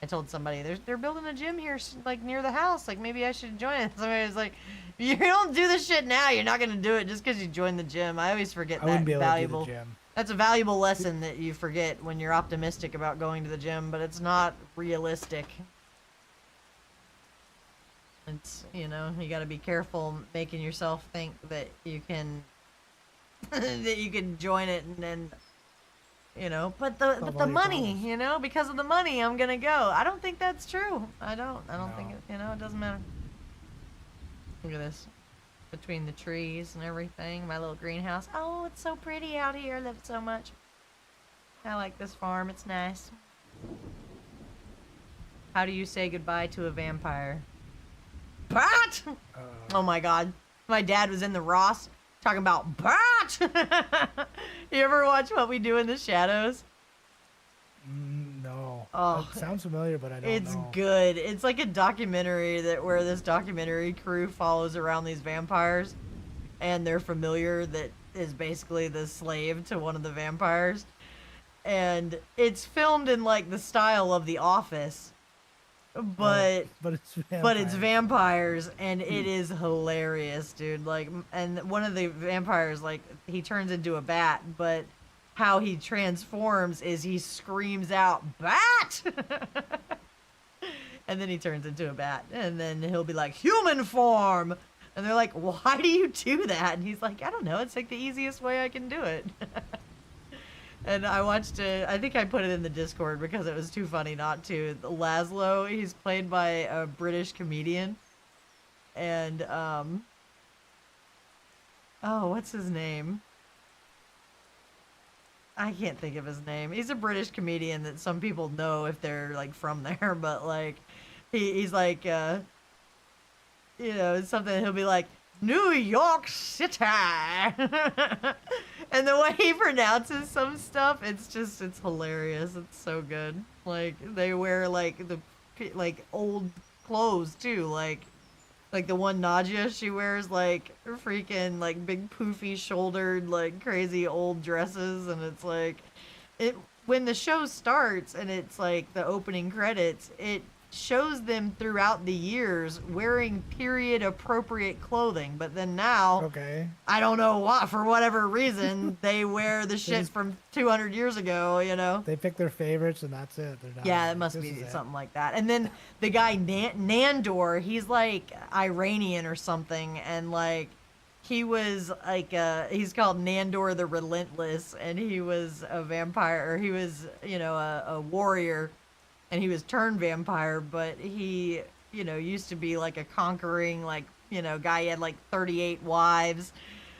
I told somebody, they're building a gym here, like, near the house. Like, maybe I should join it. Somebody was like, if you don't do this shit now, you're not going to do it just because you joined the gym. I always forget that valuable. That's a valuable lesson that you forget when you're optimistic about going to the gym, but it's not realistic. It's, you know, you got to be careful making yourself think that you can that you can join it and then, you know, but the money, you know, because of the money I'm going to go. I don't think that's true. I don't think it, you know, it doesn't matter. Look at this. Between the trees and everything, my little greenhouse. Oh, it's so pretty out here. I love it so much. I like this farm. It's nice. How do you say goodbye to a vampire? Bat! Oh my god. My dad was in the Ross talking about bat! You ever watch What We Do in the Shadows? No. Oh, it sounds familiar, but I don't know. It's good. It's like a documentary where this documentary crew follows around these vampires, and their familiar that is basically the slave to one of the vampires. And it's filmed in, like, the style of The Office. But it's vampires, and it is hilarious, dude. Like, and one of the vampires, like, he turns into a bat, but how he transforms is he screams out bat, and then he turns into a bat, and then he'll be like, human form, and they're like, why do you do that? And he's like, I don't know, it's like the easiest way I can do it. And I watched it, I think I put it in the Discord because it was too funny not to. Laszlo, he's played by a British comedian. And, oh, what's his name? I can't think of his name. He's a British comedian that some people know if they're, like, from there. But, like, he's like, you know, something, he'll be like, New York City. And the way he pronounces some stuff, it's hilarious. It's so good. Like they wear like like old clothes too, like the one Nadia, she wears like freaking like big poofy shouldered like crazy old dresses, and it's like it when the show starts and it's like the opening credits, it shows them throughout the years wearing period appropriate clothing, but then now Okay. I don't know why, for whatever reason, they wear the shit from 200 years ago, you know? They pick their favorites and that's it. They're not Yeah, like, it must "This be is it." something like that. And then the guy Nandor, he's like Iranian or something, and like he was like he's called Nandor the Relentless, and he was a vampire, or he was, you know, a warrior, and he was turned vampire, but he, you know, used to be like a conquering, like, you know, guy. He had like 38 wives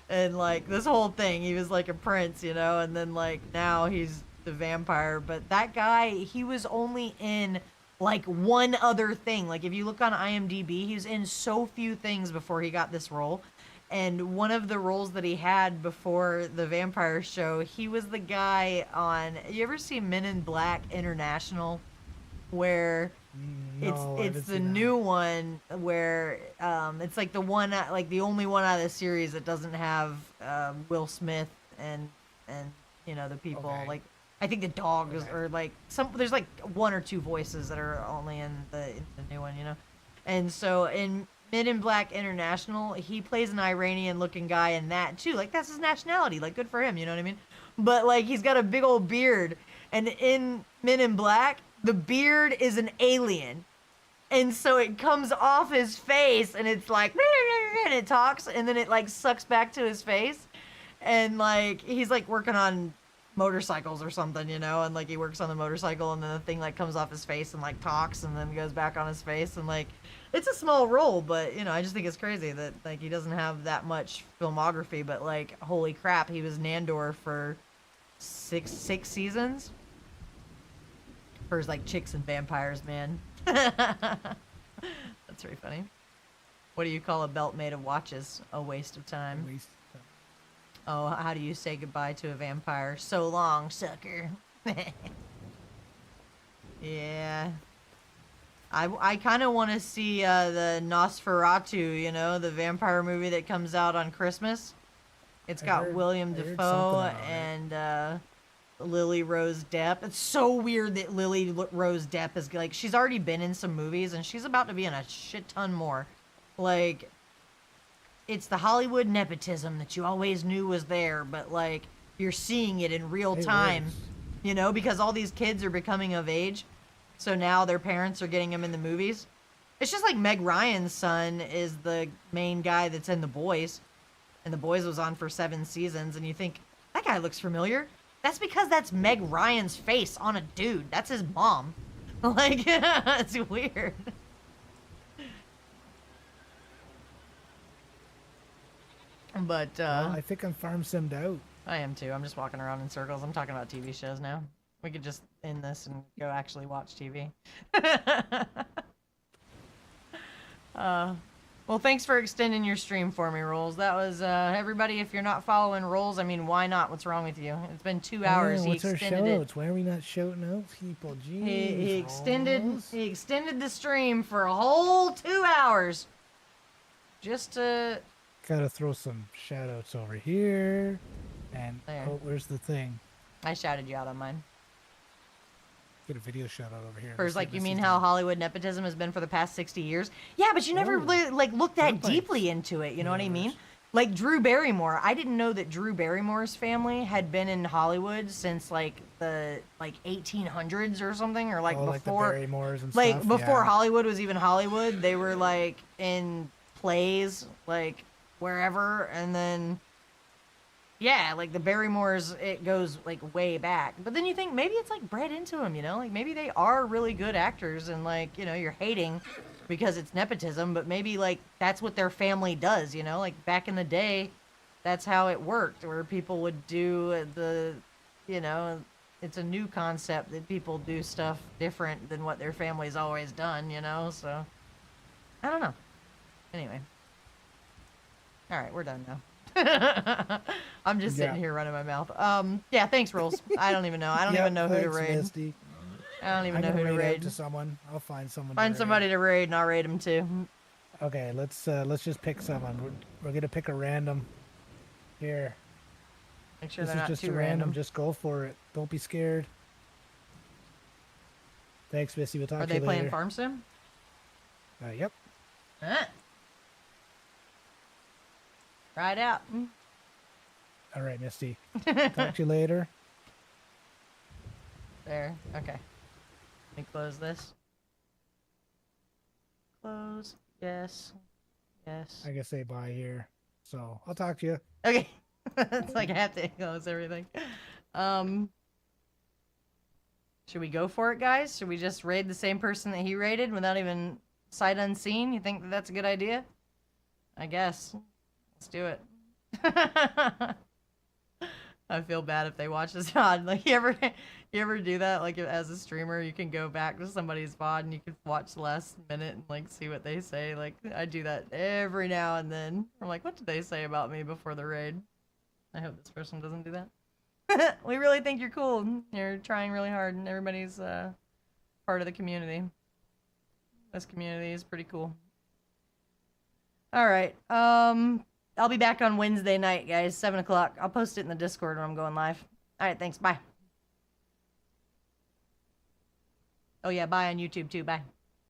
and like this whole thing. He was like a prince, you know, and then like now he's the vampire. But that guy, he was only in like one other thing. Like if you look on IMDb, he was in so few things before he got this role. And one of the roles that he had before the vampire show, he was the guy on, you ever see Men in Black International? Where No, I it's haven't the seen that. new one where it's like the one, like the only one out of the series that doesn't have Will Smith and you know the people. Okay. Like I think the dog is, Okay. or like there's like one or two voices that are only in the new one, you know. And so in Men in Black International, he plays an Iranian looking guy in that too. Like that's his nationality. Like good for him, you know what I mean? But like he's got a big old beard, and in Men in Black, the beard is an alien. And so it comes off his face and it's like and it talks and then it like sucks back to his face. And like he's like working on motorcycles or something, you know, and like he works on the motorcycle and then the thing like comes off his face and like talks and then goes back on his face, and like it's a small role, but you know, I just think it's crazy that like he doesn't have that much filmography, but like holy crap, he was Nandor for six seasons. For his like chicks and vampires, man. That's very funny. What do you call a belt made of watches? A waste of time. Waste of Oh, how do you say goodbye to a vampire? So long, sucker. Yeah. I kind of want to see the Nosferatu, you know, the vampire movie that comes out on Christmas. It's got William I heard Dafoe something about and Lily Rose Depp. It's so weird that Lily Rose Depp is like, she's already been in some movies and she's about to be in a shit ton more. Like, it's the Hollywood nepotism that you always knew was there, but like you're seeing it in real It time, works. you know, because all these kids are becoming of age. So now their parents are getting them in the movies. It's just like Meg Ryan's son is the main guy that's in The Boys. And The Boys was on for 7 seasons, and you think, that guy looks familiar. That's because that's Meg Ryan's face on a dude. That's his mom. Like, it's weird. But, Well, I think I'm farm simmed out. I am too. I'm just walking around in circles. I'm talking about TV shows now. We could just end this and go actually watch TV. Well, thanks for extending your stream for me, Rolls. That was, everybody, if you're not following Rolls, I mean, why not? What's wrong with you? It's been 2 hours. Yeah, what's He our extended shout it. outs? Why are we not shouting out people? Jeez, He Rolls. extended the stream for a whole 2 hours. Just to... Gotta throw some shout outs over here. And, There. oh, where's the thing? I shouted you out on mine. Get a video shout out over here. First, Let's see like, if you this mean is how the- Hollywood nepotism has been for the past 60 years? Yeah, but you never Oh, really, like, looked that vampires. deeply into it, you know what I mean? Universe. Like, Drew Barrymore. I didn't know that Drew Barrymore's family had been in Hollywood since, like, the, like, 1800s or something, or, like, oh, like the before... Barrymores and Like, stuff. before yeah. Hollywood was even Hollywood, they were, like, in plays, like, wherever, and then... Yeah, like the Barrymores, it goes like way back. But then you think maybe it's like bred into them, you know? Like maybe they are really good actors and like, you know, you're hating because it's nepotism, but maybe like that's what their family does, you know? Like back in the day, that's how it worked, where people would do the, you know, it's a new concept that people do stuff different than what their family's always done, you know? So, I don't know. Anyway. All right, we're done now. I'm just sitting Yeah. here running my mouth. Yeah, thanks, Rolls. I don't even know. I don't Yep, even know who to thanks, raid. Misty. I don't even I'm know gonna who to raid out raid. to someone. I'll find someone. Find to somebody raid. to raid, and I'll raid them too. Okay, let's just pick someone. We're gonna pick a random. Here, Make sure this they're is not just too a random. Just go for it. Don't be scared. Thanks, Misty. We'll talk Are to you they later. playing Farm Sim? Yep. Try it out. All right, Misty. Talk to you later. There. Okay. Let me close this. Close. Yes. Yes. I guess say bye here. So I'll talk to you. Okay. It's like I have to close everything. Should we go for it, guys? Should we just raid the same person that he raided without even sight unseen? You think that that's a good idea? I guess. Let's do it. I feel bad if they watch this VOD. Like, you ever do that? Like, as a streamer, you can go back to somebody's VOD and you can watch the last minute and, like, see what they say. Like, I do that every now and then. I'm like, what did they say about me before the raid? I hope this person doesn't do that. We really think you're cool. You're trying really hard, and everybody's part of the community. This community is pretty cool. All right. I'll be back on Wednesday night, guys, 7 o'clock. I'll post it in the Discord when I'm going live. All right, thanks. Bye. Oh, yeah, bye on YouTube, too. Bye.